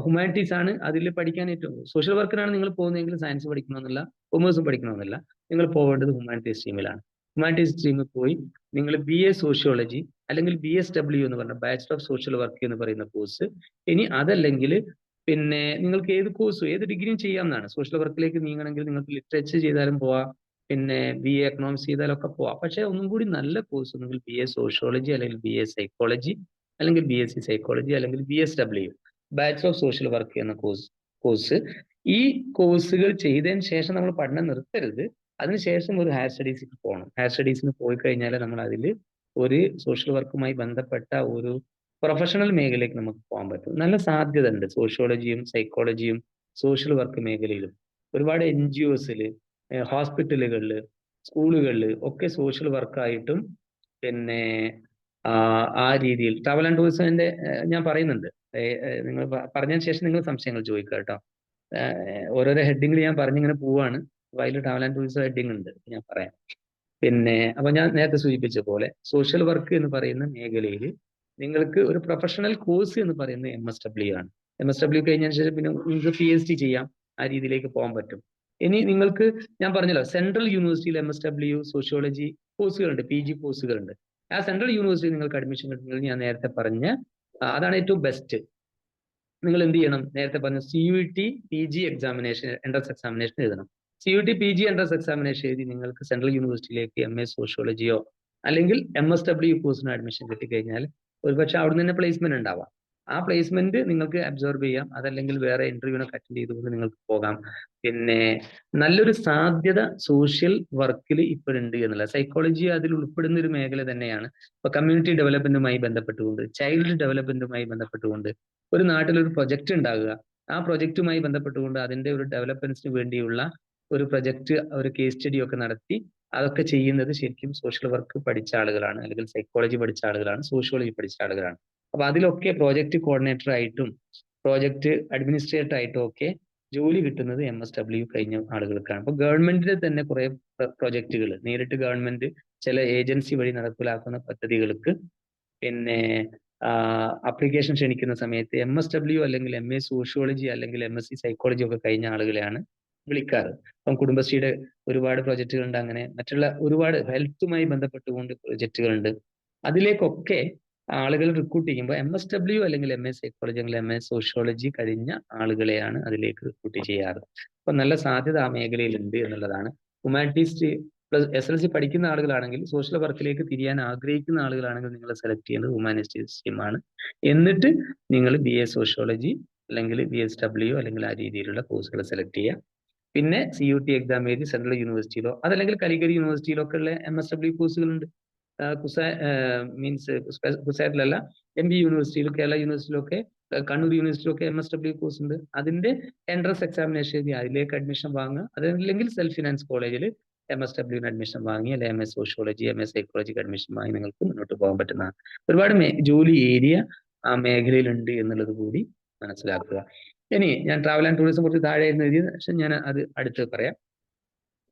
Speaker 1: ഹ്യൂമാനിറ്റീസ് ആണ് അതിൽ പഠിക്കാൻ ഏറ്റവും. സോഷ്യൽ വർക്കിനാണ് നിങ്ങൾ പോകുന്നതെങ്കിൽ സയൻസ് പഠിക്കണമെന്നില്ല, കൊമേഴ്സും പഠിക്കണമെന്നില്ല. നിങ്ങൾ പോകേണ്ടത് ഹ്യൂമാനിറ്റീസ് സ്ട്രീമിലാണ്. ഹ്യൂമാനിറ്റീസ് സ്ട്രീമിൽ പോയി നിങ്ങൾ BA സോഷ്യോളജി അല്ലെങ്കിൽ BSW എന്ന് പറഞ്ഞ ബാച്ചലർ ഓഫ് സോഷ്യൽ വർക്ക് എന്ന് പറയുന്ന കോഴ്സ്. ഇനി അതല്ലെങ്കിൽ പിന്നെ നിങ്ങൾക്ക് ഏത് കോഴ്സും ഏത് ഡിഗ്രിയും ചെയ്യാവുന്നതാണ്. സോഷ്യൽ വർക്കിലേക്ക് നീങ്ങണമെങ്കിൽ നിങ്ങൾക്ക് ലിറ്ററേച്ചർ ചെയ്താലും പോവാം, പിന്നെ BA എക്കണോമിക്സ് ചെയ്താലൊക്കെ പോവാം. പക്ഷെ ഒന്നും കൂടി നല്ല കോഴ്സ് നിങ്ങൾ BA സോഷ്യോളജി അല്ലെങ്കിൽ BA സൈക്കോളജി അല്ലെങ്കിൽ BSc സൈക്കോളജി അല്ലെങ്കിൽ BSW bachelor of social work എന്ന കോഴ്സ്. ഈ കോഴ്സുകൾ ചെയ്തതിന് ശേഷം നമ്മൾ പഠനം നിർത്തരുത്. അതിനുശേഷം ഒരു ഹയർ സ്റ്റഡീസിന് പോകണം. ഹയർ സ്റ്റഡീസിന് പോയി കഴിഞ്ഞാൽ നമ്മൾ അതിൽ ഒരു സോഷ്യൽ വർക്കുമായി ബന്ധപ്പെട്ട ഒരു പ്രൊഫഷണൽ മേഖലയിലേക്ക് നമുക്ക് പോകാൻ പറ്റും. നല്ല സാധ്യത ഉണ്ട് സോഷ്യോളജിയും സൈക്കോളജിയും സോഷ്യൽ വർക്ക് മേഖലയിലും. ഒരുപാട് NGOസിൽ, ഹോസ്പിറ്റലുകളിൽ, സ്കൂളുകളിൽ ഒക്കെ സോഷ്യൽ വർക്കായിട്ടും പിന്നെ ആ രീതിയിൽ ട്രാവൽ ആൻഡ് ടൂറിസത്തിന്റെ ഞാൻ പറയുന്നുണ്ട്. നിങ്ങൾ പറഞ്ഞതിന് ശേഷം നിങ്ങൾ സംശയങ്ങൾ ചോദിക്കുക കേട്ടോ. ഓരോരോ ഹെഡിങ്ങിൽ ഞാൻ പറഞ്ഞിങ്ങനെ പോവാണ്. അതിൽ ട്രാവൽ ആൻഡ് ടൂറിസം ഹെഡിങ് ഉണ്ട്, ഞാൻ പറയാം. പിന്നെ അപ്പൊ ഞാൻ നേരത്തെ സൂചിപ്പിച്ച പോലെ സോഷ്യൽ വർക്ക് എന്ന് പറയുന്ന മേഖലയിൽ നിങ്ങൾക്ക് ഒരു പ്രൊഫഷണൽ കോഴ്സ് എന്ന് പറയുന്നത് MSW ആണ്. MSW കഴിഞ്ഞതിന് ശേഷം പിന്നെ നിങ്ങൾക്ക് PhD ചെയ്യാം. ആ രീതിയിലേക്ക് പോകാൻ പറ്റും. ഇനി നിങ്ങൾക്ക് ഞാൻ പറഞ്ഞല്ലോ സെൻട്രൽ യൂണിവേഴ്സിറ്റിയിൽ MSW സോഷ്യോളജി കോഴ്സുകളുണ്ട്, PG കോഴ്സുകളുണ്ട്. ആ സെൻട്രൽ യൂണിവേഴ്സിറ്റി നിങ്ങൾക്ക് അഡ്മിഷൻ കിട്ടുന്നത് ഞാൻ നേരത്തെ പറഞ്ഞ അതാണ് ഏറ്റവും ബെസ്റ്റ്. നിങ്ങൾ എന്ത് ചെയ്യണം? നേരത്തെ പറഞ്ഞ CUET PG examination, entrance examination എഴുതണം. CUET PG എൻട്രൻസ് എക്സാമിനേഷൻ എഴുതി നിങ്ങൾക്ക് സെൻട്രൽ യൂണിവേഴ്സിറ്റിയിലേക്ക് MA സോഷ്യോളജിയോ അല്ലെങ്കിൽ MSW കോഴ്സിന് അഡ്മിഷൻ കിട്ടിക്കഴിഞ്ഞാൽ ഒരുപക്ഷെ അവിടെ നിന്ന് പ്ലേസ്മെന്റ് ഉണ്ടാവാം. ആ പ്ലേസ്മെന്റ് നിങ്ങൾക്ക് അബ്സോർബ് ചെയ്യാം. അതല്ലെങ്കിൽ വേറെ ഇന്റർവ്യൂവിനൊക്കെ അറ്റൻഡ് ചെയ്തുകൊണ്ട് നിങ്ങൾക്ക് പോകാം. പിന്നെ നല്ലൊരു സാധ്യത സോഷ്യൽ വർക്കിൽ ഇപ്പോഴുണ്ട് എന്നുള്ള. സൈക്കോളജി അതിൽ ഉൾപ്പെടുന്ന ഒരു മേഖല തന്നെയാണ്. ഇപ്പൊ കമ്മ്യൂണിറ്റി ഡെവലപ്മെന്റുമായി ബന്ധപ്പെട്ടുകൊണ്ട്, ചൈൽഡ് ഡെവലപ്മെന്റുമായി ബന്ധപ്പെട്ടുകൊണ്ട് ഒരു നാട്ടിലൊരു പ്രൊജക്ട് ഉണ്ടാകുക. ആ പ്രൊജക്റ്റുമായി ബന്ധപ്പെട്ടുകൊണ്ട് അതിന്റെ ഒരു ഡെവലപ്മെന്റ്സിന് വേണ്ടിയുള്ള ഒരു പ്രൊജക്ട്, ഒരു കേസ് സ്റ്റഡി ഒക്കെ നടത്തി അതൊക്കെ ചെയ്യുന്നത് ശരിക്കും സോഷ്യൽ വർക്ക് പഠിച്ച ആളുകളാണ്, അല്ലെങ്കിൽ സൈക്കോളജി പഠിച്ച ആളുകളാണ്, സോഷ്യോളജി പഠിച്ച ആളുകളാണ്. അപ്പൊ അതിലൊക്കെ പ്രോജക്റ്റ് കോർഡിനേറ്റർ ആയിട്ടും പ്രോജക്റ്റ് അഡ്മിനിസ്ട്രേറ്റർ ആയിട്ടും ഒക്കെ ജോലി കിട്ടുന്നത് MSW കഴിഞ്ഞ ആളുകൾക്കാണ്. അപ്പൊ ഗവൺമെന്റിന്റെ തന്നെ കുറെ പ്രൊജക്റ്റുകൾ നേരിട്ട് ഗവൺമെന്റ് ചില ഏജൻസി വഴി നടപ്പിലാക്കുന്ന പദ്ധതികൾക്ക് പിന്നെ അപ്ലിക്കേഷൻ ക്ഷണിക്കുന്ന സമയത്ത് MSW അല്ലെങ്കിൽ MA സോഷ്യോളജി അല്ലെങ്കിൽ MSc സൈക്കോളജി ഒക്കെ കഴിഞ്ഞ ആളുകളെയാണ് വിളിക്കാറ്. അപ്പം കുടുംബശ്രീയുടെ ഒരുപാട് പ്രൊജക്റ്റുകളുണ്ട്. അങ്ങനെ മറ്റുള്ള ഒരുപാട് ഹെൽത്തുമായി ബന്ധപ്പെട്ടുകൊണ്ട് പ്രൊജക്റ്റുകളുണ്ട്. അതിലേക്കൊക്കെ ആളുകൾ റിക്രൂട്ട് ചെയ്യുമ്പോൾ MSW അല്ലെങ്കിൽ MA സൈക്കോളജി അല്ലെങ്കിൽ MA സോഷ്യോളജി കഴിഞ്ഞ ആളുകളെയാണ് അതിലേക്ക് റിക്രൂട്ട് ചെയ്യാറ്. അപ്പൊ നല്ല സാധ്യത ആ മേഖലയിൽ ഉണ്ട് എന്നുള്ളതാണ്. ഹ്യൂമാനിറ്റീസ് SLC പഠിക്കുന്ന ആളുകളാണെങ്കിൽ, സോഷ്യൽ വർക്കിലേക്ക് തിരിയാൻ ആഗ്രഹിക്കുന്ന ആളുകളാണെങ്കിൽ നിങ്ങൾ സെലക്ട് ചെയ്യുന്നത് ഹ്യൂമാനിറ്റീസ് സ്ട്രീമാണ്. എന്നിട്ട് നിങ്ങൾ BA സോഷ്യോളജി അല്ലെങ്കിൽ BSW അല്ലെങ്കിൽ ആ രീതിയിലുള്ള കോഴ്സുകൾ സെലക്ട് ചെയ്യുക. പിന്നെ CUT എക്സാം എഴുതി സെൻട്രൽ യൂണിവേഴ്സിറ്റിയിലോ അതല്ലെങ്കിൽ കാലിക്കറ്റ് യൂണിവേഴ്സിറ്റിയിലോ ഒക്കെ ഉള്ള MSW കോഴ്സുകളുണ്ട്. കുസാറ്റിലല്ല, MB യൂണിവേഴ്സിറ്റിയിലും കേരള യൂണിവേഴ്സിറ്റിയിലൊക്കെ കണ്ണൂർ യൂണിവേഴ്സിറ്റിയിലൊക്കെ MSW കോഴ്സ് ഉണ്ട്. അതിന്റെ എൻട്രൻസ് എക്സാമിനേഷൻ എഴുതി അതിലേക്ക് അഡ്മിഷൻ വാങ്ങുക. അതല്ലെങ്കിൽ സെൽഫ് ഫിനാൻസ് കോളേജിൽ MSW അഡ്മിഷൻ വാങ്ങി, അല്ലെങ്കിൽ MS സോഷ്യോളജി, MS സൈക്കോളജിക്ക് അഡ്മിഷൻ വാങ്ങി നിങ്ങൾക്ക് മുന്നോട്ട് പോകാൻ പറ്റുന്നതാണ്. ഒരുപാട് ജോലി ഏരിയ ആ മേഖലയിലുണ്ട് എന്നുള്ളത് കൂടി മനസ്സിലാക്കുക. ഇനി ഞാൻ ട്രാവൽ ആൻഡ് ടൂറിസം കുറച്ച് താഴെ എഴുതിയത്, പക്ഷെ ഞാൻ അത് അടുത്ത് പറയാം.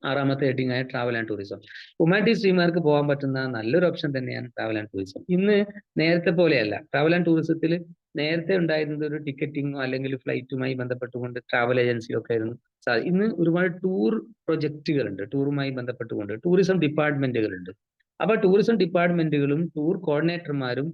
Speaker 1: 6ാമത്തെ ഹെഡിങ് ആയ ട്രാവൽ ആൻഡ് ടൂറിസം. ഹ്യൂമാനിറ്റീസ് സ്ട്രീമുകാർക്ക് പോകാൻ പറ്റുന്ന നല്ലൊരു ഓപ്ഷൻ തന്നെയാണ് ട്രാവൽ ആൻഡ് ടൂറിസം. ഇന്ന് നേരത്തെ പോലെയല്ല. ട്രാവൽ ആൻഡ് ടൂറിസത്തിൽ നേരത്തെ ഉണ്ടായിരുന്നത് ഒരു ടിക്കറ്റിങ്ങോ അല്ലെങ്കിൽ ഫ്ലൈറ്റുമായി ബന്ധപ്പെട്ടുകൊണ്ട് ട്രാവൽ ഏജൻസിയോ ഒക്കെ ആയിരുന്നു. ഇന്ന് ഒരുപാട് ടൂർ പ്രൊജക്റ്റുകളുണ്ട്, ടൂറുമായി ബന്ധപ്പെട്ടുകൊണ്ട് ടൂറിസം ഡിപ്പാർട്ട്മെന്റുകളുണ്ട്. അപ്പൊ ടൂറിസം ഡിപ്പാർട്ട്മെന്റുകളും ടൂർ കോർഡിനേറ്റർമാരും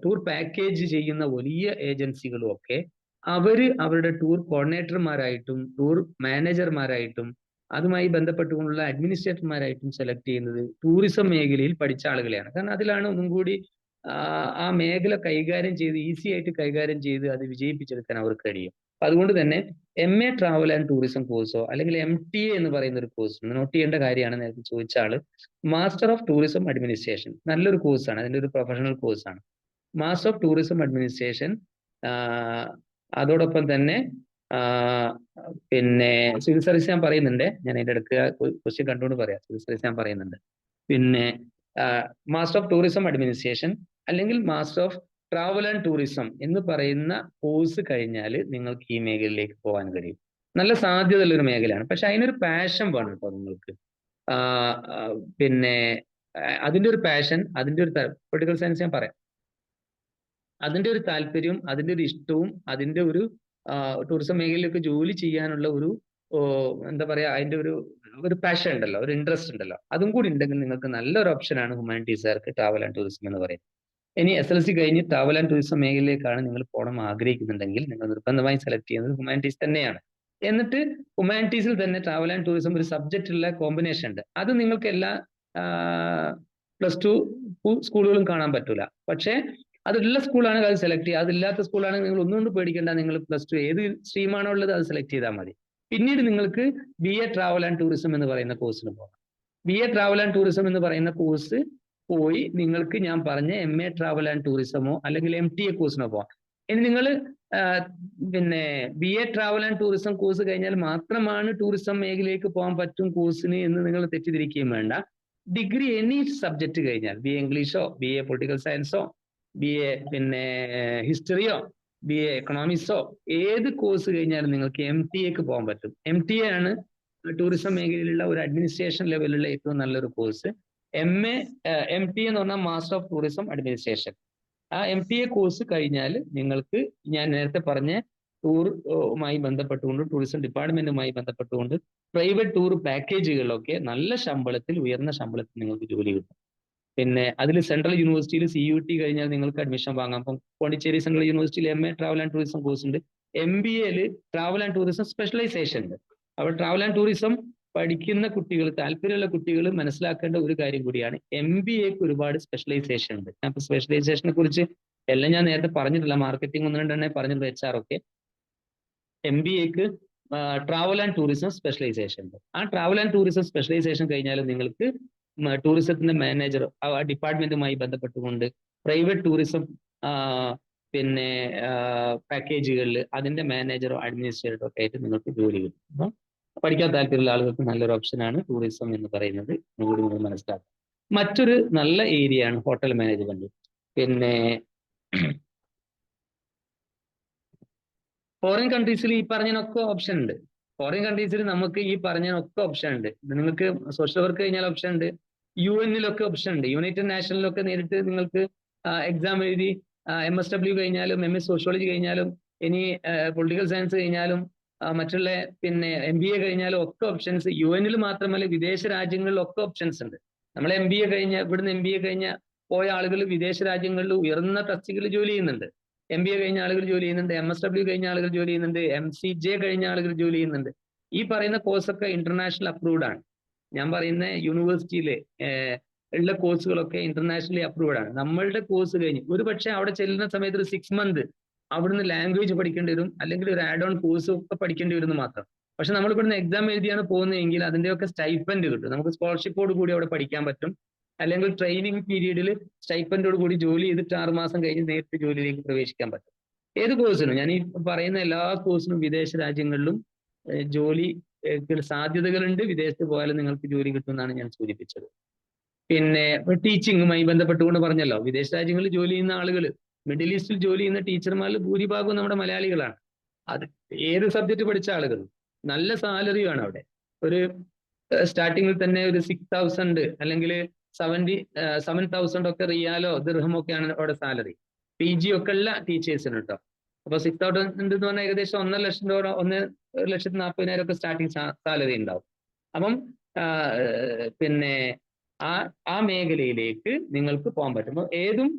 Speaker 1: ടൂർ പാക്കേജ് ചെയ്യുന്ന വലിയ ഏജൻസികളും ഒക്കെ അവരുടെ ടൂർ കോർഡിനേറ്റർമാരായിട്ടും ടൂർ മാനേജർമാരായിട്ടും അതുമായി ബന്ധപ്പെട്ടുകൊണ്ടുള്ള അഡ്മിനിസ്ട്രേറ്റർമാരായിട്ടും സെലക്ട് ചെയ്യുന്നത് ടൂറിസം മേഖലയിൽ പഠിച്ച ആളുകളെയാണ്. കാരണം അതിലാണ് ഒന്നും കൂടി ആ മേഖല കൈകാര്യം ചെയ്ത് ഈസി ആയിട്ട് കൈകാര്യം ചെയ്ത് അത് വിജയിപ്പിച്ചെടുക്കാൻ അവർക്ക് കഴിയും. അപ്പൊ അതുകൊണ്ട് തന്നെ MA ട്രാവൽ ആൻഡ് ടൂറിസം കോഴ്സോ അല്ലെങ്കിൽ MTA എന്ന് പറയുന്ന ഒരു കോഴ്സ് നോട്ട് ചെയ്യേണ്ട കാര്യമാണ്. നേരത്തെ ചോദിച്ച ആള് മാസ്റ്റർ ഓഫ് ടൂറിസം അഡ്മിനിസ്ട്രേഷൻ നല്ലൊരു കോഴ്സാണ്, അതിന്റെ ഒരു പ്രൊഫഷണൽ കോഴ്സാണ്. മാസ്റ്റർ ഓഫ് ടൂറിസം അഡ്മിനിസ്ട്രേഷൻ അതോടൊപ്പം തന്നെ പിന്നെ സിവിൽ സർവീസ് ഞാൻ പറയുന്നുണ്ട്, ഞാൻ അതിന്റെ ഇടയ്ക്ക് ക്വസ്റ്റ്യൻ കണ്ടുകൊണ്ട് പറയാം. സിവിൽ സർവീസ് ഞാൻ പറയുന്നുണ്ട്. പിന്നെ മാസ്റ്റർ ഓഫ് ടൂറിസം അഡ്മിനിസ്ട്രേഷൻ അല്ലെങ്കിൽ master of travel and tourism എന്ന് പറയുന്ന കോഴ്സ് കഴിഞ്ഞാൽ നിങ്ങൾക്ക് ഈ മേഖലയിലേക്ക് പോകാൻ കഴിയും. നല്ല സാധ്യതയുള്ള ഒരു മേഖലയാണ്. പക്ഷെ അതിനൊരു പാഷൻ വേണം കേട്ടോ നിങ്ങൾക്ക്. പിന്നെ അതിന്റെ ഒരു പാഷൻ, അതിന്റെ ഒരു പൊളിറ്റിക്കൽ സയൻസ് ഞാൻ പറയാം, അതിന്റെ ഒരു താല്പര്യവും അതിന്റെ ഒരു ഇഷ്ടവും അതിന്റെ ഒരു ടൂറിസം മേഖലയിലൊക്കെ ജോലി ചെയ്യാനുള്ള ഒരു എന്താ പറയാ അതിന്റെ ഒരു പാഷൻ ഉണ്ടല്ലോ, ഒരു ഇൻട്രസ്റ്റ് ഉണ്ടല്ലോ, അതും കൂടി ഉണ്ടെങ്കിൽ നിങ്ങൾക്ക് നല്ലൊരു ഓപ്ഷനാണ് ഹ്യൂമാനിറ്റീസുകാർക്ക് ട്രാവൽ ആൻഡ് ടൂറിസം എന്ന് പറയുന്നത്. ഇനി SLC കഴിഞ്ഞ് ട്രാവൽ ആൻഡ് ടൂറിസം മേഖലയിലേക്കാണ് നിങ്ങൾ പോകണം ആഗ്രഹിക്കുന്നുണ്ടെങ്കിൽ നിങ്ങൾ നിർബന്ധമായി സെലക്ട് ചെയ്യുന്നത് ഹ്യൂമാനിറ്റീസ് തന്നെയാണ്. എന്നിട്ട് ഹ്യൂമാനിറ്റീസിൽ തന്നെ ട്രാവൽ ആൻഡ് ടൂറിസം ഒരു സബ്ജക്റ്റ് ഉള്ള കോമ്പിനേഷൻ ഉണ്ട്. അത് നിങ്ങൾക്ക് എല്ലാ +2 സ്കൂളുകളും കാണാൻ പറ്റൂല. പക്ഷേ അതുള്ള സ്കൂളാണ് അത് സെലക്ട് ചെയ്യുക. അതില്ലാത്ത സ്കൂളാണെങ്കിൽ നിങ്ങൾ ഒന്നുകൊണ്ട് പേടിക്കേണ്ട, നിങ്ങൾ +2 ഏത് സ്ട്രീമാണോ ഉള്ളത് അത് സെലക്ട് ചെയ്താൽ മതി. പിന്നീട് നിങ്ങൾക്ക് BA ട്രാവൽ ആൻഡ് ടൂറിസം എന്ന് പറയുന്ന കോഴ്സിന് പോകാം. BA ട്രാവൽ ആൻഡ് ടൂറിസം എന്ന് പറയുന്ന കോഴ്സ് പോയി നിങ്ങൾക്ക് ഞാൻ പറഞ്ഞ MA ട്രാവൽ ആൻഡ് ടൂറിസമോ അല്ലെങ്കിൽ MTA കോഴ്സിനോ പോകാം. ഇനി നിങ്ങൾ പിന്നെ BA travel and tourism course കഴിഞ്ഞാൽ മാത്രമാണ് ടൂറിസം മേഖലയിലേക്ക് പോകാൻ പറ്റും കോഴ്സിന് എന്ന് നിങ്ങൾ തെറ്റിദ്ധരിക്കുകയും വേണ്ട. ഡിഗ്രി എനി സബ്ജക്ട് കഴിഞ്ഞാൽ BA ഇംഗ്ലീഷോ BA പൊളിറ്റിക്കൽ സയൻസോ BA പിന്നെ ഹിസ്റ്ററിയോ BA എക്കണോമിക്സോ ഏത് കോഴ്സ് കഴിഞ്ഞാലും നിങ്ങൾക്ക് MTA പോകാൻ പറ്റും. MTA ആണ് ടൂറിസം മേഖലയിലുള്ള ഒരു അഡ്മിനിസ്ട്രേഷൻ ലെവലിലുള്ള ഏറ്റവും നല്ലൊരു കോഴ്സ്. MTA എന്ന് പറഞ്ഞാൽ മാസ്റ്റർ ഓഫ് ടൂറിസം അഡ്മിനിസ്ട്രേഷൻ. ആ MTA കോഴ്സ് കഴിഞ്ഞാൽ നിങ്ങൾക്ക് ഞാൻ നേരത്തെ പറഞ്ഞ ടൂറുമായി ബന്ധപ്പെട്ടുകൊണ്ട് ടൂറിസം ഡിപ്പാർട്ട്മെന്റുമായി ബന്ധപ്പെട്ടുകൊണ്ട് പ്രൈവറ്റ് ടൂർ പാക്കേജുകളിലൊക്കെ നല്ല ശമ്പളത്തിൽ, ഉയർന്ന ശമ്പളത്തിൽ നിങ്ങൾക്ക് ജോലി കിട്ടും. പിന്നെ അതിൽ സെൻട്രൽ യൂണിവേഴ്സിറ്റിയിൽ CUT കഴിഞ്ഞാൽ നിങ്ങൾക്ക് അഡ്മിഷൻ വാങ്ങാം. അപ്പം പോണ്ടിച്ചേരി സെൻട്രൽ യൂണിവേഴ്സിറ്റിയിൽ MA travel and tourism course ഉണ്ട്. MBAയിൽ ട്രാവൽ ആൻഡ് ടൂറിസം സ്പെഷ്യലൈസേഷൻ ഉണ്ട്. അപ്പോൾ ട്രാവൽ ആൻഡ് ടൂറിസം പഠിക്കുന്ന കുട്ടികൾ, താല്പര്യമുള്ള കുട്ടികൾ മനസ്സിലാക്കേണ്ട ഒരു കാര്യം കൂടിയാണ്, MBAക്ക് ഒരുപാട് സ്പെഷ്യലൈസേഷൻ ഉണ്ട്. അപ്പൊ സ്പെഷ്യലൈസേഷനെ കുറിച്ച് എല്ലാം ഞാൻ നേരത്തെ പറഞ്ഞിട്ടില്ല, മാർക്കറ്റിംഗ് 1-2 പറഞ്ഞിട്ടുണ്ട്, HR ഒക്കെ. MBAക്ക് ട്രാവൽ ആൻഡ് ടൂറിസം സ്പെഷ്യലൈസേഷൻ ഉണ്ട്. ആ ട്രാവൽ ആൻഡ് ടൂറിസം സ്പെഷ്യലൈസേഷൻ കഴിഞ്ഞാൽ നിങ്ങൾക്ക് ടൂറിസത്തിന്റെ മാനേജർ ഡിപ്പാർട്ട്മെന്റുമായി ബന്ധപ്പെട്ടുകൊണ്ട് പ്രൈവറ്റ് ടൂറിസം പിന്നെ പാക്കേജുകളിൽ അതിന്റെ മാനേജറോ അഡ്മിനിസ്ട്രേറ്ററോ ഒക്കെ ആയിട്ട് നിങ്ങൾക്ക് ജോലി കിട്ടും. അപ്പം പഠിക്കാൻ താല്പര്യമുള്ള ആളുകൾക്ക് നല്ലൊരു ഓപ്ഷനാണ് ടൂറിസം എന്ന് പറയുന്നത്. കൂടി നിങ്ങൾ മനസ്സിലാക്കുക. മറ്റൊരു നല്ല ഏരിയയാണ് ഹോട്ടൽ മാനേജ്മെന്റ്. പിന്നെ ഫോറിൻ കൺട്രീസിൽ ഈ പറഞ്ഞതിനൊക്കെ ഓപ്ഷൻ ഉണ്ട്. ഫോറിൻ കൺട്രീസിൽ നമുക്ക് ഈ പറഞ്ഞതിനൊക്കെ ഓപ്ഷൻ ഉണ്ട്. നിങ്ങൾക്ക് സോഷ്യൽ വർക്ക് കഴിഞ്ഞാൽ ഓപ്ഷൻ ഉണ്ട്, UN-ലൊക്കെ ഓപ്ഷൻ ഉണ്ട്, യുണൈറ്റഡ് നാഷണലിലൊക്കെ നേരിട്ട് നിങ്ങൾക്ക് എക്സാം എഴുതി MSW കഴിഞ്ഞാലും MS സോഷ്യോളജി കഴിഞ്ഞാലും ഇനി പൊളിറ്റിക്കൽ സയൻസ് കഴിഞ്ഞാലും മറ്റുള്ള പിന്നെ MBA കഴിഞ്ഞാലും ഒക്കെ ഓപ്ഷൻസ്, UN-ൽ മാത്രമല്ല വിദേശ രാജ്യങ്ങളിലൊക്കെ ഓപ്ഷൻസ് ഉണ്ട്. നമ്മൾ MBA കഴിഞ്ഞ ഇവിടുന്ന് MBA കഴിഞ്ഞ പോയ ആളുകൾ വിദേശ രാജ്യങ്ങളിൽ ഉയർന്ന തസ്തികയിൽ ജോലി ചെയ്യുന്നുണ്ട്. MBA കഴിഞ്ഞ ആളുകൾ ജോലി ചെയ്യുന്നുണ്ട്, MSW കഴിഞ്ഞ ആളുകൾ ജോലി ചെയ്യുന്നുണ്ട്, MCJ കഴിഞ്ഞ ആളുകൾ ജോലി ചെയ്യുന്നുണ്ട്. ഈ പറയുന്ന കോഴ്സൊക്കെ ഇന്റർനാഷണൽ അപ്രൂവ്ഡ് ആണ്. ഞാൻ പറയുന്ന യൂണിവേഴ്സിറ്റിയിലെ ഉള്ള കോഴ്സുകളൊക്കെ ഇന്റർനാഷണലി അപ്രൂവ്ഡ് ആണ്. നമ്മളുടെ കോഴ്സ് കഴിഞ്ഞ് ഒരു പക്ഷേ അവിടെ ചെല്ലുന്ന സമയത്ത് ഒരു 6 months അവിടുന്ന് ലാംഗ്വേജ് പഠിക്കേണ്ടി വരും, അല്ലെങ്കിൽ ഒരു ആഡ് ഓൺ കോഴ്സ് ഒക്കെ പഠിക്കേണ്ടി വരുന്നു മാത്രം. പക്ഷെ നമ്മൾ ഇവിടുന്ന് എക്സാം എഴുതിയാണ് പോകുന്നതെങ്കിൽ അതിന്റെയൊക്കെ സ്റ്റൈപ്പൻഡ് കിട്ടും. നമുക്ക് സ്കോളർഷിപ്പോട് കൂടി അവിടെ പഠിക്കാൻ പറ്റും. അല്ലെങ്കിൽ ട്രെയിനിങ് പീരീഡിൽ സ്റ്റൈപ്പൻഡോട് കൂടി ജോലി ചെയ്തിട്ട് 6 മാസം കഴിഞ്ഞ് നേരിട്ട് ജോലിയിലേക്ക് പ്രവേശിക്കാൻ പറ്റും. ഏത് കോഴ്സിനും, ഞാൻ ഈ പറയുന്ന എല്ലാ കോഴ്സിനും വിദേശ രാജ്യങ്ങളിലും ജോലി സാധ്യതകളുണ്ട്. വിദേശത്ത് പോയാലും നിങ്ങൾക്ക് ജോലി കിട്ടുമെന്നാണ് ഞാൻ സൂചിപ്പിച്ചത്. പിന്നെ ടീച്ചിങ്ങുമായി ബന്ധപ്പെട്ടുകൊണ്ട് പറഞ്ഞല്ലോ, വിദേശ രാജ്യങ്ങളിൽ ജോലി ചെയ്യുന്ന ആളുകൾ, മിഡിൽ ഈസ്റ്റിൽ ജോലി ചെയ്യുന്ന ടീച്ചർമാരിൽ ഭൂരിഭാഗവും നമ്മുടെ മലയാളികളാണ്. അത് ഏത് സബ്ജക്ട് പഠിച്ച ആളുകൾ, നല്ല സാലറിയാണ് അവിടെ. ഒരു സ്റ്റാർട്ടിങ്ങിൽ തന്നെ ഒരു 6,000 അല്ലെങ്കിൽ 7,000 ഒക്കെ റിയാലോ ദിർഹമോ ഒക്കെയാണ് അവിടെ സാലറി. PG ഒക്കെ ഉള്ള ടീച്ചേഴ്സിന് കേട്ടോ. അപ്പൊ 6,000 എന്ന് പറഞ്ഞാൽ ഏകദേശം 1,40,000 ഒക്കെ സ്റ്റാർട്ടിങ് സാലറി ഉണ്ടാവും. അപ്പം പിന്നെ ആ മേഖലയിലേക്ക് നിങ്ങൾക്ക് പോകാൻ പറ്റും. അപ്പോൾ ഏതും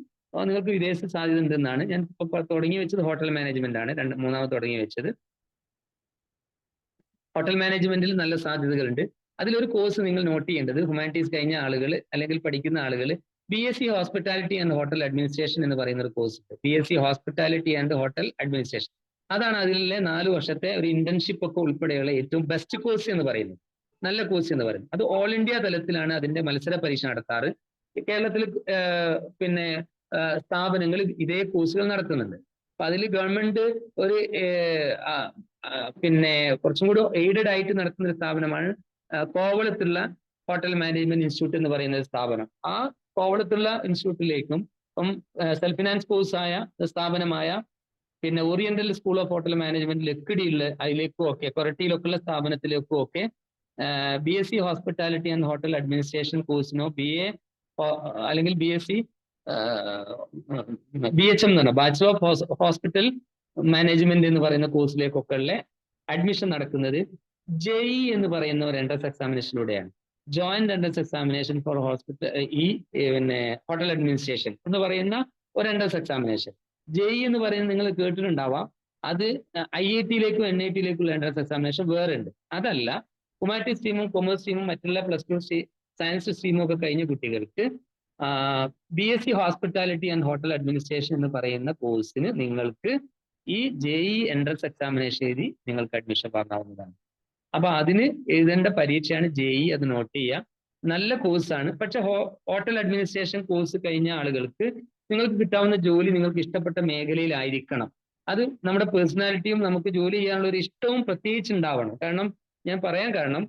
Speaker 1: നിങ്ങൾക്ക് വിദേശ സാധ്യത ഉണ്ടെന്നാണ്. ഞാൻ ഇപ്പോൾ തുടങ്ങി വെച്ചത് ഹോട്ടൽ മാനേജ്മെന്റ് ആണ്, മൂന്നാമത് തുടങ്ങി വെച്ചത്. ഹോട്ടൽ മാനേജ്മെന്റിൽ നല്ല സാധ്യതകളുണ്ട്. അതിലൊരു കോഴ്സ് നിങ്ങൾ നോട്ട് ചെയ്യേണ്ടത്, ഹ്യൂമാനിറ്റീസ് കഴിഞ്ഞ ആളുകൾ അല്ലെങ്കിൽ പഠിക്കുന്ന ആളുകൾ BSc hospitality and hotel administration എന്ന് പറയുന്ന ഒരു കോഴ്സ് ഉണ്ട്. BSc hospitality and hotel administration. അതാണ് അതിലെ 4 വർഷത്തെ ഒരു ഇന്റേൺഷിപ്പ് ഒക്കെ ഉൾപ്പെടെയുള്ള ഏറ്റവും ബെസ്റ്റ് കോഴ്സ് എന്ന് പറയുന്നത്, നല്ല കോഴ്സ് എന്ന് പറയുന്നത്. അത് ഓൾ ഇന്ത്യ തലത്തിലാണ് അതിന്റെ മത്സര പരീക്ഷ നടത്താറ്. കേരളത്തിൽ പിന്നെ സ്ഥാപനങ്ങൾ ഇതേ കോഴ്സുകൾ നടത്തുന്നുണ്ട്. അപ്പൊ അതിൽ ഗവൺമെന്റ് ഒരു പിന്നെ കുറച്ചും കൂടി എയ്ഡഡ് ആയിട്ട് നടത്തുന്ന ഒരു സ്ഥാപനമാണ് കോവളത്തുള്ള ഹോട്ടൽ മാനേജ്മെന്റ് ഇൻസ്റ്റിറ്റ്യൂട്ട് എന്ന് പറയുന്ന ഒരു സ്ഥാപനം. ആ കോവളത്തുള്ള ഇൻസ്റ്റിറ്റ്യൂട്ടിലേക്കും സെൽഫ് ഫിനാൻസ് കോഴ്സായ സ്ഥാപനമായ പിന്നെ oriental school of hotel management ലക്കിടിയുള്ള അതിലേക്കും ഒക്കെ കൊരട്ടിയിലൊക്കെ ഉള്ള സ്ഥാപനത്തിലേക്കും ഒക്കെ BSc hospitality and hotel administration കോഴ്സിനോ BA അല്ലെങ്കിൽ BSc BHM എന്ന് പറഞ്ഞാൽ ബാച്ചുലർ ഓഫ് ഹോസ്പിറ്റൽ മാനേജ്മെന്റ് എന്ന് പറയുന്ന കോഴ്സിലേക്കൊക്കെ ഉള്ള അഡ്മിഷൻ നടക്കുന്നത് JEE എന്ന് പറയുന്ന ഒരു എൻട്രൻസ് എക്സാമിനേഷനിലൂടെയാണ്. Joint entrance examination for hospital പിന്നെ ഹോട്ടൽ അഡ്മിനിസ്ട്രേഷൻ എന്ന് പറയുന്ന ഒരു എൻട്രൻസ് എക്സാമിനേഷൻ. JEE എന്ന് പറയുന്നത് നിങ്ങൾ കേട്ടിട്ടുണ്ടാവാം. അത് IIT-യിലേക്കും NIT-യിലേക്കുള്ള എൻട്രൻസ് എക്സാമിനേഷൻ വേറെ ഉണ്ട്. അതല്ല, ഹ്യൂമാനിറ്റീസ് സ്ട്രീമും കൊമേഴ്സ് സ്ട്രീമും മറ്റുള്ള +2 സയൻസ് സ്ട്രീമും ഒക്കെ കഴിഞ്ഞ കുട്ടികൾക്ക് BSc hospitality and hotel administration എന്ന് പറയുന്ന കോഴ്സിന് നിങ്ങൾക്ക് ഈ JEE എൻട്രൻസ് എക്സാമിനേഷൻ എഴുതി നിങ്ങൾക്ക് അഡ്മിഷൻ വാങ്ങാവുന്നതാണ്. അപ്പൊ അതിന് എഴുതേണ്ട പരീക്ഷയാണ് JEE, അത് നോട്ട് ചെയ്യുക. നല്ല കോഴ്സാണ്. പക്ഷെ ഹോട്ടൽ അഡ്മിനിസ്ട്രേഷൻ കോഴ്സ് കഴിഞ്ഞ ആളുകൾക്ക് നിങ്ങൾക്ക് കിട്ടാവുന്ന ജോലി നിങ്ങൾക്ക് ഇഷ്ടപ്പെട്ട മേഖലയിലായിരിക്കണം. അത് നമ്മുടെ പേഴ്സണാലിറ്റിയും നമുക്ക് ജോലി ചെയ്യാനുള്ള ഒരു ഇഷ്ടവും പ്രത്യേകിച്ച് ഉണ്ടാവണം. കാരണം ഞാൻ പറയാൻ കാരണം,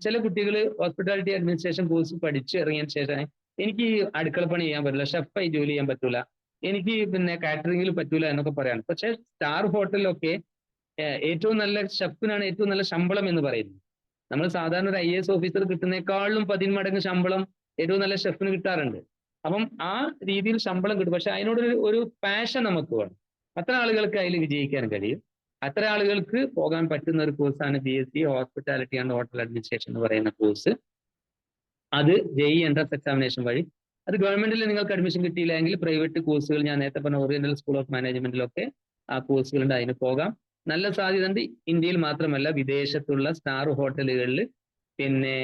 Speaker 1: ചില കുട്ടികൾ ഹോസ്പിറ്റാലിറ്റി അഡ്മിനിസ്ട്രേഷൻ കോഴ്സ് പഠിച്ച് ഇറങ്ങിയതിന് ശേഷം എനിക്ക് അടുക്കളപ്പണി ചെയ്യാൻ പറ്റില്ല, ഷെഫായി ജോലി ചെയ്യാൻ പറ്റൂല, എനിക്ക് പിന്നെ കാറ്ററിംഗിൽ പറ്റൂല എന്നൊക്കെ പറയാണ്. പക്ഷെ സ്റ്റാർ ഹോട്ടലിലൊക്കെ ഏറ്റവും നല്ല ഷെഫിനാണ് ഏറ്റവും നല്ല ശമ്പളം എന്ന് പറയുന്നത്. നമ്മൾ സാധാരണ ഒരു IAS ഓഫീസർ കിട്ടുന്നേക്കാളും 10 മടങ്ങ് ശമ്പളം ഏറ്റവും നല്ല ഷെഫിന് കിട്ടാറുണ്ട്. അപ്പം ആ രീതിയിൽ ശമ്പളം കിട്ടും. പക്ഷെ അതിനോട് ഒരു പാഷൻ നമുക്ക് വേണം. അത്ര ആളുകൾക്ക് അതിൽ വിജയിക്കാൻ കഴിയും. അത്ര ആളുകൾക്ക് പോകാൻ പറ്റുന്ന ഒരു കോഴ്സാണ് BSc hospitality and hotel administration എന്ന് പറയുന്ന കോഴ്സ്. അത് JEE എൻട്രൻസ് എക്സാമിനേഷൻ വഴി, അത് ഗവൺമെന്റിൽ നിങ്ങൾക്ക് അഡ്മിഷൻ കിട്ടിയില്ലെങ്കിൽ പ്രൈവറ്റ് കോഴ്സുകൾ, ഞാൻ നേരത്തെ പറഞ്ഞ ഓറിയന്റൽ സ്കൂൾ ഓഫ് മാനേജ്മെന്റിലൊക്കെ ആ കോഴ്സുകളുണ്ട്, അതിന് പോകാം. നല്ല സാധ്യത ഉണ്ട്. ഇന്ത്യയിൽ മാത്രമല്ല, വിദേശത്തുള്ള സ്റ്റാർ ഹോട്ടലുകളിൽ, പിന്നെ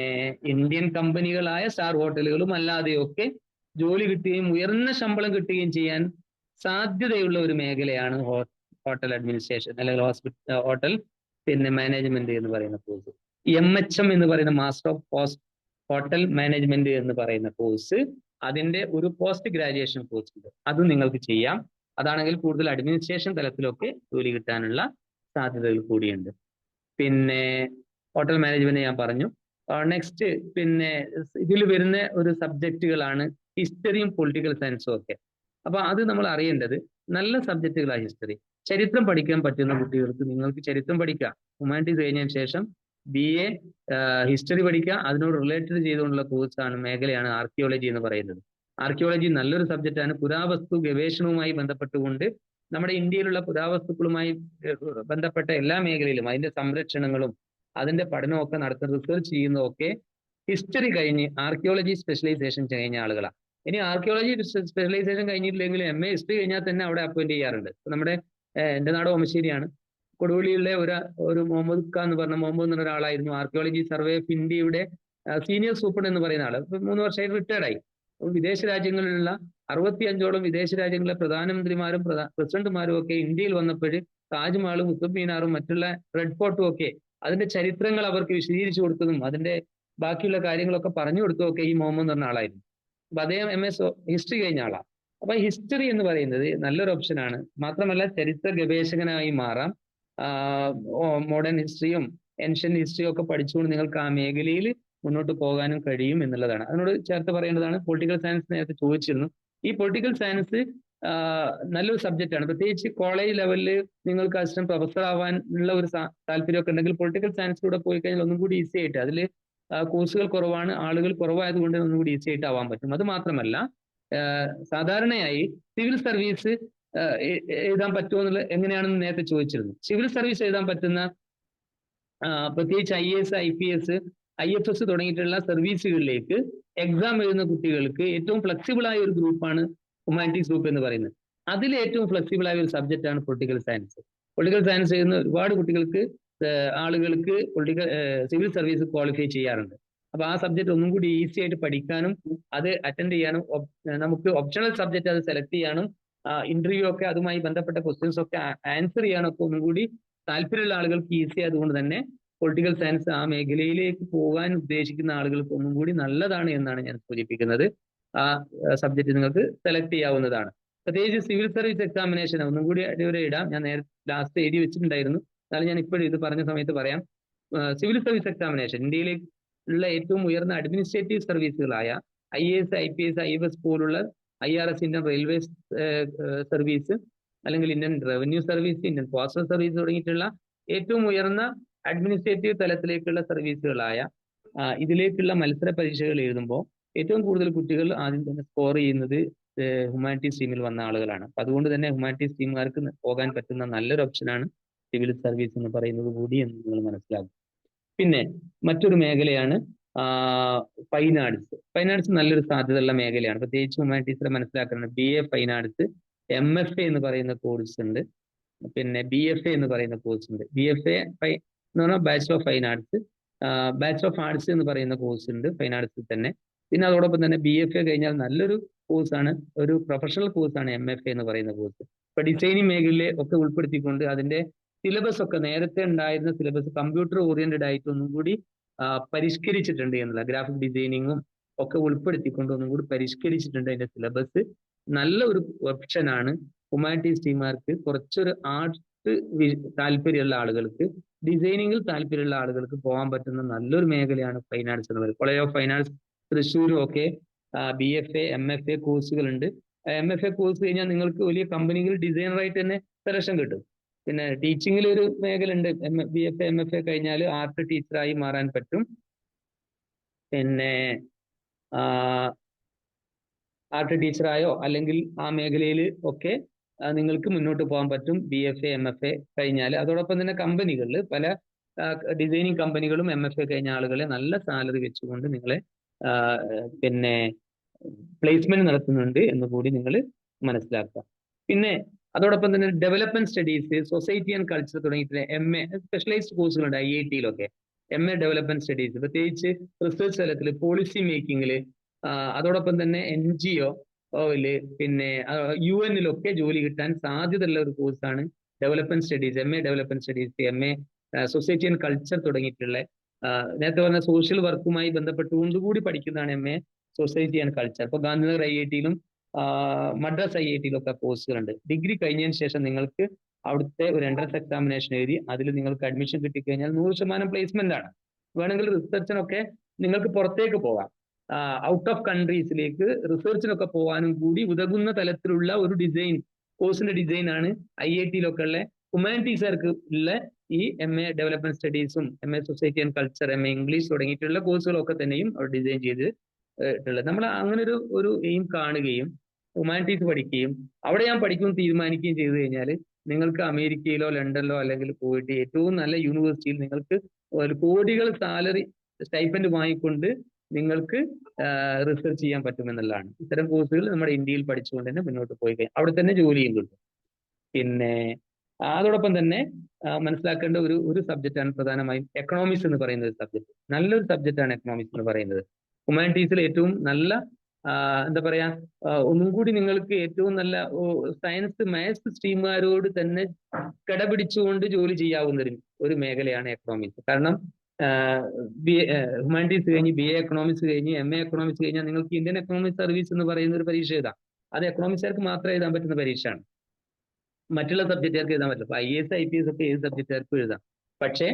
Speaker 1: ഇന്ത്യൻ കമ്പനികളായ സ്റ്റാർ ഹോട്ടലുകളും അല്ലാതെയൊക്കെ ജോലി കിട്ടുകയും ഉയർന്ന ശമ്പളം കിട്ടുകയും ചെയ്യാൻ സാധ്യതയുള്ള ഒരു മേഖലയാണ് ഹോട്ടൽ അഡ്മിനിസ്ട്രേഷൻ അല്ലെങ്കിൽ ഹോട്ടൽ പിന്നെ മാനേജ്മെന്റ് എന്ന് പറയുന്ന കോഴ്സ്. MHM എന്ന് പറയുന്ന മാസ്റ്റർ ഓഫ് ഹോട്ടൽ മാനേജ്മെന്റ് എന്ന് പറയുന്ന കോഴ്സ്, അതിന്റെ ഒരു പോസ്റ്റ് ഗ്രാജുവേഷൻ കോഴ്സ് ഉണ്ട്, അതും നിങ്ങൾക്ക് ചെയ്യാം. അതാണെങ്കിൽ കൂടുതൽ അഡ്മിനിസ്ട്രേഷൻ തലത്തിലൊക്കെ ജോലി കിട്ടാനുള്ള സാധ്യതകൾ കൂടിയുണ്ട്. പിന്നെ ഹോട്ടൽ മാനേജ്മെന്റ് ഞാൻ പറഞ്ഞു. നെക്സ്റ്റ് പിന്നെ ഇതിൽ വരുന്ന ഒരു സബ്ജക്റ്റുകളാണ് ഹിസ്റ്ററിയും പൊളിറ്റിക്കൽ സയൻസും ഒക്കെ. അപ്പൊ അത് നമ്മൾ അറിയേണ്ടത് നല്ല സബ്ജക്റ്റുകളാണ് ഹിസ്റ്ററി. ചരിത്രം പഠിക്കാൻ പറ്റുന്ന കുട്ടികൾക്ക് നിങ്ങൾക്ക് ചരിത്രം പഠിക്കാം. ഹ്യൂമാനിറ്റീസ് കഴിഞ്ഞതിന് ശേഷം BA ഹിസ്റ്ററി പഠിക്കുക. അതിനോട് റിലേറ്റഡ് ചെയ്തുകൊണ്ടുള്ള കോഴ്സാണ്, മേഖലയാണ് ആർക്കിയോളജി എന്ന് പറയുന്നത്. ആർക്കിയോളജി നല്ലൊരു സബ്ജക്റ്റാണ്. പുരാവസ്തു ഗവേഷണവുമായി ബന്ധപ്പെട്ടുകൊണ്ട് നമ്മുടെ ഇന്ത്യയിലുള്ള പുരാവസ്തുക്കളുമായി ബന്ധപ്പെട്ട എല്ലാ മേഖലയിലും അതിന്റെ സംരക്ഷണങ്ങളും അതിന്റെ പഠനവും ഒക്കെ നടത്തുന്ന, റിസർച്ച് ചെയ്യുന്നതൊക്കെ ഹിസ്റ്ററി കഴിഞ്ഞ് ആർക്കിയോളജി സ്പെഷ്യലൈസേഷൻ കഴിഞ്ഞ ആളുകളാണ്. ഇനി ആർക്കിയോളജി സ്പെഷ്യലൈസേഷൻ കഴിഞ്ഞിട്ടില്ലെങ്കിൽ MA ഹിസ്റ്ററി കഴിഞ്ഞാൽ തന്നെ അവിടെ അപ്പോയിന്റ് ചെയ്യാറുണ്ട്. നമ്മുടെ എന്റെ നാട് ഓമശ്ശേരിയാണ്. കൊടുവള്ളിയിലെ ഒരു മുഹമ്മദ് ഖാൻ എന്ന് പറഞ്ഞ മുഹമ്മദ് എന്ന ഒരാളായിരുന്നു ആർക്കിയോളജി സർവേ ഓഫ് ഇന്ത്യയുടെ സീനിയർ സൂപ്രണ്ട് എന്ന് പറയുന്ന ആള്. 3 വർഷമായിട്ട് റിട്ടയർഡായി. വിദേശ രാജ്യങ്ങളിലുള്ള 65ഓളം വിദേശ രാജ്യങ്ങളിലെ പ്രധാനമന്ത്രിമാരും പ്രസിഡന്റുമാരും ഒക്കെ ഇന്ത്യയിൽ വന്നപ്പോൾ താജ്മഹലും കുത്തബ് മീനാറും മറ്റുള്ള റെഡ് ഫോർട്ടും ഒക്കെ അതിന്റെ ചരിത്രങ്ങൾ അവർക്ക് വിശദീകരിച്ചു കൊടുത്തതും അതിന്റെ ബാക്കിയുള്ള കാര്യങ്ങളൊക്കെ പറഞ്ഞു കൊടുത്തതൊക്കെ ഈ മുഹമ്മദ് എന്ന് പറഞ്ഞ ആളായിരുന്നു. അപ്പൊ അദ്ദേഹം MS ഹിസ്റ്ററി കഴിഞ്ഞ ആളാണ്. അപ്പൊ ഹിസ്റ്ററി എന്ന് പറയുന്നത് നല്ലൊരു ഓപ്ഷനാണ്. മാത്രമല്ല ചരിത്ര ഗവേഷകനായി മാറാം. മോഡേൺ ഹിസ്റ്ററിയും ഏൻഷ്യന്റ് ഹിസ്റ്ററി ഒക്കെ പഠിച്ചുകൊണ്ട് നിങ്ങൾക്ക് ആ മേഖലയിൽ മുന്നോട്ട് പോകാനും കഴിയും എന്നുള്ളതാണ്. അതിനോട് ചേർത്ത് പറയേണ്ടതാണ്, പൊളിറ്റിക്കൽ സയൻസ് നേരത്തെ ചോദിച്ചിരുന്നു. ഈ പൊളിറ്റിക്കൽ സയൻസ് നല്ലൊരു സബ്ജക്റ്റ് ആണ്. പ്രത്യേകിച്ച് കോളേജ് ലെവലിൽ നിങ്ങൾക്ക് അസിസ്റ്റന്റ് പ്രൊഫസർ ആവാനുള്ള ഒരു താല്പര്യമൊക്കെ ഉണ്ടെങ്കിൽ പൊളിറ്റിക്കൽ സയൻസിലൂടെ പോയി കഴിഞ്ഞാൽ ഒന്നും കൂടി ഈസി ആയിട്ട്, അതിൽ കോഴ്സുകൾ കുറവാണ്, ആളുകൾ കുറവായതുകൊണ്ട് ഒന്നും കൂടി ഈസി ആയിട്ട് ആവാൻ പറ്റും. അത് മാത്രമല്ല, സാധാരണയായി സിവിൽ സർവീസ് എഴുതാൻ പറ്റുമോ എന്നുള്ളത് എങ്ങനെയാണെന്ന് നേരത്തെ ചോദിച്ചിരുന്നു. സിവിൽ സർവീസ് എഴുതാൻ പറ്റുന്ന പ്രത്യേകിച്ച് IAS, IPS, IFS തുടങ്ങിയിട്ടുള്ള സർവീസുകളിലേക്ക് എക്സാം എഴുതുന്ന കുട്ടികൾക്ക് ഏറ്റവും ഫ്ലെക്സിബിൾ ആയ ഒരു ഗ്രൂപ്പാണ് ഹ്യൂമാനിറ്റീസ് ഗ്രൂപ്പ് എന്ന് പറയുന്നത്. അതിൽ ഏറ്റവും ഫ്ലെക്സിബിൾ ആയ ഒരു സബ്ജക്റ്റ് ആണ് പൊളിറ്റിക്കൽ സയൻസ്. പൊളിറ്റിക്കൽ സയൻസ് എഴുതുന്ന ഒരുപാട് കുട്ടികൾക്ക് ആളുകൾക്ക് സിവിൽ സർവീസ് ക്വാളിഫൈ ചെയ്യാറുണ്ട്. അപ്പൊ ആ സബ്ജക്ട് ഒന്നും കൂടി ഈസി ആയിട്ട് പഠിക്കാനും അത് അറ്റൻഡ് ചെയ്യാനും നമുക്ക് ഓപ്ഷണൽ സബ്ജക്ട് അത് സെലക്ട് ചെയ്യാനും ഇന്റർവ്യൂ ഒക്കെ അതുമായി ബന്ധപ്പെട്ട ക്വസ്റ്റ്യൻസ് ഒക്കെ ആൻസർ ചെയ്യാനൊക്കെ ഒന്നും കൂടി താല്പര്യമുള്ള ആളുകൾക്ക് ഈസി ആയതുകൊണ്ട് തന്നെ പൊളിറ്റിക്കൽ സയൻസ് ആ മേഖലയിലേക്ക് പോകാൻ ഉദ്ദേശിക്കുന്ന ആളുകൾക്ക് ഒന്നും കൂടി നല്ലതാണ് എന്നാണ് ഞാൻ സൂചിപ്പിക്കുന്നത്. ആ സബ്ജക്ട് നിങ്ങൾക്ക് സെലക്ട് ചെയ്യാവുന്നതാണ്. പ്രത്യേകിച്ച് സിവിൽ സർവീസ് എക്സാമിനേഷൻ ഒന്നും കൂടി അടിവരെ ഇടാം. ഞാൻ നേരത്തെ ലാസ്റ്റ് എഴുതി വെച്ചിട്ടുണ്ടായിരുന്നു, എന്നാലും ഞാൻ ഇപ്പോഴും ഇത് പറഞ്ഞ സമയത്ത് പറയാം. സിവിൽ സർവീസ് എക്സാമിനേഷൻ ഇന്ത്യയിലേക്ക് ഉള്ള ഏറ്റവും ഉയർന്ന അഡ്മിനിസ്ട്രേറ്റീവ് സർവീസുകളായ IAS, IPS, IFS പോലുള്ള IRS, ഇന്ത്യൻ റെയിൽവേ സർവീസ്, അല്ലെങ്കിൽ Indian revenue service, Indian postal service തുടങ്ങിയിട്ടുള്ള ഏറ്റവും ഉയർന്ന അഡ്മിനിസ്ട്രേറ്റീവ് തലത്തിലേക്കുള്ള സർവീസുകളായ ഇതിലേക്കുള്ള മത്സര പരീക്ഷകൾ എഴുതുമ്പോൾ ഏറ്റവും കൂടുതൽ കുട്ടികൾ ആദ്യം തന്നെ സ്കോർ ചെയ്യുന്നത് ഹ്യൂമാനിറ്റീസ് സ്ട്രീമിൽ വന്ന ആളുകളാണ്. അപ്പൊ അതുകൊണ്ട് തന്നെ ഹ്യൂമാനിറ്റീസ് സ്ട്രീമുകാർക്ക് പോകാൻ പറ്റുന്ന നല്ലൊരു ഓപ്ഷനാണ് സിവിൽ സർവീസ് എന്ന് പറയുന്നത് കൂടി എന്ന് നിങ്ങൾ മനസ്സിലാക്കും. പിന്നെ മറ്റൊരു മേഖലയാണ് ഫൈൻ ആർട്സ്. ഫൈൻ ആർട്സ് നല്ലൊരു സാധ്യതയുള്ള മേഖലയാണ്. പ്രത്യേകിച്ച് ഹ്യൂമാനിറ്റീസിലെ മനസ്സിലാക്കുന്നത് BA ഫൈൻ ആർട്സ്, MFA എന്ന് പറയുന്ന കോഴ്സ് ഉണ്ട്, പിന്നെ BFA എന്ന് പറയുന്ന കോഴ്സ് ഉണ്ട്. BFA എന്ന് പറഞ്ഞാൽ bachelor of fine arts, bachelor of arts എന്ന് പറയുന്ന കോഴ്സ് ഉണ്ട് ഫൈൻ ആർട്സിൽ തന്നെ. പിന്നെ അതോടൊപ്പം തന്നെ BFA കഴിഞ്ഞാൽ നല്ലൊരു കോഴ്സാണ്, ഒരു പ്രൊഫഷണൽ കോഴ്സാണ് MFA എന്ന് പറയുന്ന കോഴ്സ്. ഇപ്പൊ ഡിസൈനിങ് മേഖലയെ ഒക്കെ ഉൾപ്പെടുത്തിക്കൊണ്ട് അതിന്റെ സിലബസ് ഒക്കെ നേരത്തെ ഉണ്ടായിരുന്ന സിലബസ് കമ്പ്യൂട്ടർ ഓറിയന്റഡ് ആയിട്ട് ഒന്നും കൂടി പരിഷ്കരിച്ചിട്ടുണ്ട് എന്നുള്ള, ഗ്രാഫിക് ഡിസൈനിങ്ങും ഒക്കെ ഉൾപ്പെടുത്തിക്കൊണ്ട് ഒന്നും കൂടി പരിഷ്കരിച്ചിട്ടുണ്ട് അതിന്റെ സിലബസ്. നല്ല ഒരു ഓപ്ഷനാണ് ഹ്യൂമാനിറ്റീസ് ടീമാർക്ക്. കുറച്ചൊരു ആർട്ട് താല്പര്യമുള്ള ആളുകൾക്ക്, ഡിസൈനിങ്ങിൽ താല്പര്യമുള്ള ആളുകൾക്ക് പോകാൻ പറ്റുന്ന നല്ലൊരു മേഖലയാണ് ഫൈൻ ആർട്സ് എന്ന് പറയുന്നത്. കോളേജ് ഓഫ് ഫൈൻ ആർട്സ് തൃശ്ശൂരും ഒക്കെ BFA, MFA കോഴ്സുകളുണ്ട്. MFA കോഴ്സ് കഴിഞ്ഞാൽ നിങ്ങൾക്ക് വലിയ കമ്പനികൾ ഡിസൈനറായിട്ട് തന്നെ സെലക്ഷൻ കിട്ടും. പിന്നെ ടീച്ചിങ്ങിൽ ഒരു മേഖല ഉണ്ട്. BFA, MFA കഴിഞ്ഞാൽ ആർട്ട് ടീച്ചറായി മാറാൻ പറ്റും. പിന്നെ ആർട്ട് ടീച്ചറായോ അല്ലെങ്കിൽ ആ മേഖലയിൽ ഒക്കെ നിങ്ങൾക്ക് മുന്നോട്ട് പോകാൻ പറ്റും BFA, MFA കഴിഞ്ഞാൽ. അതോടൊപ്പം തന്നെ കമ്പനികളിൽ പല ഡിസൈനിങ് കമ്പനികളും MFA കഴിഞ്ഞ ആളുകളെ നല്ല സാലറി വെച്ചുകൊണ്ട് നിങ്ങളെ പിന്നെ പ്ലേസ്മെന്റ് നടത്തുന്നുണ്ട് എന്ന് കൂടി നിങ്ങൾ മനസ്സിലാക്കുക. പിന്നെ അതോടൊപ്പം തന്നെ development studies, society and culture തുടങ്ങിയിട്ട് MA സ്പെഷ്യലൈസ്ഡ് കോഴ്സുകളുണ്ട് IIT-യിലൊക്കെ. MA ഡെവലപ്മെന്റ് സ്റ്റഡീസ് പ്രത്യേകിച്ച് റിസർച്ച് തലത്തിൽ, പോളിസി മേക്കിങ്ങിൽ, അതോടൊപ്പം തന്നെ NGO പിന്നെ UN-ലൊക്കെ ജോലി കിട്ടാൻ സാധ്യതയുള്ള ഒരു കോഴ്സാണ് development studies, MA development studies, MA society and culture തുടങ്ങിയിട്ടുള്ള നേരത്തെ പറഞ്ഞ സോഷ്യൽ വർക്കുമായി ബന്ധപ്പെട്ടുകൊണ്ട് കൂടി പഠിക്കുന്നതാണ് MA സൊസൈറ്റി ആൻഡ് കൾച്ചർ. ഇപ്പൊ ഗാന്ധിനഗർ IIT-യിലും മദ്രാസ് IIT-യിലും ഒക്കെ കോഴ്സുകളുണ്ട്. ഡിഗ്രി കഴിഞ്ഞതിന് ശേഷം നിങ്ങൾക്ക് അവിടുത്തെ ഒരു എൻട്രൻസ് എക്സാമിനേഷൻ എഴുതി അതിൽ നിങ്ങൾക്ക് അഡ്മിഷൻ കിട്ടിക്കഴിഞ്ഞാൽ 100% പ്ലേസ്മെന്റ് ആണ്. വേണമെങ്കിൽ റിസർച്ചിനൊക്കെ നിങ്ങൾക്ക് പുറത്തേക്ക് പോകാം, ഔട്ട് ഓഫ് കൺട്രീസിലേക്ക് റിസർച്ചിനൊക്കെ പോകാനും കൂടി ഉതകുന്ന തലത്തിലുള്ള ഒരു ഡിസൈൻ, കോഴ്സിന്റെ ഡിസൈൻ ആണ് IIT-യിലൊക്കെ ഉള്ള ഹ്യൂമാനിറ്റീസുകാർക്ക് ഉള്ള ഈ MA ഡെവലപ്മെന്റ് സ്റ്റഡീസും, MA society and culture, MA English തുടങ്ങിയിട്ടുള്ള കോഴ്സുകളൊക്കെ തന്നെയും അവർ ഡിസൈൻ ചെയ്തിട്ടുള്ളത്. നമ്മൾ അങ്ങനെ ഒരു എയിം കാണുകയും ഹ്യൂമാനിറ്റീസ് പഠിക്കുകയും അവിടെ ഞാൻ പഠിക്കും തീരുമാനിക്കുകയും ചെയ്തു കഴിഞ്ഞാൽ നിങ്ങൾക്ക് അമേരിക്കയിലോ ലണ്ടനിലോ അല്ലെങ്കിൽ പോയിട്ട് ഏറ്റവും നല്ല യൂണിവേഴ്സിറ്റിയിൽ നിങ്ങൾക്ക് കോടികൾ സാലറി സ്റ്റൈപ്പൻഡ് വാങ്ങിക്കൊണ്ട് നിങ്ങൾക്ക് റിസർച്ച് ചെയ്യാൻ പറ്റുമെന്നുള്ളതാണ്. ഇത്തരം കോഴ്സുകൾ നമ്മുടെ ഇന്ത്യയിൽ പഠിച്ചുകൊണ്ട് തന്നെ മുന്നോട്ട് പോയി കഴിഞ്ഞാൽ അവിടെ തന്നെ ജോലിയും കിട്ടും. പിന്നെ അതോടൊപ്പം തന്നെ മനസ്സിലാക്കേണ്ട ഒരു സബ്ജക്റ്റാണ് പ്രധാനമായും എക്കണോമിക്സ് എന്ന് പറയുന്ന ഒരു സബ്ജക്ട്. നല്ലൊരു സബ്ജക്റ്റാണ് എക്കണോമിക്സ് എന്ന് പറയുന്നത്. ഹ്യൂമാനിറ്റീസിൽ ഏറ്റവും നല്ല എന്താ പറയാ, ഒന്നും കൂടി നിങ്ങൾക്ക് ഏറ്റവും നല്ല സയൻസ് മാത്സ് സ്ട്രീമുകാരോട് തന്നെ കിടപിടിച്ചുകൊണ്ട് ജോലി ചെയ്യാവുന്ന ഒരു മേഖലയാണ് എക്കണോമിക്സ്. കാരണം ഹ്യൂമാനിറ്റീസ് കഴിഞ്ഞ് BA എക്കണോമിക്സ് കഴിഞ്ഞ് MA എക്കണോമിക്സ് കഴിഞ്ഞാൽ നിങ്ങൾക്ക് ഇന്ത്യൻ എക്കണോമിക് സർവീസ് എന്ന് പറയുന്ന ഒരു പരീക്ഷ എഴുതാം. അത് എക്കണോമിക്സുകാർക്ക് മാത്രമേ എഴുതാൻ പറ്റുന്ന പരീക്ഷയാണ്, മറ്റുള്ള സബ്ജക്റ്റുകാർക്ക് എഴുതാൻ പറ്റില്ല. അപ്പൊ IAS, IPS ഒക്കെ ഏത് സബ്ജക്റ്റുകാർക്കും എഴുതാം. പക്ഷേ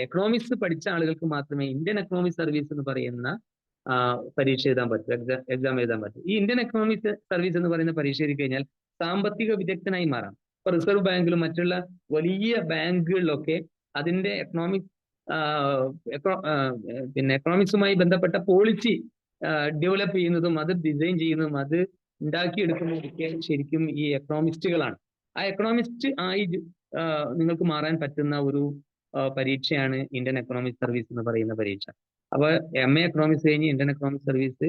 Speaker 1: എക്കണോമിക്സ് പഠിച്ച ആളുകൾക്ക് മാത്രമേ ഇന്ത്യൻ എക്കണോമിക് സർവീസ് എന്ന് പറയുന്ന പരീക്ഷ എഴുതാൻ പറ്റൂ, എക്സാം എഴുതാൻ പറ്റൂ. ഈ ഇന്ത്യൻ എക്കണോമിക് സർവീസ് എന്ന് പറയുന്ന പരീക്ഷ എഴുതി കഴിഞ്ഞാൽ സാമ്പത്തിക വിദഗ്ധനായി മാറാം. ഇപ്പൊ റിസർവ് ബാങ്കിലും മറ്റുള്ള വലിയ ബാങ്കുകളിലൊക്കെ അതിന്റെ പിന്നെ എക്കണോമിക്സുമായി ബന്ധപ്പെട്ട പോളിസി ഡെവലപ്പ് ചെയ്യുന്നതും അത് ഡിസൈൻ ചെയ്യുന്നതും അത് ഉണ്ടാക്കിയെടുക്കുന്നതൊക്കെ ശരിക്കും ഈ എക്കണോമിസ്റ്റുകളാണ്. ആ എക്കണോമിസ്റ്റ് ആയി നിങ്ങൾക്ക് മാറാൻ പറ്റുന്ന ഒരു പരീക്ഷയാണ് ഇന്ത്യൻ എക്കണോമിക് സർവീസ് എന്ന് പറയുന്ന പരീക്ഷ. അപ്പൊ MA എക്കണോമിക്സ് കഴിഞ്ഞ് ഇന്ത്യൻ എക്കണോമിക് സർവീസ്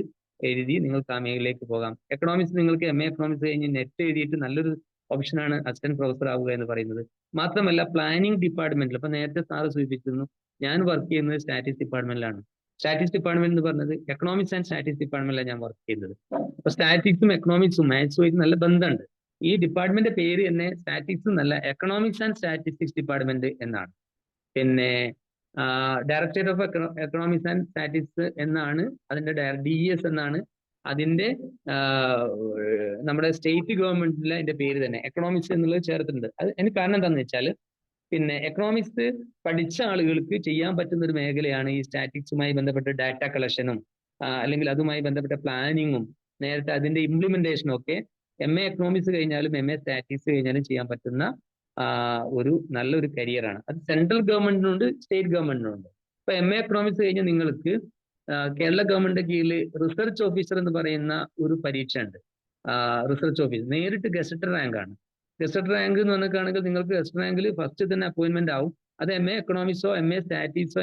Speaker 1: എഴുതി നിങ്ങൾക്ക് ആ മേഖലയിലേക്ക് പോകാം. എക്കണോമിക്സ് നിങ്ങൾക്ക് MA എക്കണോമിക്സ് കഴിഞ്ഞ് നെറ്റ് എഴുതിയിട്ട് നല്ലൊരു ഓപ്ഷനാണ് അസിസ്റ്റന്റ് പ്രൊഫസർ ആവുക എന്ന് പറയുന്നത്. മാത്രമല്ല പ്ലാനിംഗ് ഡിപ്പാർട്ട്മെന്റിൽ, ഇപ്പൊ നേരത്തെ സാറ് സൂചിപ്പിച്ചിരുന്നു, ഞാൻ വർക്ക് ചെയ്യുന്നത് സ്റ്റാറ്റിക്സ് ഡിപ്പാർട്ട്മെന്റിലാണ്. സ്റ്റാറ്റിക്സ് ഡിപ്പാർട്ട്മെന്റ് എന്ന് പറഞ്ഞത് എക്കണോമിക്സ് ആൻഡ് സ്റ്റാറ്റിക്സ് ഡിപ്പാർട്ട്മെന്റിലാണ് ഞാൻ വർക്ക് ചെയ്യുന്നത്. അപ്പൊ സ്റ്റാറ്റിക്സും എക്കണോമിക്സും മാത്സുമായിട്ട് നല്ല ബന്ധമുണ്ട്. ഈ ഡിപ്പാർട്ട്മെന്റ് പേര് തന്നെ സ്റ്റാറ്റിക്സ് എന്നല്ല, എക്കണോമിക്സ് ആൻഡ് സ്റ്റാറ്റിസ്റ്റിക്സ് ഡിപ്പാർട്ട്മെന്റ് എന്നാണ്. പിന്നെ directorate of economics and statics എന്നാണ് അതിന്റെ DES എന്നാണ് അതിന്റെ നമ്മുടെ സ്റ്റേറ്റ് ഗവൺമെന്റിലെ അതിന്റെ പേര് തന്നെ. എക്കണോമിക്സ് എന്നുള്ളത് ചേർത്തിട്ടുണ്ട്. അതിന് കാരണം എന്താണെന്ന് വെച്ചാൽ പിന്നെ എക്കണോമിക്സ് പഠിച്ച ആളുകൾക്ക് ചെയ്യാൻ പറ്റുന്ന ഒരു മേഖലയാണ് ഈ സ്റ്റാറ്റിക്സുമായി ബന്ധപ്പെട്ട ഡാറ്റ കളക്ഷനും അല്ലെങ്കിൽ അതുമായി ബന്ധപ്പെട്ട പ്ലാനിങ്ങും നേരത്തെ അതിന്റെ ഇംപ്ലിമെന്റേഷനും ഒക്കെ MA എക്കണോമിക്സ് കഴിഞ്ഞാലും MA സ്റ്റാറ്റിക്സ് കഴിഞ്ഞാലും ചെയ്യാൻ പറ്റുന്ന ഒരു നല്ലൊരു കരിയറാണ്. അത് സെൻട്രൽ ഗവൺമെന്റിനുണ്ട്, സ്റ്റേറ്റ് ഗവൺമെന്റിനുണ്ട്. ഇപ്പൊ MA എക്കണോമിക്സ് കഴിഞ്ഞാൽ നിങ്ങൾക്ക് കേരള ഗവൺമെന്റിന്റെ കീഴിൽ റിസർച്ച് ഓഫീസർ എന്ന് പറയുന്ന ഒരു പരീക്ഷ ഉണ്ട്. റിസർച്ച് ഓഫീസർ നേരിട്ട് ഗസറ്റഡ് റാങ്ക് ആണ്. ഗസറ്റഡ് റാങ്ക് എന്ന് പറഞ്ഞിട്ടാണെങ്കിൽ നിങ്ങൾക്ക് ഗസറ്റഡ് റാങ്കിൽ ഫസ്റ്റ് തന്നെ അപ്പോയിന്റ്മെന്റ് ആവും. അത് MA എക്കണോമിക്സോ MA സ്റ്റാറ്റിക്സോ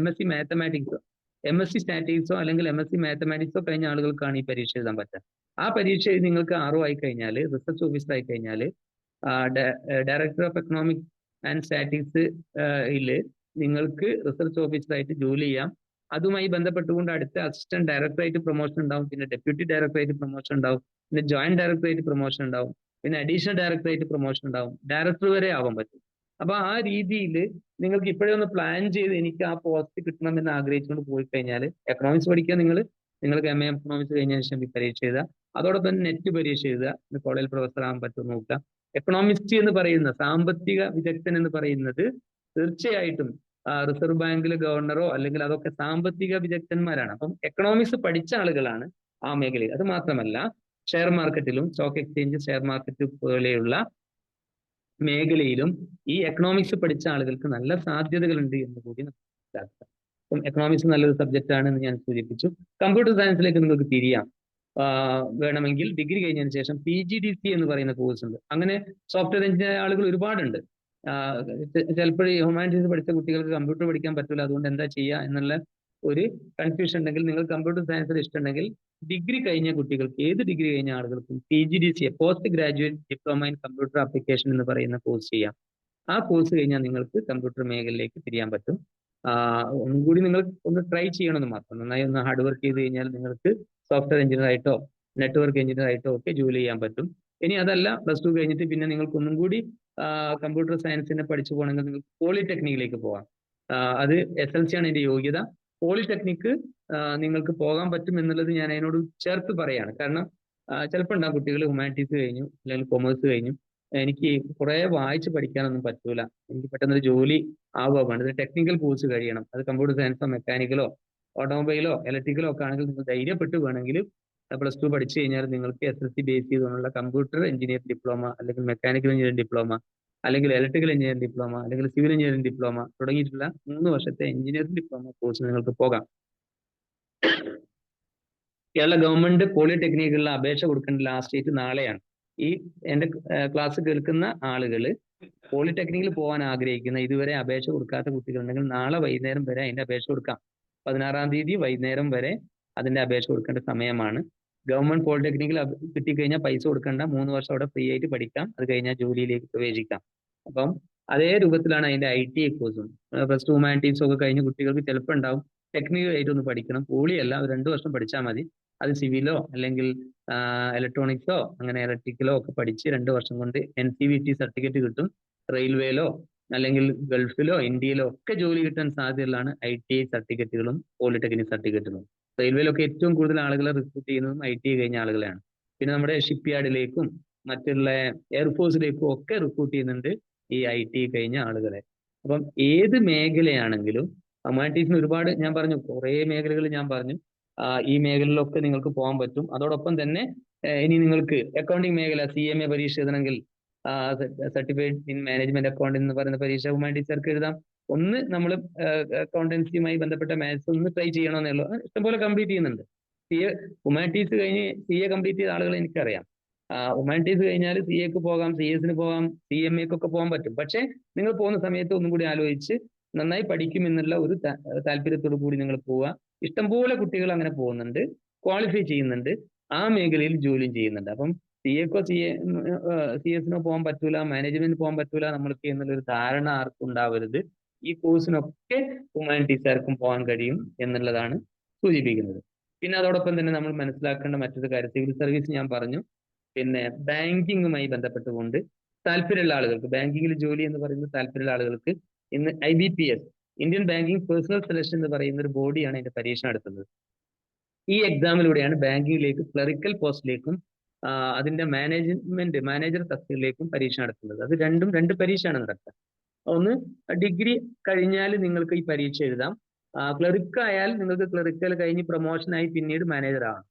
Speaker 1: MSc മാത്തമാറ്റിക്സോ MSc സ്റ്റാറ്റിക്സോ അല്ലെങ്കിൽ MSc മാത്തമാറ്റിക്സോ കഴിഞ്ഞ ആളുകൾക്കാണ് ഈ പരീക്ഷ എഴുതാൻ പറ്റുക. ആ പരീക്ഷ നിങ്ങൾക്ക് RO ആയി കഴിഞ്ഞാൽ, റിസർച്ച് ഓഫീസർ ആയി കഴിഞ്ഞാൽ director of economics and statics നിങ്ങൾക്ക് റിസർച്ച് ഓഫീസറായിട്ട് ജോലി ചെയ്യാം. അതുമായി ബന്ധപ്പെട്ടുകൊണ്ട് അടുത്ത അസിസ്റ്റന്റ് ഡയറക്ടറായിട്ട് പ്രൊമോഷൻ ഉണ്ടാവും, പിന്നെ ഡെപ്യൂട്ടി ഡയറക്ടറായിട്ട് പ്രൊമോഷൻ ഉണ്ടാവും, പിന്നെ ജോയിന്റ് ഡയറക്ടറായിട്ട് പ്രൊമോഷൻ ഉണ്ടാവും, പിന്നെ അഡീഷണൽ ഡയറക്ടറായിട്ട് പ്രൊമോഷൻ ഉണ്ടാവും, ഡയറക്ടർ വരെ ആവാൻ പറ്റും. അപ്പൊ ആ രീതിയിൽ നിങ്ങൾക്ക് ഇപ്പോഴേ ഒന്ന് പ്ലാൻ ചെയ്ത് എനിക്ക് ആ പോസ്റ്റ് കിട്ടണമെന്ന് ആഗ്രഹിച്ചുകൊണ്ട് പോയി കഴിഞ്ഞാൽ എക്കണോമിക്സ് പഠിക്കുക. നിങ്ങൾക്ക് MA എക്കണോമിക്സ് കഴിഞ്ഞ ശേഷം പരീക്ഷ എഴുതുക, അതോടൊപ്പം നെറ്റ് പരീക്ഷ എഴുതുക, കോളേജ് പ്രൊഫസർ ആകാൻ പറ്റുമെന്ന് നോക്കുക. എക്കണോമിസ്റ്റ് എന്ന് പറയുന്ന സാമ്പത്തിക വിദഗ്ധൻ എന്ന് പറയുന്നത് തീർച്ചയായിട്ടും റിസർവ് ബാങ്കിലെ ഗവർണറോ അല്ലെങ്കിൽ അതൊക്കെ സാമ്പത്തിക വിദഗ്ധന്മാരാണ്. അപ്പം എക്കണോമിക്സ് പഠിച്ച ആളുകളാണ് ആ മേഖലയിൽ. അത് മാത്രമല്ല ഷെയർ മാർക്കറ്റിലും സ്റ്റോക്ക് എക്സ്ചേഞ്ച്, ഷെയർ മാർക്കറ്റ് പോലെയുള്ള മേഖലയിലും ഈ എക്കണോമിക്സ് പഠിച്ച ആളുകൾക്ക് നല്ല സാധ്യതകളുണ്ട് എന്ന് കൂടി മനസ്സിലാക്കുക. അപ്പം എക്കണോമിക്സ് നല്ലൊരു സബ്ജക്റ്റ് ആണെന്ന് ഞാൻ സൂചിപ്പിച്ചു. കമ്പ്യൂട്ടർ സയൻസിലേക്ക് നിങ്ങൾക്ക് തിരിയാം. വേണമെങ്കിൽ ഡിഗ്രി കഴിഞ്ഞതിന് ശേഷം PGDC എന്ന് പറയുന്ന കോഴ്സ് ഉണ്ട്. അങ്ങനെ സോഫ്റ്റ്വെയർ എഞ്ചിനീയർ ആളുകൾ ഒരുപാടുണ്ട്. ചിലപ്പോൾ ഹ്യൂമാനിറ്റീസ് പഠിച്ച കുട്ടികൾക്ക് കമ്പ്യൂട്ടർ പഠിക്കാൻ പറ്റില്ല, അതുകൊണ്ട് എന്താ ചെയ്യുക എന്നുള്ള ഒരു കൺഫ്യൂഷൻ ഉണ്ടെങ്കിൽ, നിങ്ങൾ കമ്പ്യൂട്ടർ സയൻസിൽ ഇഷ്ടമുണ്ടെങ്കിൽ ഡിഗ്രി കഴിഞ്ഞ കുട്ടികൾക്ക്, ഏത് ഡിഗ്രി കഴിഞ്ഞ ആളുകൾക്കും PGDC post graduate diploma in computer application എന്ന് പറയുന്ന കോഴ്സ് ചെയ്യാം. ആ കോഴ്സ് കഴിഞ്ഞാൽ നിങ്ങൾക്ക് കമ്പ്യൂട്ടർ മേഖലയിലേക്ക് തിരിയാൻ പറ്റും. ഒന്നും കൂടി നിങ്ങൾ ഒന്ന് ട്രൈ ചെയ്യണമെന്ന് മാത്രം. നന്നായി ഒന്ന് ഹാർഡ് വർക്ക് ചെയ്ത് കഴിഞ്ഞാൽ നിങ്ങൾക്ക് സോഫ്റ്റ്വെയർ എഞ്ചിനീയർ ആയിട്ടോ നെറ്റ്വർക്ക് എഞ്ചിനീയർ ആയിട്ടോ ഒക്കെ ജോലി ചെയ്യാൻ പറ്റും. ഇനി അതല്ല, +2 കഴിഞ്ഞിട്ട് പിന്നെ നിങ്ങൾക്ക് ഒന്നും കൂടി കമ്പ്യൂട്ടർ സയൻസിനെ പഠിച്ചു പോകണമെങ്കിൽ നിങ്ങൾക്ക് പോളിടെക്നിക്കിലേക്ക് പോകാം. അത് SLC ആണ് ഇതിന്റെ യോഗ്യത. പോളിടെക്നിക്ക് നിങ്ങൾക്ക് പോകാൻ പറ്റും എന്നുള്ളത് ഞാൻ അതിനോട് ചേർത്ത് പറയാണ്. കാരണം ചിലപ്പോൾ ഉണ്ടാകും കുട്ടികൾ ഹ്യൂമാനിറ്റീസ് കഴിഞ്ഞു അല്ലെങ്കിൽ കൊമേഴ്സ് കഴിഞ്ഞു, എനിക്ക് കുറെ വായിച്ച് പഠിക്കാനൊന്നും പറ്റൂല, എനിക്ക് പെട്ടെന്നൊരു ജോലി ആവുക വേണ്ടത്, ടെക്നിക്കൽ കോഴ്സ് കഴിയണം. അത് കമ്പ്യൂട്ടർ സയൻസോ മെക്കാനിക്കലോ ഓട്ടോമൊബൈലോ ഇലക്ട്രിക്കലോ ഒക്കെ ആണെങ്കിൽ നിങ്ങൾ ധൈര്യപ്പെട്ട് വേണമെങ്കിൽ +2 പഠിച്ചു കഴിഞ്ഞാൽ നിങ്ങൾക്ക് SLC ബേസ് ചെയ്തുകൊണ്ടുള്ള കമ്പ്യൂട്ടർ എഞ്ചിനീയറിംഗ് ഡിപ്ലോമ അല്ലെങ്കിൽ മെക്കാനിക്കൽ എഞ്ചിനീയറിംഗ് ഡിപ്ലോമ അല്ലെങ്കിൽ ഇലക്ട്രിക്കൽ എഞ്ചിനീയറിംഗ് ഡിപ്ലോമ അല്ലെങ്കിൽ സിവിൽ എഞ്ചിനീയറിംഗ് ഡിപ്ലോമ തുടങ്ങിയിട്ടുള്ള 3 വർഷത്തെ എഞ്ചിനീയറിംഗ് ഡിപ്ലോമ കോഴ്സ് നിങ്ങൾക്ക് പോകാം. കേരള ഗവൺമെന്റ് പോളിടെക്നിക്കുള്ള അപേക്ഷ കൊടുക്കേണ്ട ലാസ്റ്റ് ഡേറ്റ് നാളെയാണ്. ഈ എന്റെ ക്ലാസ് കേൾക്കുന്ന ആളുകൾ പോളിടെക്നിക്കിൽ പോകാൻ ആഗ്രഹിക്കുന്ന, ഇതുവരെ അപേക്ഷ കൊടുക്കാത്ത കുട്ടികളുണ്ടെങ്കിൽ നാളെ വൈകുന്നേരം വരെ അതിന്റെ അപേക്ഷ കൊടുക്കാം. 16-ാം തീയതി വൈകുന്നേരം വരെ അതിന്റെ അപേക്ഷ കൊടുക്കേണ്ട സമയമാണ്. ഗവൺമെന്റ് പോളിടെക്നിക്കിൽ കിട്ടിക്കഴിഞ്ഞാൽ പൈസ കൊടുക്കേണ്ട, 3 വർഷം അവിടെ ഫ്രീ ആയിട്ട് പഠിക്കാം. അത് കഴിഞ്ഞാൽ ജോലിയിലേക്ക് പ്രവേശിക്കാം. അപ്പം അതേ രൂപത്തിലാണ് അതിന്റെ ITI കോഴ്സും. +2 ഹ്യൂമാനിറ്റീസ് ഒക്കെ കഴിഞ്ഞ കുട്ടികൾക്ക് ചിലപ്പോൾ ഉണ്ടാവും ടെക്നിക്കൽ ആയിട്ട് ഒന്ന് പഠിക്കണം. പോളിയല്ല, 2 വർഷം പഠിച്ചാൽ മതി. അത് സിവിലോ അല്ലെങ്കിൽ ഇലക്ട്രോണിക്സോ അങ്ങനെ ഇലക്ട്രിക്കലോ ഒക്കെ പഠിച്ച് 2 വർഷം കൊണ്ട് NCVT സർട്ടിഫിക്കറ്റ് കിട്ടും. റെയിൽവേയിലോ അല്ലെങ്കിൽ ഗൾഫിലോ ഇന്ത്യയിലോ ഒക്കെ ജോലി കിട്ടാൻ സാധ്യതയുള്ളതാണ് ITI സർട്ടിഫിക്കറ്റുകളും പോളിടെക്നിക് സർട്ടിഫിക്കറ്റുകളും. റെയിൽവേയിലൊക്കെ ഏറ്റവും കൂടുതൽ ആളുകളെ റിക്രൂട്ട് ചെയ്യുന്നതും ITI കഴിഞ്ഞ ആളുകളെയാണ്. പിന്നെ നമ്മുടെ ഷിപ്പ് യാർഡിലേക്കും മറ്റുള്ള എയർഫോഴ്സിലേക്കും ഒക്കെ റിക്രൂട്ട് ചെയ്യുന്നുണ്ട് ഈ ITI കഴിഞ്ഞ ആളുകളെ. അപ്പം ഏത് മേഖലയാണെങ്കിലും ഹ്യൂമാനിറ്റീസിന് ഒരുപാട് ഞാൻ പറഞ്ഞു, കുറേ മേഖലകൾ ഞാൻ പറഞ്ഞു. ഈ മേഖലയിലൊക്കെ നിങ്ങൾക്ക് പോകാൻ പറ്റും. അതോടൊപ്പം തന്നെ ഇനി നിങ്ങൾക്ക് അക്കൗണ്ടിങ് മേഖല CMA പരീക്ഷ എഴുതണമെങ്കിൽ സർട്ടിഫൈഡ് ഇൻ മാനേജ്മെന്റ് അക്കൗണ്ടിംഗ് എന്ന് പറയുന്ന പരീക്ഷ ഹ്യൂമാനിറ്റീസുകാർക്ക് എഴുതാം. ഒന്ന് നമ്മൾ അക്കൗണ്ടൻസിയുമായി ബന്ധപ്പെട്ട മാത്സ് ഒന്ന് ട്രൈ ചെയ്യണമെന്നേ ഉള്ളൂ. ഇഷ്ടംപോലെ കംപ്ലീറ്റ് ചെയ്യുന്നുണ്ട്. ഹ്യൂമാനിറ്റീസ് കഴിഞ്ഞ് CA കംപ്ലീറ്റ് ചെയ്ത ആളുകളെ എനിക്കറിയാം. ഹ്യൂമാനിറ്റീസ് കഴിഞ്ഞാൽ CAക്ക് പോകാം, CS പോകാം, CMAക്കൊക്കെ പോകാൻ പറ്റും. പക്ഷെ നിങ്ങൾ പോകുന്ന സമയത്ത് ഒന്നും കൂടി ആലോചിച്ച് നന്നായി പഠിക്കും എന്നുള്ള ഒരു താല്പര്യത്തോടു കൂടി നിങ്ങൾ പോവുക. ഇഷ്ടംപോലെ കുട്ടികൾ അങ്ങനെ പോകുന്നുണ്ട്, ക്വാളിഫൈ ചെയ്യുന്നുണ്ട്, ആ മേഖലയിൽ ജോലിയും ചെയ്യുന്നുണ്ട്. അപ്പം CAക്കോ CS പോകാൻ പറ്റൂല, മാനേജ്മെന്റ് പോകാൻ പറ്റൂല നമ്മൾക്ക് എന്നുള്ളൊരു ധാരണ ആർക്കും ഉണ്ടാവരുത്. ഈ കോഴ്സിനൊക്കെ ഹ്യൂമാനിറ്റീസുകാർക്കും പോകാൻ കഴിയും എന്നുള്ളതാണ് സൂചിപ്പിക്കുന്നത്. പിന്നെ അതോടൊപ്പം തന്നെ നമ്മൾ മനസ്സിലാക്കേണ്ട മറ്റൊരു കാര്യം, സിവിൽ സർവീസ് ഞാൻ പറഞ്ഞു. പിന്നെ ബാങ്കിങ്ങുമായി ബന്ധപ്പെട്ടുകൊണ്ട് താല്പര്യമുള്ള ആളുകൾക്ക്, ബാങ്കിങ്ങിൽ ജോലി എന്ന് പറയുന്ന താല്പര്യമുള്ള ആളുകൾക്ക് ഇന്ന് IBPS, Indian banking personal selection എന്ന് പറയുന്ന ഒരു ബോഡിയാണ് ഇതിന്റെ പരീക്ഷ നടത്തുന്നത്. ഈ എക്സാമിലൂടെയാണ് ബാങ്കിങ്ങിലേക്ക് ക്ലറിക്കൽ പോസ്റ്റിലേക്കും അതിന്റെ മാനേജർ തസ്തികയിലേക്കും പരീക്ഷ നടത്തുന്നത്. അത് രണ്ട് പരീക്ഷയാണ് നടത്തുക. ഒന്ന്, ഡിഗ്രി കഴിഞ്ഞാൽ നിങ്ങൾക്ക് ഈ പരീക്ഷ എഴുതാം. ക്ലറിക്ക് ആയാൽ നിങ്ങൾക്ക് ക്ലറിക്കൽ കഴിഞ്ഞ് പ്രൊമോഷനായി പിന്നീട് മാനേജർ ആവാം.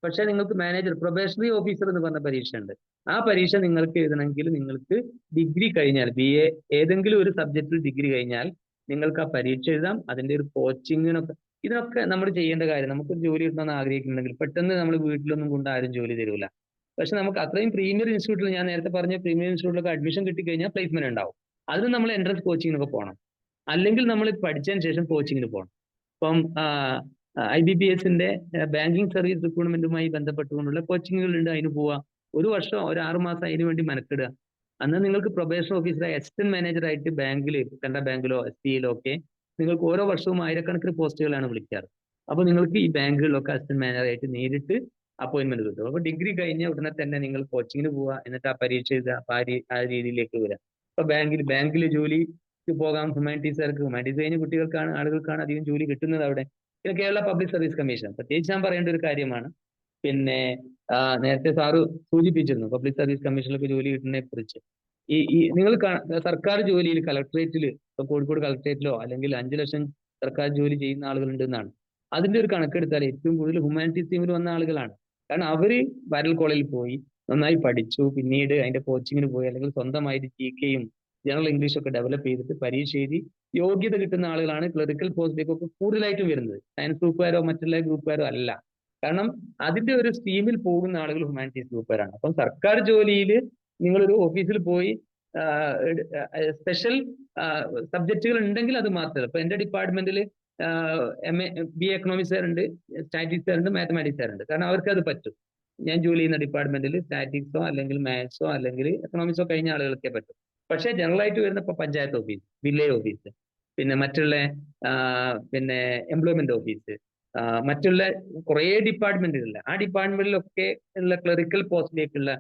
Speaker 1: പക്ഷെ നിങ്ങൾക്ക് പ്രൊബേഷണറി ഓഫീസർ എന്ന് പറഞ്ഞ പരീക്ഷ ഉണ്ട്. ആ പരീക്ഷ നിങ്ങൾക്ക് എഴുതണമെങ്കിൽ നിങ്ങൾക്ക് ഡിഗ്രി കഴിഞ്ഞാൽ BA ഏതെങ്കിലും ഒരു സബ്ജക്റ്റിൽ ഡിഗ്രി കഴിഞ്ഞാൽ നിങ്ങൾക്ക് ആ പരീക്ഷ എഴുതാം. അതിന്റെ ഒരു ഇതിനൊക്കെ നമ്മൾ ചെയ്യേണ്ട കാര്യം, നമുക്കൊരു ജോലി കിട്ടണമെന്ന് ആഗ്രഹിക്കുന്നുണ്ടെങ്കിൽ പെട്ടെന്ന് നമ്മൾ വീട്ടിലൊന്നും കൊണ്ട് ആരും ജോലി തരൂല. പക്ഷെ നമുക്ക് അത്രയും പ്രീമിയർ ഇൻസ്റ്റിറ്റ്യൂട്ടിൽ, ഞാൻ നേരത്തെ പറഞ്ഞ പ്രീമിയർ ഇൻസ്റ്റിറ്റ്യൂട്ടിലൊക്കെ അഡ്മിഷൻ കിട്ടിക്കഴിഞ്ഞാൽ പ്ലേസ്മെന്റ് ഉണ്ടാവും. അതിന് നമ്മൾ എൻട്രൻസ് കോച്ചിങ്ങിനൊക്കെ പോകണം, അല്ലെങ്കിൽ നമ്മൾ പഠിച്ചതിന് ശേഷം കോച്ചിങ്ങിന് പോകണം. ഇപ്പം IBPSന്റെ ബാങ്കിങ് സർവീസ് റിക്രൂട്ട്മെന്റുമായി ബന്ധപ്പെട്ടുകൊണ്ടുള്ള കോച്ചിങ്ങുകളുണ്ട്, അതിന് പോവുക. ഒരു വർഷം, ഒരു 6 മാസം അതിന് വേണ്ടി മെനക്കിടുക. അന്ന് നിങ്ങൾക്ക് പ്രൊബേഷൻ ഓഫീസറായി അസിസ്റ്റന്റ് മാനേജറായിട്ട് ബാങ്കിൽ, കനറ ബാങ്കിലോ SBIയിലോ ഒക്കെ നിങ്ങൾക്ക് ഓരോ വർഷവും ആയിരക്കണക്കിന് പോസ്റ്റുകളാണ് വിളിക്കാറ്. അപ്പൊ നിങ്ങൾക്ക് ഈ ബാങ്കുകളിലൊക്കെ അസിസ്റ്റന്റ് മാനേജറായിട്ട് നേരിട്ട് അപ്പോയിന്റ്മെന്റ് കിട്ടും. അപ്പൊ ഡിഗ്രി കഴിഞ്ഞ ഉടനെ തന്നെ നിങ്ങൾ കോച്ചിങ്ങിന് പോവുക, എന്നിട്ട് ആ പരീക്ഷ എഴുതുക, ആ രീതിയിലേക്ക് വരിക. ഇപ്പൊ ബാങ്കിൽ ജോലിക്ക് പോകാം ഹ്യൂമാനിറ്റീസുകാർക്ക്. ഹ്യൂമാനിറ്റീസ് കഴിഞ്ഞ ആളുകൾക്കാണ് അധികം ജോലി കിട്ടുന്നത് അവിടെ. പിന്നെ കേരള പബ്ലിക് സർവീസ് കമ്മീഷൻ പ്രത്യേകിച്ച് ഞാൻ പറയേണ്ട ഒരു കാര്യമാണ്. പിന്നെ നേരത്തെ സാറ് സൂചിപ്പിച്ചിരുന്നു പബ്ലിക് സർവീസ് കമ്മീഷനിലൊക്കെ ജോലി കിട്ടുന്നതിനെ കുറിച്ച്. നിങ്ങൾ സർക്കാർ ജോലിയിൽ കളക്ടറേറ്റിൽ, കോഴിക്കോട് കളക്ടറേറ്റിലോ അല്ലെങ്കിൽ 5 ലക്ഷം സർക്കാർ ജോലി ചെയ്യുന്ന ആളുകളുണ്ട് എന്നാണ്. അതിന്റെ ഒരു കണക്കെടുത്താൽ ഏറ്റവും കൂടുതൽ ഹ്യൂമാനിറ്റീസ് ടീമിൽ വന്ന ആളുകളാണ്. കാരണം അവര് വരൽ കോളേജിൽ പോയി നന്നായി പഠിച്ചു, പിന്നീട് അതിന്റെ കോച്ചിങ്ങിന് പോയി, അല്ലെങ്കിൽ സ്വന്തമായിട്ട് GKയും ജനറൽ ഇംഗ്ലീഷും ഒക്കെ ഡെവലപ്പ് ചെയ്തിട്ട് പരീക്ഷ എഴുതി യോഗ്യത കിട്ടുന്ന ആളുകളാണ് ക്ലറിക്കൽ പോസ്റ്റിലേക്കൊക്കെ കൂടുതലായിട്ടും വരുന്നത്. സയൻസ് ഗ്രൂപ്പുകാരോ മറ്റുള്ള ഗ്രൂപ്പുകാരോ അല്ല. കാരണം അതിന്റെ ഒരു സ്ട്രീമിൽ പോകുന്ന ആളുകൾ ഹ്യൂമാനിറ്റീസ് ഗ്രൂപ്പുകാരാണ്. അപ്പം സർക്കാർ ജോലിയിൽ നിങ്ങളൊരു ഓഫീസിൽ പോയി സ്പെഷ്യൽ സബ്ജക്റ്റുകൾ ഉണ്ടെങ്കിൽ അത് മാത്രമേ. ഇപ്പൊ എന്റെ ഡിപ്പാർട്ട്മെന്റിൽ BA എക്കണോമിക്സുകാരുണ്ട്, സ്റ്റാറ്റിക്സുകാരുണ്ട്, മാത്തമാറ്റിക്സുകാരുണ്ട്. കാരണം അവർക്ക് അത് പറ്റും. ഞാൻ ജോലി ചെയ്യുന്ന ഡിപ്പാർട്ട്മെന്റിൽ സ്റ്റാറ്റിക്സോ അല്ലെങ്കിൽ മാത്സോ അല്ലെങ്കിൽ എക്കണോമിക്സോ കഴിഞ്ഞ ആളുകൾക്കേ പറ്റും. പക്ഷേ ജനറൽ ആയിട്ട് വരുന്ന ഇപ്പൊ പഞ്ചായത്ത് ഓഫീസ്, വില്ലേജ് ഓഫീസ്, പിന്നെ മറ്റുള്ള പിന്നെ എംപ്ലോയ്മെന്റ് ഓഫീസ്, മറ്റുള്ള കുറേ ഡിപ്പാർട്ട്മെന്റുകളില്ല, ആ ഡിപ്പാർട്ട്മെന്റിലൊക്കെ ഉള്ള ക്ലറിക്കൽ പോസ്റ്റിലേക്കുള്ള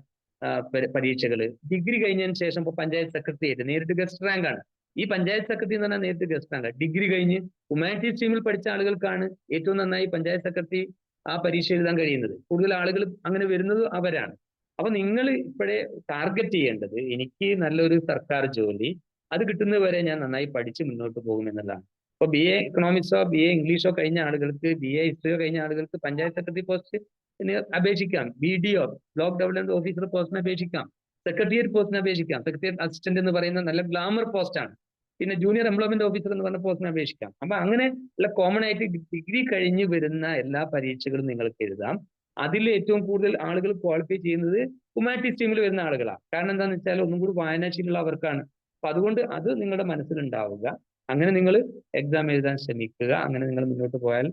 Speaker 1: പരീക്ഷകൾ ഡിഗ്രി കഴിഞ്ഞതിന് ശേഷം ഇപ്പൊ പഞ്ചായത്ത് സെക്രട്ടറി നേരിട്ട് ഗസ്റ്റ് റാങ്ക് ആണ്. ഈ പഞ്ചായത്ത് സെക്രട്ടറി എന്ന് പറഞ്ഞാൽ നേരിട്ട് ഗസ്റ്റ് റാങ്ക്. ഡിഗ്രി കഴിഞ്ഞ് ഹ്യൂമാനിറ്റീസ് സ്ട്രീമിൽ പഠിച്ച ആളുകൾക്കാണ് ഏറ്റവും നന്നായി പഞ്ചായത്ത് സെക്രട്ടറി ആ പരീക്ഷ എഴുതാൻ കഴിയുന്നത്. കൂടുതൽ ആളുകൾ അങ്ങനെ വരുന്നത് അവരാണ്. അപ്പൊ നിങ്ങൾ ഇപ്പോഴേ ടാർഗറ്റ് ചെയ്യേണ്ടത് എനിക്ക് നല്ലൊരു സർക്കാർ ജോലി, അത് കിട്ടുന്നത് വരെ ഞാൻ നന്നായി പഠിച്ച് മുന്നോട്ട് പോകും എന്നുള്ളതാണ്. ഇപ്പൊ BA എക്കണോമിക്സോ BA ഇംഗ്ലീഷോ കഴിഞ്ഞ ആളുകൾക്ക്, BA ഹിസ്റ്ററിയോ കഴിഞ്ഞ ആളുകൾക്ക് പഞ്ചായത്ത് സെക്രട്ടറി പോസ്റ്റിന് അപേക്ഷിക്കാം, BDO ബ്ലോക്ക് ഡെവലപ്മെന്റ് ഓഫീസർ പോസ്റ്റിന് അപേക്ഷിക്കാം, സെക്രട്ടേറിയറ്റ് പോസ്റ്റിന് അപേക്ഷിക്കാം. സെക്രട്ടേറിയറ്റ് അസിസ്റ്റന്റ് എന്ന് പറയുന്ന നല്ല ഗ്ലാമർ പോസ്റ്റാണ്. പിന്നെ ജൂനിയർ എംപ്ലോയ്മെന്റ് ഓഫീസർ എന്ന് പറഞ്ഞ പോസ്റ്റിന് അപേക്ഷിക്കാം. അപ്പൊ അങ്ങനെ ഉള്ള കോമൺ ആയിട്ട് ഡിഗ്രി കഴിഞ്ഞ് വരുന്ന എല്ലാ പരീക്ഷകളും നിങ്ങൾക്ക് എഴുതാം. അതിൽ ഏറ്റവും കൂടുതൽ ആളുകൾ ക്വാളിഫൈ ചെയ്യുന്നത് ഹ്യൂമാനിറ്റീസ് ടീമിൽ വരുന്ന ആളുകളാണ്. കാരണം എന്താണെന്ന് വെച്ചാൽ ഒന്നും കൂടി വായനാശീലമുള്ള അവർക്കാണ്. അപ്പൊ അതുകൊണ്ട് അത് നിങ്ങളുടെ മനസ്സിലുണ്ടാവുക. അങ്ങനെ നിങ്ങൾ എക്സാം എഴുതാൻ ശ്രമിക്കുക. അങ്ങനെ നിങ്ങൾ മുന്നോട്ട് പോയാൽ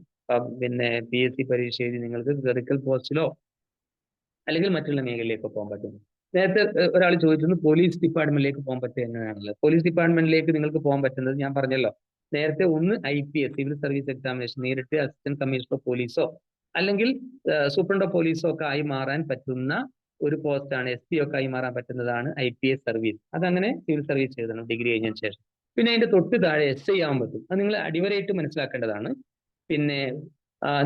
Speaker 1: പിന്നെ PSC പരീക്ഷ എഴുതി നിങ്ങൾക്ക് ക്ലറിക്കൽ പോസ്റ്റിലോ അല്ലെങ്കിൽ മറ്റുള്ള മേഖലയിലേക്കോ പോകാൻ പറ്റും. നേരത്തെ ഒരാൾ ചോദിച്ചിരുന്നു പോലീസ് ഡിപ്പാർട്ട്മെന്റിലേക്ക് പോകാൻ പറ്റുക എങ്ങനെയാണുള്ളത്. പോലീസ് ഡിപ്പാർട്ട്മെന്റിലേക്ക് നിങ്ങൾക്ക് പോകാൻ പറ്റുന്നത് ഞാൻ പറഞ്ഞല്ലോ നേരത്തെ. ഒന്ന് IPS സിവിൽ സർവീസ് എക്സാമിനേഷൻ നേരിട്ട് അസിസ്റ്റന്റ് കമ്മീഷണർ ഓഫ് പോലീസോ അല്ലെങ്കിൽ സൂപ്രണ്ട് ഓഫ് പോലീസോ ഒക്കെ ആയി മാറാൻ പറ്റുന്ന ഒരു പോസ്റ്റാണ്. SP ഒക്കെ ആയി മാറാൻ പറ്റുന്നതാണ് IPS സർവീസ്. അതങ്ങനെ സിവിൽ സർവീസ് എഴുതണം ഡിഗ്രി കഴിഞ്ഞതിന് ശേഷം. പിന്നെ അതിന്റെ തൊട്ട് താഴെ SI ആവാൻ പറ്റും. അത് നിങ്ങൾ അടിവരയിട്ട് മനസ്സിലാക്കേണ്ടതാണ്. പിന്നെ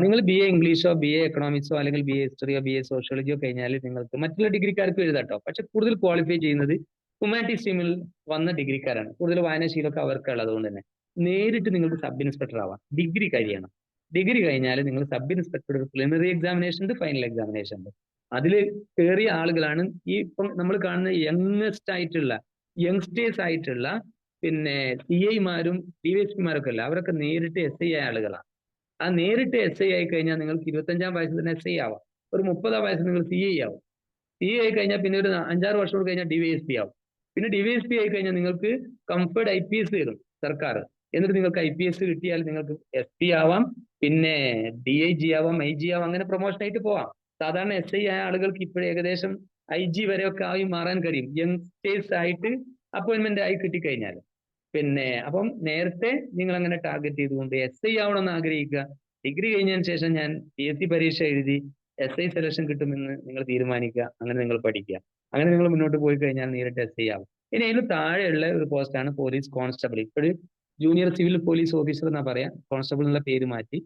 Speaker 1: നിങ്ങൾ BA ഇംഗ്ലീഷോ BA എക്കണോമിക്സോ അല്ലെങ്കിൽ BA ഹിസ്റ്ററിയോ BA സോഷ്യോളജിയോ കഴിഞ്ഞാൽ നിങ്ങൾക്ക് മറ്റുള്ള ഡിഗ്രിക്കാർക്ക് എഴുതാട്ടോ. പക്ഷെ കൂടുതൽ ക്വാളിഫൈ ചെയ്യുന്നത് ഹ്യൂമാനിറ്റീസ് സ്ട്രീമിൽ വന്ന ഡിഗ്രിക്കാരാണ്, കൂടുതൽ വായനാശീലമൊക്കെ അവർക്കുള്ളത് കൊണ്ട് തന്നെ നേരിട്ട് നിങ്ങൾക്ക് സബ് ഇൻസ്പെക്ടർ ആവാം. ഡിഗ്രി കഴിയണം. ഡിഗ്രി കഴിഞ്ഞാൽ നിങ്ങൾ സബ് ഇൻസ്പെക്ടർ പ്രിലിമിനറി എക്സാമിനേഷൻ ഉണ്ട്, ഫൈനൽ എക്സാമിനേഷൻ ഉണ്ട്. അതിൽ കയറിയ ആളുകളാണ് ഈ ഇപ്പം നമ്മൾ കാണുന്ന യങ്സ്റ്റേഴ്സ് ആയിട്ടുള്ള പിന്നെ CI മാരും DYSPമാരൊക്കെ അല്ല, അവരൊക്കെ നേരിട്ട് SI ആയ ആളുകളാണ്. ആ നേരിട്ട് SI ആയി കഴിഞ്ഞാൽ നിങ്ങൾക്ക് 25-ാം വയസ്സിൽ തന്നെ SI ആവാം. ഒരു 30-ാം വയസ്സിൽ നിങ്ങൾ CI ആവും. CI ആയി കഴിഞ്ഞാൽ പിന്നെ ഒരു 5-6 വർഷം കഴിഞ്ഞാൽ DYSP ആവും. പിന്നെ DYSP ആയി കഴിഞ്ഞാൽ നിങ്ങൾക്ക് കംഫർട്ട് IPS തരും സർക്കാർ. എന്നിട്ട് നിങ്ങൾക്ക് IPS കിട്ടിയാൽ നിങ്ങൾക്ക് SP ആവാം, പിന്നെ DIG ആവാം, IG ആവാം, അങ്ങനെ പ്രൊമോഷൻ ആയിട്ട് പോവാം. സാധാരണ SI ആയ ആളുകൾക്ക് ഇപ്പോഴും ഏകദേശം IG വരെയൊക്കെ ആയി മാറാൻ കഴിയും, യങ്സ്റ്റേഴ്സ് ആയിട്ട് അപ്പോയിന്റ്മെന്റ് ആയി കിട്ടിക്കഴിഞ്ഞാൽ. പിന്നെ അപ്പം നേരത്തെ നിങ്ങൾ അങ്ങനെ ടാർഗറ്റ് ചെയ്തുകൊണ്ട് SI ആവണമെന്ന് ആഗ്രഹിക്കുക. ഡിഗ്രി കഴിഞ്ഞതിന് ശേഷം ഞാൻ PSC പരീക്ഷ എഴുതി SI സെലക്ഷൻ കിട്ടുമെന്ന് നിങ്ങൾ തീരുമാനിക്കുക. അങ്ങനെ നിങ്ങൾ പഠിക്കുക. അങ്ങനെ നിങ്ങൾ മുന്നോട്ട് പോയി കഴിഞ്ഞാൽ നേരിട്ട് SI ആവും. ഇനി അതിന് താഴെയുള്ള ഒരു പോസ്റ്റാണ് പോലീസ് കോൺസ്റ്റബിൾ. ഇപ്പോഴും ജൂനിയർ സിവിൽ പോലീസ് ഓഫീസർ എന്നാ പറയാ, കോൺസ്റ്റബിൾ എന്നുള്ള പേര് മാറ്റി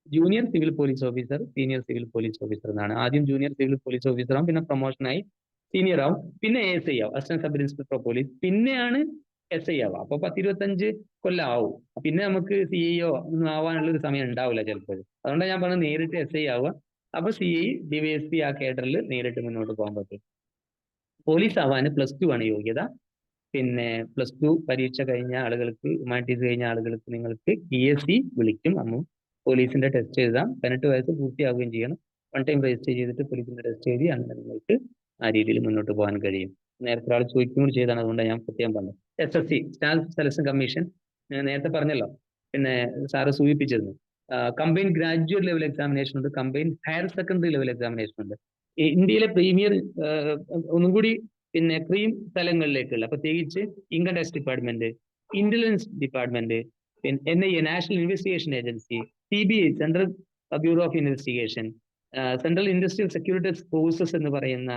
Speaker 1: junior civil police officer, senior civil police officer എന്നാണ്. ആദ്യം ജൂനിയർ സിവിൽ പോലീസ് ഓഫീസർ ആവും, പിന്നെ പ്രൊമോഷനായി സീനിയർ ആവും, പിന്നെ ASI ആവും, assistant sub inspector of police, പിന്നെയാണ് SI ആവുക. അപ്പൊ 10-25 കൊല്ലം ആവും. പിന്നെ നമുക്ക് CEO ഒന്നും ആവാനുള്ള ഒരു സമയം ഉണ്ടാവില്ല ചിലപ്പോൾ. അതുകൊണ്ടാണ് ഞാൻ പറഞ്ഞത് നേരിട്ട് SI ആവുക. അപ്പൊ CI DYSP ആ കേഡറിൽ നേരിട്ട് മുന്നോട്ട് പോകാൻ പറ്റും. പോലീസ് ആവാൻ +2 ആണ് യോഗ്യത. പിന്നെ +2 പരീക്ഷ കഴിഞ്ഞ ആളുകൾക്ക്, ഹ്യൂമാനിറ്റീസ് കഴിഞ്ഞ ആളുകൾക്ക് നിങ്ങൾക്ക് PSC വിളിക്കും. അമ്മ പോലീസിന്റെ ടെസ്റ്റ് എഴുതാം. 18 വയസ്സ് പൂർത്തിയാവുകയും ചെയ്യണം. 1 ടൈം രജിസ്റ്റർ ചെയ്തിട്ട് പോലീസിന്റെ ടെസ്റ്റ് എഴുതി അങ്ങനെ നിങ്ങൾക്ക് ആ രീതിയിൽ മുന്നോട്ട് പോകാൻ കഴിയും. നേരത്തെ ഒരാൾ ചോദിക്കും കൂടി ചെയ്താണ്, അതുകൊണ്ടാണ് ഞാൻ പ്രത്യേകം പറഞ്ഞത്. SSC സ്റ്റാഫ് സെലക്ഷൻ കമ്മീഷൻ ഞാൻ നേരത്തെ പറഞ്ഞല്ലോ, പിന്നെ സാറ് സൂചിപ്പിച്ചിരുന്നു. കമ്പൈൻ ഗ്രാജുവേറ്റ് ലെവൽ എക്സാമിനേഷൻ ഉണ്ട്, combine higher secondary level examination ഉണ്ട്. ഇന്ത്യയിലെ പ്രീമിയർ ഒന്നും കൂടി പിന്നെ ക്രീം തലങ്ങളിലേക്കുള്ള, പ്രത്യേകിച്ച് income tax department, intelligence department, പിന്നെ NIA national investigation agency, CBI central bureau of investigation, central industrial security forces എന്ന് പറയുന്ന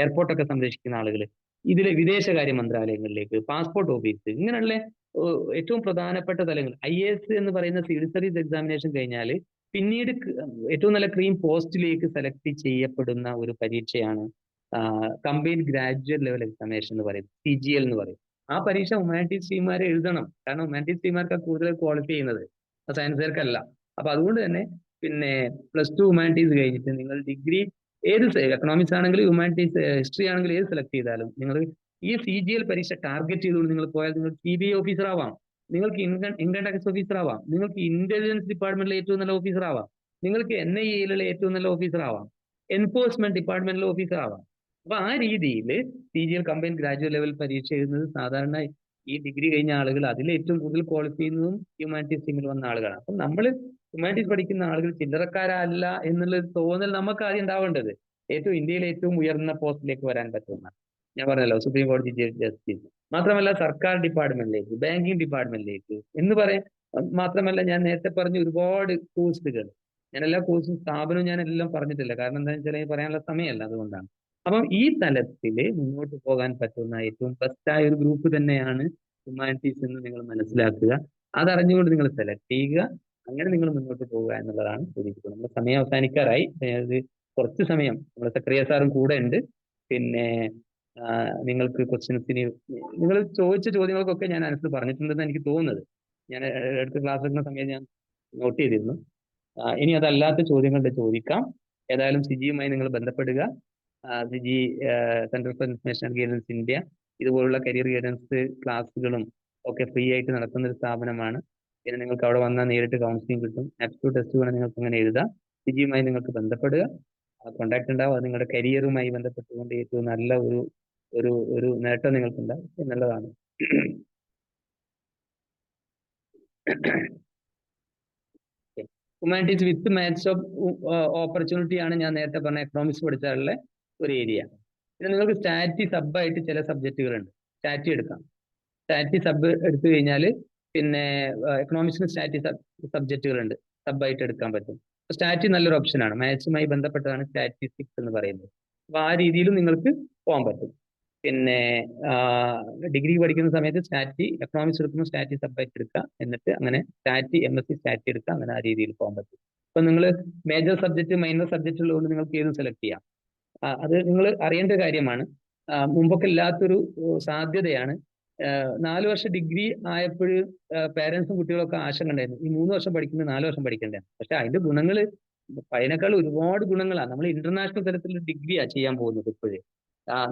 Speaker 1: എയർപോർട്ടൊക്കെ സംരക്ഷിക്കുന്ന ആളുകൾ, ഇതിലെ വിദേശകാര്യ മന്ത്രാലയങ്ങളിലേക്ക്, പാസ്പോർട്ട് ഓഫീസ്, ഇങ്ങനെയുള്ള ഏറ്റവും പ്രധാനപ്പെട്ട തലങ്ങൾ. IAS എന്ന് പറയുന്ന സിവിൽ സർവീസ് എക്സാമിനേഷൻ കഴിഞ്ഞാൽ പിന്നീട് ഏറ്റവും നല്ല ക്രീം പോസ്റ്റിലേക്ക് സെലക്ട് ചെയ്യപ്പെടുന്ന ഒരു പരീക്ഷയാണ് കമ്പൈൻഡ് ഗ്രാജുവേറ്റ് ലെവൽ എക്സാമിനേഷൻ എന്ന് പറയും, CGL എന്ന് പറയും. ആ പരീക്ഷ ഹ്യൂമാനിറ്റീസ് സ്ട്രീമുകാരെ എഴുതണം. കാരണം ഹ്യൂമാനിറ്റീസ് സ്ട്രീമുകാർക്ക് കൂടുതൽ ക്വാളിഫൈ ചെയ്യുന്നത്, സയൻസുകാർക്കല്ല. അപ്പൊ അതുകൊണ്ട് തന്നെ പിന്നെ +2 ഹ്യൂമാനിറ്റീസ് കഴിഞ്ഞിട്ട് നിങ്ങൾ ഡിഗ്രി ഏത് എക്കണോമിക്സ് ആണെങ്കിൽ, ഹ്യൂമാനിറ്റീസ് ഹിസ്റ്ററി ആണെങ്കിൽ ഏത് സെലക്ട് ചെയ്താലും നിങ്ങൾ ഈ CGL പരീക്ഷ ടാർഗറ്റ് ചെയ്തുകൊണ്ട് നിങ്ങൾ പോയാൽ നിങ്ങൾ CBI ഓഫീസർ ആവാം, നിങ്ങൾക്ക് ഇൻകം ടാക്സ് ഓഫീസർ ആവാം, നിങ്ങൾക്ക് ഇന്റലിജൻസ് ഡിപ്പാർട്ട്മെന്റിലെ ഏറ്റവും നല്ല ഓഫീസർ ആവാം, നിങ്ങൾക്ക് NIA-യിലുള്ള ഏറ്റവും നല്ല ഓഫീസർ ആവാം, എൻഫോഴ്സ്മെന്റ് ഡിപ്പാർട്ട്മെന്റിലെ ഓഫീസർ ആവാം. അപ്പൊ ആ രീതിയിൽ CGL കമ്പൈൻഡ് ഗ്രാജുവേറ്റ് ലെവൽ പരീക്ഷ എഴുതുന്നത് സാധാരണ ഈ ഡിഗ്രി കഴിഞ്ഞ ആളുകൾ അതിൽ ഏറ്റവും കൂടുതൽ ക്വാളിഫൈ ചെയ്യുന്നതും ഹ്യൂമാനിറ്റീസ് സ്ട്രീമിൽ വന്ന ആളുകളാണ്. അപ്പൊ നമ്മൾ ഹ്യൂമാനിറ്റീസ് പഠിക്കുന്ന ആളുകൾ ചില്ലറക്കാരല്ല എന്നുള്ള തോന്നൽ നമുക്ക് ആദ്യം ഉണ്ടാവേണ്ടത്. ഇന്ത്യയിലെ ഏറ്റവും ഉയർന്ന പോസ്റ്റിലേക്ക് വരാൻ പറ്റുന്ന, ഞാൻ പറഞ്ഞല്ലോ, സുപ്രീം കോടതി ചീഫ് ജസ്റ്റിസ്, മാത്രമല്ല സർക്കാർ ഡിപ്പാർട്ട്മെന്റിലേക്ക്, ബാങ്കിങ് ഡിപ്പാർട്ട്മെന്റിലേക്ക് എന്ന് പറയാൻ മാത്രമല്ല, ഞാൻ നേരത്തെ പറഞ്ഞ ഒരുപാട് കോഴ്സുകൾ, ഞാൻ എല്ലാ കോഴ്സും സ്ഥാപനവും ഞാൻ എല്ലാം പറഞ്ഞിട്ടില്ല, കാരണം എന്താണെന്ന് വെച്ചാൽ പറയാനുള്ള സമയമല്ല, അതുകൊണ്ടാണ്. അപ്പം ഈ തലത്തിൽ മുന്നോട്ട് പോകാൻ പറ്റുന്ന ഏറ്റവും ബെസ്റ്റായ ഒരു ഗ്രൂപ്പ് തന്നെയാണ് ഹ്യൂമാനിറ്റീസ് എന്ന് നിങ്ങൾ മനസ്സിലാക്കുക. അതറിഞ്ഞുകൊണ്ട് നിങ്ങൾ സെലക്ട് ചെയ്യുക, അങ്ങനെ നിങ്ങൾ മുന്നോട്ട് പോവുക എന്നുള്ളതാണ് സൂചിപ്പിക്കുന്നത്. നമ്മുടെ സമയം അവസാനിക്കാറായി. അതായത് കുറച്ച് സമയം നമ്മുടെ സെക്രട്ടറി സാറും കൂടെ ഉണ്ട്. പിന്നെ നിങ്ങൾക്ക് ക്വസ്റ്റ്യൻസിന് നിങ്ങൾ ചോദിച്ച ചോദ്യങ്ങൾക്കൊക്കെ ഞാൻ ആൻസർ പറഞ്ഞിട്ടുണ്ടെന്ന് എനിക്ക് തോന്നുന്നത്. ഞാൻ അടുത്ത ക്ലാസ് എടുക്കുന്ന സമയത്ത് ഞാൻ നോട്ട് ചെയ്തിരുന്നു. ഇനി അതല്ലാത്ത ചോദ്യങ്ങളുടെ ചോദിക്കാം. ഏതായാലും സിജിയുമായി നിങ്ങൾ ബന്ധപ്പെടുക. CIGI centre for information guidance India ഇതുപോലുള്ള കരിയർ ഗൈഡൻസ് ക്ലാസ്സുകളും ഒക്കെ ഫ്രീ ആയിട്ട് നടത്തുന്ന ഒരു സ്ഥാപനമാണ്. പിന്നെ നിങ്ങൾക്ക് അവിടെ വന്നാൽ നേരിട്ട് കൗൺസിലിംഗ് കിട്ടും. ആപ്റ്റിറ്റ്യൂഡ് ടെസ്റ്റ് വേണം നിങ്ങൾക്ക് അങ്ങനെ എഴുതാം. സിജിയുമായി നിങ്ങൾക്ക് ബന്ധപ്പെടുക, കോൺടാക്ട് ഉണ്ടാവും. അത് നിങ്ങളുടെ കരിയറുമായി ബന്ധപ്പെട്ടുകൊണ്ട് ഏറ്റവും നല്ല ഒരു നേട്ടം നിങ്ങൾക്കുണ്ടാവും എന്നുള്ളതാണ്. Humanities with maths of opportunity ആണ് ഞാൻ നേരത്തെ പറഞ്ഞ എക്കണോമിക്സ് പഠിച്ചാലുള്ള ഒരു ഏരിയ. പിന്നെ നിങ്ങൾക്ക് സ്റ്റാറ്റി സബായിട്ട് ചില സബ്ജക്റ്റുകളുണ്ട്. സ്റ്റാറ്റി എടുക്കാം. സ്റ്റാറ്റി സബ് എടുത്തു കഴിഞ്ഞാൽ പിന്നെ എക്കണോമിക്സിന് സ്റ്റാറ്റി സബ്ജക്റ്റുകളുണ്ട്, സബായിട്ട് എടുക്കാൻ പറ്റും. സ്റ്റാറ്റി നല്ലൊരു ഓപ്ഷനാണ്. മാത്സുമായി ബന്ധപ്പെട്ടതാണ് സ്റ്റാറ്റിസ്റ്റിക്സ് എന്ന് പറയുന്നത്. അപ്പൊ ആ രീതിയിലും നിങ്ങൾക്ക് പോകാൻ പറ്റും. പിന്നെ ഡിഗ്രി പഠിക്കുന്ന സമയത്ത് സ്റ്റാറ്റി എക്കണോമിക്സ് എടുക്കുമ്പോൾ സ്റ്റാറ്റി സബ്ജക്ട് എടുക്കുക, എന്നിട്ട് അങ്ങനെ സ്റ്റാറ്റി MSc സ്റ്റാറ്റി എടുക്കുക, അങ്ങനെ ആ രീതിയിൽ പോകാൻ പറ്റും. അപ്പൊ നിങ്ങൾ മേജർ സബ്ജക്ട് മൈനർ സബ്ജക്ട് ഉള്ളതുകൊണ്ട് നിങ്ങൾക്ക് ഏതും സെലക്ട് ചെയ്യാം. അത് നിങ്ങൾ അറിയേണ്ട കാര്യമാണ്. മുമ്പൊക്കെ ഇല്ലാത്തൊരു സാധ്യതയാണ്. 4 വർഷം ഡിഗ്രി ആയപ്പോൾ പേരൻസും കുട്ടികളൊക്കെ ആശങ്ക ഉണ്ടായിരുന്നു, ഈ 3 വർഷം പഠിക്കുന്നത് 4 വർഷം പഠിക്കണ്ടേ. പക്ഷെ അതിന്റെ ഗുണങ്ങള് അതിനേക്കാൾ ഒരുപാട് ഗുണങ്ങളാണ്. നമ്മൾ ഇന്റർനാഷണൽ തലത്തിലുള്ള ഡിഗ്രിയാ ചെയ്യാൻ പോകുന്നത് ഇപ്പോഴേ.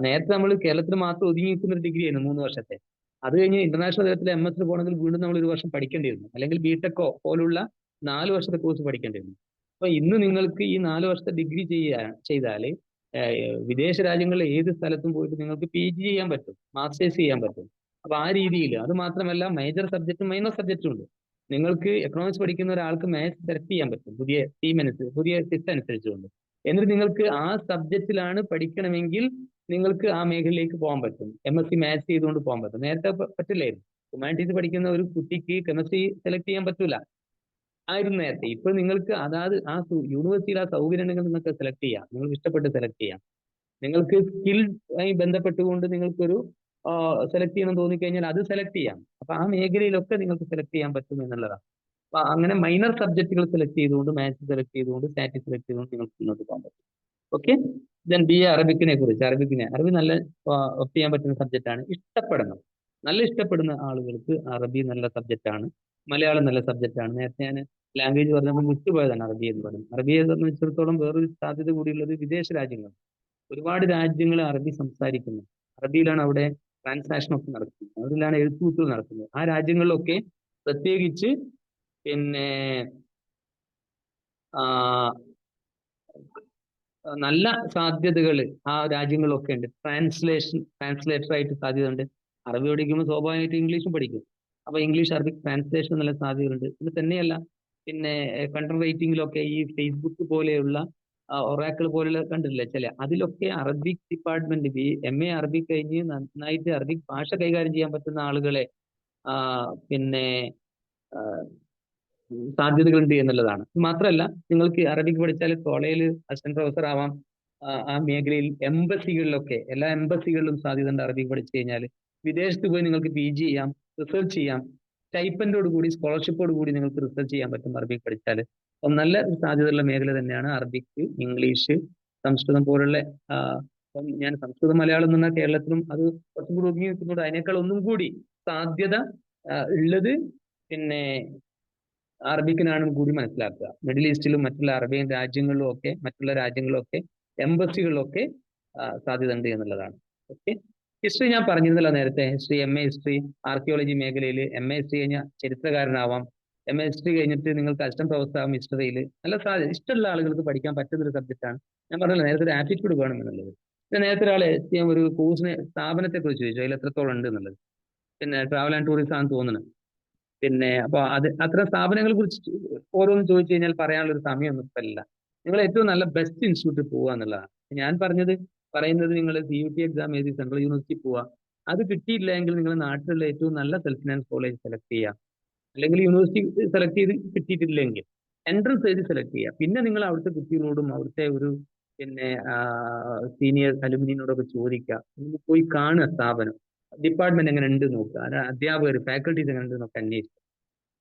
Speaker 1: നേരത്തെ നമ്മൾ കേരളത്തിൽ മാത്രം ഒതുങ്ങി നിൽക്കുന്ന ഒരു ഡിഗ്രി ആയിരുന്നു 3 വർഷത്തെ. അത് കഴിഞ്ഞ് ഇന്റർനാഷണൽ തലത്തിൽ MS പോകണമെങ്കിൽ വീണ്ടും നമ്മൾ 1 വർഷം പഠിക്കേണ്ടിയിരുന്നു, അല്ലെങ്കിൽ ബിടെക്കോ പോലുള്ള 4 വർഷത്തെ കോഴ്സ് പഠിക്കേണ്ടിയിരുന്നു. അപ്പൊ ഇന്ന് നിങ്ങൾക്ക് ഈ 4 വർഷത്തെ ഡിഗ്രി ചെയ്താൽ വിദേശ രാജ്യങ്ങളിലെ ഏത് സ്ഥലത്തും പോയിട്ട് നിങ്ങൾക്ക് PG ചെയ്യാൻ പറ്റും, മാസ്റ്റേഴ്സ് ചെയ്യാൻ പറ്റും. അപ്പൊ ആ രീതിയിൽ, അത് മാത്രമല്ല മേജർ സബ്ജക്റ്റും മൈനർ സബ്ജക്റ്റും ഉണ്ട്. നിങ്ങൾക്ക് എക്കണോമിക്സ് പഠിക്കുന്ന ഒരാൾക്ക് മാത്സ് സെലക്ട് ചെയ്യാൻ പറ്റും, പുതിയ ടെസ്റ്റ് അനുസരിച്ചുകൊണ്ട്. എന്നിട്ട് നിങ്ങൾക്ക് ആ സബ്ജക്റ്റിലാണ് പഠിക്കണമെങ്കിൽ നിങ്ങൾക്ക് ആ മേഖലയിലേക്ക് പോകാൻ പറ്റും. MSc മാത്സ് ചെയ്തുകൊണ്ട് പോകാൻ പറ്റും. നേരത്തെ പറ്റില്ലായിരുന്നു. ഹ്യൂമാനിറ്റീസ് പഠിക്കുന്ന ഒരു കുട്ടിക്ക് കെമിസ്ട്രി സെലക്ട് ചെയ്യാൻ പറ്റൂല ആയിരുന്നു നേരത്തെ. ഇപ്പൊ നിങ്ങൾക്ക് അതാത് ആ യൂണിവേഴ്സിറ്റിയിൽ ആ സൗകര്യം ഉണ്ടെങ്കിൽ നിങ്ങൾക്ക് സെലക്ട് ചെയ്യാം, നിങ്ങൾക്ക് ഇഷ്ടപ്പെട്ട് സെലക്ട് ചെയ്യാം. നിങ്ങൾക്ക് സ്കിൽ ആയി ബന്ധപ്പെട്ടുകൊണ്ട് നിങ്ങൾക്കൊരു സെലക്ട് ചെയ്യണം തോന്നിക്കഴിഞ്ഞാൽ അത് സെലക്ട് ചെയ്യാം. അപ്പൊ ആ മേഖലയിലൊക്കെ നിങ്ങൾക്ക് സെലക്ട് ചെയ്യാൻ പറ്റും എന്നുള്ളതാണ്. അപ്പൊ അങ്ങനെ മൈനർ സബ്ജക്റ്റുകൾ സെലക്ട് ചെയ്തുകൊണ്ട്, മാത്സ് സെലക്ട് ചെയ്തുകൊണ്ട്, സ്റ്റാറ്റിക്സ് സെലക്ട് ചെയ്തുകൊണ്ട് നിങ്ങൾക്ക് മുന്നോട്ട് പോകാൻ പറ്റും. ഓക്കെ. ദെൻ BA അറബിക്കിനെ കുറിച്ച്, അറബി നല്ല ഒപ്റ്റ് ചെയ്യാൻ പറ്റുന്ന സബ്ജക്റ്റ് ആണ്. നല്ല ഇഷ്ടപ്പെടുന്ന ആളുകൾക്ക് അറബി നല്ല സബ്ജക്റ്റ് ആണ്. മലയാളം നല്ല സബ്ജക്റ്റ് ആണ്. നേരത്തെ ഞാൻ ലാംഗ്വേജ് പറഞ്ഞപ്പോൾ വിട്ടുപോയതാണ് അറബി എന്ന് പറയുന്നത്. അറബിയെ സംബന്ധിച്ചിടത്തോളം വേറൊരു സാധ്യത കൂടിയുള്ളത് വിദേശ രാജ്യങ്ങൾ. ഒരുപാട് രാജ്യങ്ങൾ അറബി സംസാരിക്കുന്നു. അറബിയിലാണ് അവിടെ ട്രാൻസാക്ഷൻ ഒക്കെ നടക്കുന്നത്, അതിലാണ് എഴുത്തുകൂട്ടുകൾ നടക്കുന്നത്. ആ രാജ്യങ്ങളിലൊക്കെ പ്രത്യേകിച്ച് പിന്നെ നല്ല സാധ്യതകൾ ആ രാജ്യങ്ങളിലൊക്കെ ഉണ്ട്. ട്രാൻസ്ലേറ്റർ ആയിട്ട് സാധ്യതയുണ്ട്. അറബി പഠിക്കുമ്പോൾ സ്വാഭാവികമായിട്ട് ഇംഗ്ലീഷും പഠിക്കും. അപ്പൊ ഇംഗ്ലീഷ് അറബിക് ട്രാൻസ്ലേഷൻ നല്ല സാധ്യതയുണ്ട്. ഇത് തന്നെയല്ല, പിന്നെ കണ്ടന്റ് റൈറ്റിംഗിലൊക്കെ ഈ ഫേസ്ബുക്ക് പോലെയുള്ള ഒറാക്കിൾ പോലുള്ള കണ്ടില്ലേ ചില, അതിലൊക്കെ അറബിക് ഡിപ്പാർട്ട്മെന്റ് MA അറബിക് കഴിഞ്ഞ് നന്നായിട്ട് അറബിക് ഭാഷ കൈകാര്യം ചെയ്യാൻ പറ്റുന്ന ആളുകളെ പിന്നെ സാധ്യതകളുണ്ട് എന്നുള്ളതാണ്. മാത്രമല്ല, നിങ്ങൾക്ക് അറബിക് പഠിച്ചാൽ കോളേജിൽ അസിസ്റ്റന്റ് പ്രൊഫസർ ആവാം. ആ മേഖലയിൽ എല്ലാ എംബസികളിലും സാധ്യത ഉണ്ട് അറബിക് പഠിച്ചു കഴിഞ്ഞാൽ. വിദേശത്ത് പോയി നിങ്ങൾക്ക് PG ചെയ്യാം, റിസർച്ച് ചെയ്യാം. സ്റ്റൈപ്പൻഡോട് കൂടി, സ്കോളർഷിപ്പോട് കൂടി നിങ്ങൾക്ക് റിസർച്ച് ചെയ്യാൻ പറ്റും അറബിക് പഠിച്ചാൽ. അപ്പം നല്ല സാധ്യതയുള്ള മേഖല തന്നെയാണ് അറബിക്, ഇംഗ്ലീഷ്, സംസ്കൃതം പോലുള്ള. ഞാൻ സംസ്കൃതം മലയാളം എന്ന് പറഞ്ഞാൽ കേരളത്തിലും അത് കുറച്ചും കൂടി ഒതുങ്ങി നിൽക്കുന്നുണ്ട്. അതിനേക്കാൾ ഒന്നും കൂടി സാധ്യത ഉള്ളത് പിന്നെ അറബിക്കിനാണെന്ന് കൂടി മനസ്സിലാക്കുക. മിഡിൽ ഈസ്റ്റിലും മറ്റുള്ള അറേബ്യൻ രാജ്യങ്ങളിലും ഒക്കെ, മറ്റുള്ള രാജ്യങ്ങളിലൊക്കെ, എംബസികളിലൊക്കെ സാധ്യത ഉണ്ട് എന്നുള്ളതാണ്. ഓക്കെ. ഹിസ്റ്ററി ഞാൻ പറഞ്ഞിരുന്നല്ലോ നേരത്തെ. MA ഹിസ്റ്ററി, ആർക്കിയോളജി മേഖലയിൽ MA ഹിസ്റ്ററി കഴിഞ്ഞാൽ ചരിത്രകാരനാവാം. MA ഹിസ്റ്ററി കഴിഞ്ഞിട്ട് നിങ്ങൾക്ക് അസിസ്റ്റന്റ് പ്രൊഫസർ ആവാം ഹിസ്റ്ററിയിൽ. നല്ല സാധ്യത, ഇഷ്ടമുള്ള ആളുകൾക്ക് പഠിക്കാൻ പറ്റുന്ന ഒരു സബ്ജക്റ്റാണ്. ഞാൻ പറഞ്ഞല്ലോ നേരത്തെ ഒരു ആപ്റ്റിറ്റ്യൂഡ് വേണം എന്നുള്ളത്. പിന്നെ നേരത്തെ ഒരാളെ ഒരു കോഴ്സിനെ, സ്ഥാപനത്തെ കുറിച്ച് ചോദിച്ചു, അതിൽ എത്രത്തോളം ഉണ്ട് എന്നുള്ളത്. പിന്നെ ട്രാവൽ ആൻഡ് ടൂറിസം ആണെന്ന് തോന്നുന്നത്. പിന്നെ അപ്പൊ അത്തരം സ്ഥാപനങ്ങളെ കുറിച്ച് ഓരോന്നും ചോദിച്ചു കഴിഞ്ഞാൽ പറയാനുള്ള ഒരു സമയമൊന്നും ഇപ്പം ഇല്ല. നിങ്ങൾ ഏറ്റവും നല്ല ബെസ്റ്റ് ഇൻസ്റ്റിറ്റ്യൂട്ടിൽ പോവുക എന്നുള്ളതാണ് ഞാൻ പറയുന്നത്. നിങ്ങൾ CUT എക്സാം എഴുതി സെൻട്രൽ യൂണിവേഴ്സിറ്റി പോവുക. അത് കിട്ടിയില്ലെങ്കിൽ നിങ്ങൾ നാട്ടിലുള്ള ഏറ്റവും നല്ല സെൽഫ് ഫിനാൻസ് കോളേജ് സെലക്ട് ചെയ്യുക. അല്ലെങ്കിൽ യൂണിവേഴ്സിറ്റി സെലക്ട് ചെയ്ത് കിട്ടിയിട്ടില്ലെങ്കിൽ എൻട്രൻസ് എഴുതി സെലക്ട് ചെയ്യുക. പിന്നെ നിങ്ങൾ അവിടുത്തെ കുട്ടികളോടും അവിടുത്തെ ഒരു പിന്നെ സീനിയർ അലുമിനിയോടൊക്കെ ചോദിക്കുക. നിങ്ങൾ പോയി കാണുക സ്ഥാപനം, ഡിപ്പാർട്ട്മെന്റ് എങ്ങനെ ഉണ്ട് നോക്കുക, അധ്യാപകർ, ഫാക്കൽറ്റീസ് എങ്ങനെ ഉണ്ട് നോക്കുക, അന്വേഷിക്കുക.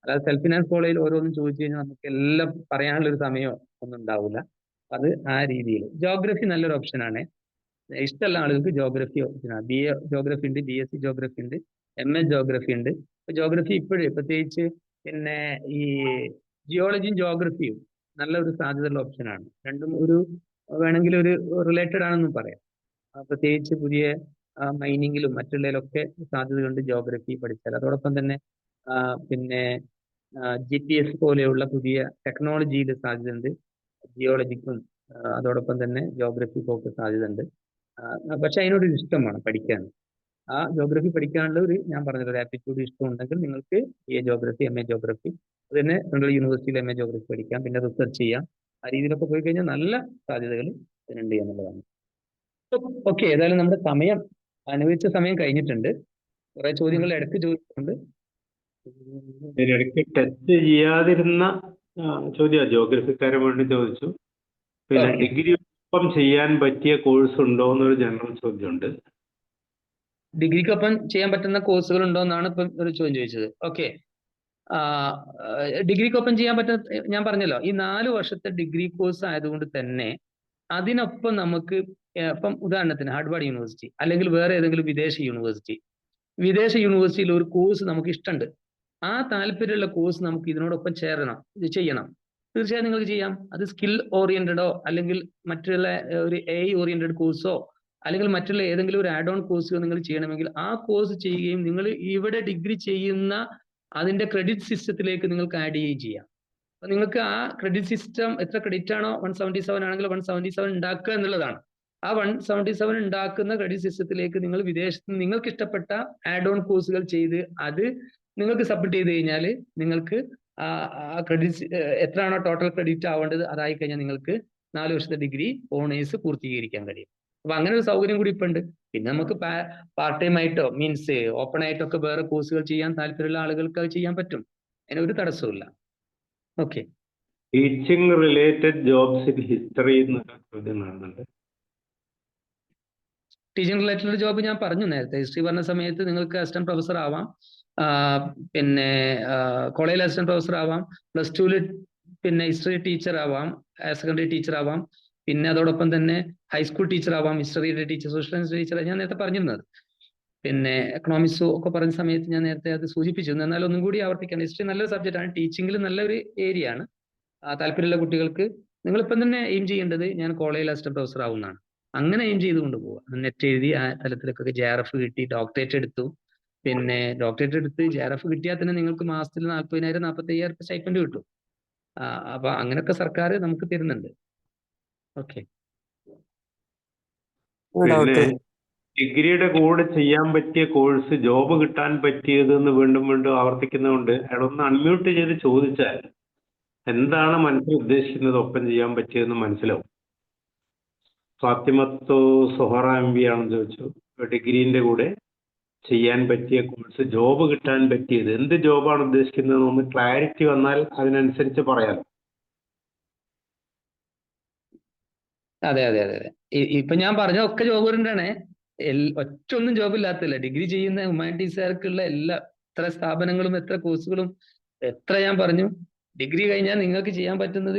Speaker 1: അല്ലാതെ സെൽഫ് ഫിനാൻസ് കോളേജിൽ ഓരോന്നും ചോദിച്ചു കഴിഞ്ഞാൽ നമുക്ക് എല്ലാം പറയാനുള്ള ഒരു സമയം ഒന്നും ഉണ്ടാവില്ല. അത് ആ രീതിയിൽ. ജോഗ്രഫി നല്ലൊരു ഓപ്ഷനാണ്. ഇഷ്ടമുള്ള ആളുകൾക്ക് ജോഗ്രഫി ഓപ്ഷനാണ്. BA ജോഗ്രഫി ഉണ്ട്, BSc ജോഗ്രഫി ഉണ്ട്, MA ജോഗ്രഫി ഉണ്ട്. ജോഗ്രഫി ഇപ്പോഴേ പ്രത്യേകിച്ച് പിന്നെ ഈ ജിയോളജിയും ജോഗ്രഫിയും നല്ലൊരു സാധ്യതയുള്ള ഓപ്ഷനാണ്. രണ്ടും വേണമെങ്കിൽ ഒരു റിലേറ്റഡ് ആണെന്നും പറയാം. പ്രത്യേകിച്ച് പുതിയ മൈനിങ്ങിലും മറ്റുള്ളതിലൊക്കെ സാധ്യതകളുണ്ട് ജോഗ്രഫി പഠിച്ചാൽ. അതോടൊപ്പം തന്നെ പിന്നെ GPS പോലെയുള്ള പുതിയ ടെക്നോളജിയിൽ സാധ്യതയുണ്ട് ജിയോളജിക്കും. അതോടൊപ്പം തന്നെ ജോഗ്രഫിക്കും ഒക്കെ സാധ്യതയുണ്ട്. പക്ഷെ അതിനോടൊരു ഇഷ്ടം വേണം പഠിക്കാൻ. ആ ജോഗ്രഫി പഠിക്കാനുള്ള ഞാൻ പറഞ്ഞത് ഒരു ആപ്റ്റിറ്റ്യൂഡ് ഇഷ്ടം ഉണ്ടെങ്കിൽ നിങ്ങൾക്ക് BA ജോഗ്രഫി, MA ജോഗ്രഫി, അത് തന്നെ സെൻട്രൽ യൂണിവേഴ്സിറ്റിയിൽ MA ജോഗ്രഫി പഠിക്കാം. പിന്നെ റിസർച്ച് ചെയ്യാം. ആ രീതിയിലൊക്കെ പോയി കഴിഞ്ഞാൽ നല്ല സാധ്യതകൾ ഇതിനുണ്ട് എന്നുള്ളതാണ്. ഓക്കെ. ഏതായാലും നമ്മുടെ അനുവദിച്ച സമയം കഴിഞ്ഞിട്ടുണ്ട്. കുറെ ചോദ്യങ്ങൾ ഇടയ്ക്ക് ചോദിച്ചിട്ടുണ്ട്.
Speaker 2: ഇടയ്ക്ക് ടെസ്റ്റ് ചെയ്യാതിരുന്ന ചോദ്യം ജോഗ്രഫിക്കാരെ വേണ്ടി ചോദിച്ചു. പിന്നെ ഡിഗ്രി ഒപ്പം ചെയ്യാൻ പറ്റിയ കോഴ്സ് ഉണ്ടോ എന്നൊരു ജനറൽ ചോദ്യമുണ്ട്.
Speaker 1: ഡിഗ്രിക്കൊപ്പം ചെയ്യാൻ പറ്റുന്ന കോഴ്സുകൾ ഉണ്ടോ എന്നാണ് ഇപ്പം ഒരു ചോദ്യം ചോദിച്ചത്. ഓക്കെ. ഡിഗ്രിക്കൊപ്പം ചെയ്യാൻ പറ്റുന്ന, ഞാൻ പറഞ്ഞല്ലോ, ഈ 4 വർഷത്തെ ഡിഗ്രി കോഴ്സ് ആയതുകൊണ്ട് തന്നെ അതിനൊപ്പം നമുക്ക് ഇപ്പം ഉദാഹരണത്തിന് ഹാർഡ്വാർഡ് യൂണിവേഴ്സിറ്റി അല്ലെങ്കിൽ വേറെ ഏതെങ്കിലും വിദേശ യൂണിവേഴ്സിറ്റിയിൽ ഒരു കോഴ്സ് നമുക്ക് ഇഷ്ടമുണ്ട്. ആ താല്പര്യമുള്ള കോഴ്സ് നമുക്ക് ഇതിനോടൊപ്പം ചേരണം, ഇത് ചെയ്യണം. തീർച്ചയായും നിങ്ങൾക്ക് ചെയ്യാം. അത് സ്കിൽ ഓറിയന്റഡോ അല്ലെങ്കിൽ മറ്റുള്ള ഒരു AI ഓറിയന്റഡ് കോഴ്സോ അല്ലെങ്കിൽ മറ്റുള്ള ഏതെങ്കിലും ഒരു ആഡ് ഓൺ കോഴ്സോ നിങ്ങൾ ചെയ്യണമെങ്കിൽ ആ കോഴ്സ് ചെയ്യുകയും നിങ്ങൾ ഇവിടെ ഡിഗ്രി ചെയ്യുന്ന അതിന്റെ ക്രെഡിറ്റ് സിസ്റ്റത്തിലേക്ക് നിങ്ങൾക്ക് ആഡ് ചെയ്യുകയും ചെയ്യാം. അപ്പൊ നിങ്ങൾക്ക് ആ ക്രെഡിറ്റ് സിസ്റ്റം എത്ര ക്രെഡിറ്റ് ആണോ 177 ആണെങ്കിൽ 177 ഉണ്ടാക്കുക എന്നുള്ളതാണ്. ആ 177 ഉണ്ടാക്കുന്ന ക്രെഡിറ്റ് സിസ്റ്റത്തിലേക്ക് നിങ്ങൾ വിദേശത്ത് നിങ്ങൾക്ക് ഇഷ്ടപ്പെട്ട ആഡ് ഓൺ കോഴ്സുകൾ ചെയ്ത് അത് നിങ്ങൾക്ക് സബ്മിറ്റ് ചെയ്ത് കഴിഞ്ഞാൽ നിങ്ങൾക്ക് ആ ക്രെഡിറ്റ് എത്രയാണോ ടോട്ടൽ ക്രെഡിറ്റ് ആവേണ്ടത് അതായി കഴിഞ്ഞാൽ നിങ്ങൾക്ക് 4 വർഷത്തെ ഡിഗ്രി ഓണേഴ്സ് പൂർത്തീകരിക്കാൻ കഴിയും. അപ്പൊ അങ്ങനെ ഒരു സൗകര്യം കൂടി ഇപ്പൊ ഉണ്ട്. പിന്നെ നമുക്ക് പാർട്ട് ടൈം ആയിട്ടോ മീൻസ് ഓപ്പൺ ആയിട്ടോ ഒക്കെ വേറെ കോഴ്സുകൾ ചെയ്യാൻ താല്പര്യമുള്ള ആളുകൾക്ക് അത് ചെയ്യാൻ പറ്റും. അതിന് ഒരു തടസ്സവും. Okay.
Speaker 2: Teaching related jobs in history എന്നൊക്കെ ചോദ്യം കാണുന്നുണ്ട്.
Speaker 1: ടീച്ചിങ് റിലേറ്റഡ് ജോബ് ഞാൻ പറഞ്ഞു നേരത്തെ. ഹിസ്റ്ററി പറഞ്ഞ സമയത്ത് നിങ്ങൾക്ക് അസിസ്റ്റന്റ് പ്രൊഫസർ ആവാം, പിന്നെ കോളേജിൽ അസിസ്റ്റന്റ് പ്രൊഫസർ ആവാം, +2 പിന്നെ ഹിസ്റ്ററി ടീച്ചർ ആവാം, സെക്കൻഡറി ടീച്ചർ ആവാം, പിന്നെ അതോടൊപ്പം തന്നെ ഹൈസ്കൂൾ ടീച്ചർ ആവാം, ഹിസ്റ്ററിയുടെ ടീച്ചർ, സോഷ്യൽ സയൻസ് ടീച്ചർ ഞാൻ നേരത്തെ പറഞ്ഞിരുന്നത്. പിന്നെ എക്കണോമിക്സും ഒക്കെ പറഞ്ഞ സമയത്ത് ഞാൻ നേരത്തെ അത് സൂചിപ്പിച്ചു. എന്നാൽ ഒന്നും കൂടി ആവർത്തിക്കാൻ, ഹിസ്റ്ററി നല്ലൊരു സബ്ജക്റ്റ് ആണ്, ടീച്ചിങ്ങിൽ നല്ലൊരു ഏരിയ ആണ്. താല്പര്യമുള്ള കുട്ടികൾക്ക് നിങ്ങളിപ്പം തന്നെ എയിം ചെയ്യേണ്ടത് ഞാൻ കോളേജിൽ അസിസ്റ്റന്റ് പ്രൊഫസർ ആവുന്നതാണ്. അങ്ങനെ എയിം ചെയ്തുകൊണ്ട് പോവുക. നെറ്റ് എഴുതി ആ തലത്തിലൊക്കെ JRF കിട്ടി, ഡോക്ടറേറ്റ് എടുത്തു. പിന്നെ ഡോക്ടറേറ്റ് എടുത്ത് JRF കിട്ടിയാൽ തന്നെ നിങ്ങൾക്ക് മാസത്തിൽ 40,000 45,000 സ്റ്റൈപ്പൻഡ് കിട്ടും. അപ്പൊ അങ്ങനെയൊക്കെ സർക്കാർ നമുക്ക് തരുന്നുണ്ട്. ഓക്കെ.
Speaker 2: പിന്നെ ഡിഗ്രിയുടെ കൂടെ ചെയ്യാൻ പറ്റിയ കോഴ്സ് ജോബ് കിട്ടാൻ പറ്റിയതെന്ന് വീണ്ടും വീണ്ടും ആവർത്തിക്കുന്നതുകൊണ്ട് അയാളൊന്ന് അൺമ്യൂട്ട് ചെയ്ത് ചോദിച്ചാൽ എന്താണ് മനസ്സിൽ ഉദ്ദേശിക്കുന്നത് ഒപ്പം ചെയ്യാൻ പറ്റിയതെന്ന് മനസ്സിലാവും. ഫാത്തിമത്തോ സൊഹറ MB ആണെന്ന് ചോദിച്ചു. ഡിഗ്രീന്റെ കൂടെ ചെയ്യാൻ പറ്റിയ കോഴ്സ് ജോബ് കിട്ടാൻ പറ്റിയത് എന്ത് ജോബാണ് ഉദ്ദേശിക്കുന്നത് ഒന്ന് ക്ലാരിറ്റി വന്നാൽ അതിനനുസരിച്ച് പറയാം.
Speaker 1: അതെ. ഇപ്പൊ ഞാൻ പറഞ്ഞ ഒക്കെ ജോബ് ഓറിയന്റാണ്. ഒറ്റ ഒന്നും ജോബ് ഇല്ലാത്തല്ല. ഡിഗ്രി ചെയ്യുന്ന ഹ്യൂമാനിറ്റീസുകാർക്കുള്ള എല്ലാ എത്ര സ്ഥാപനങ്ങളും എത്ര കോഴ്സുകളും എത്ര ഞാൻ പറഞ്ഞു. ഡിഗ്രി കഴിഞ്ഞാൽ നിങ്ങൾക്ക് ചെയ്യാൻ പറ്റുന്നത്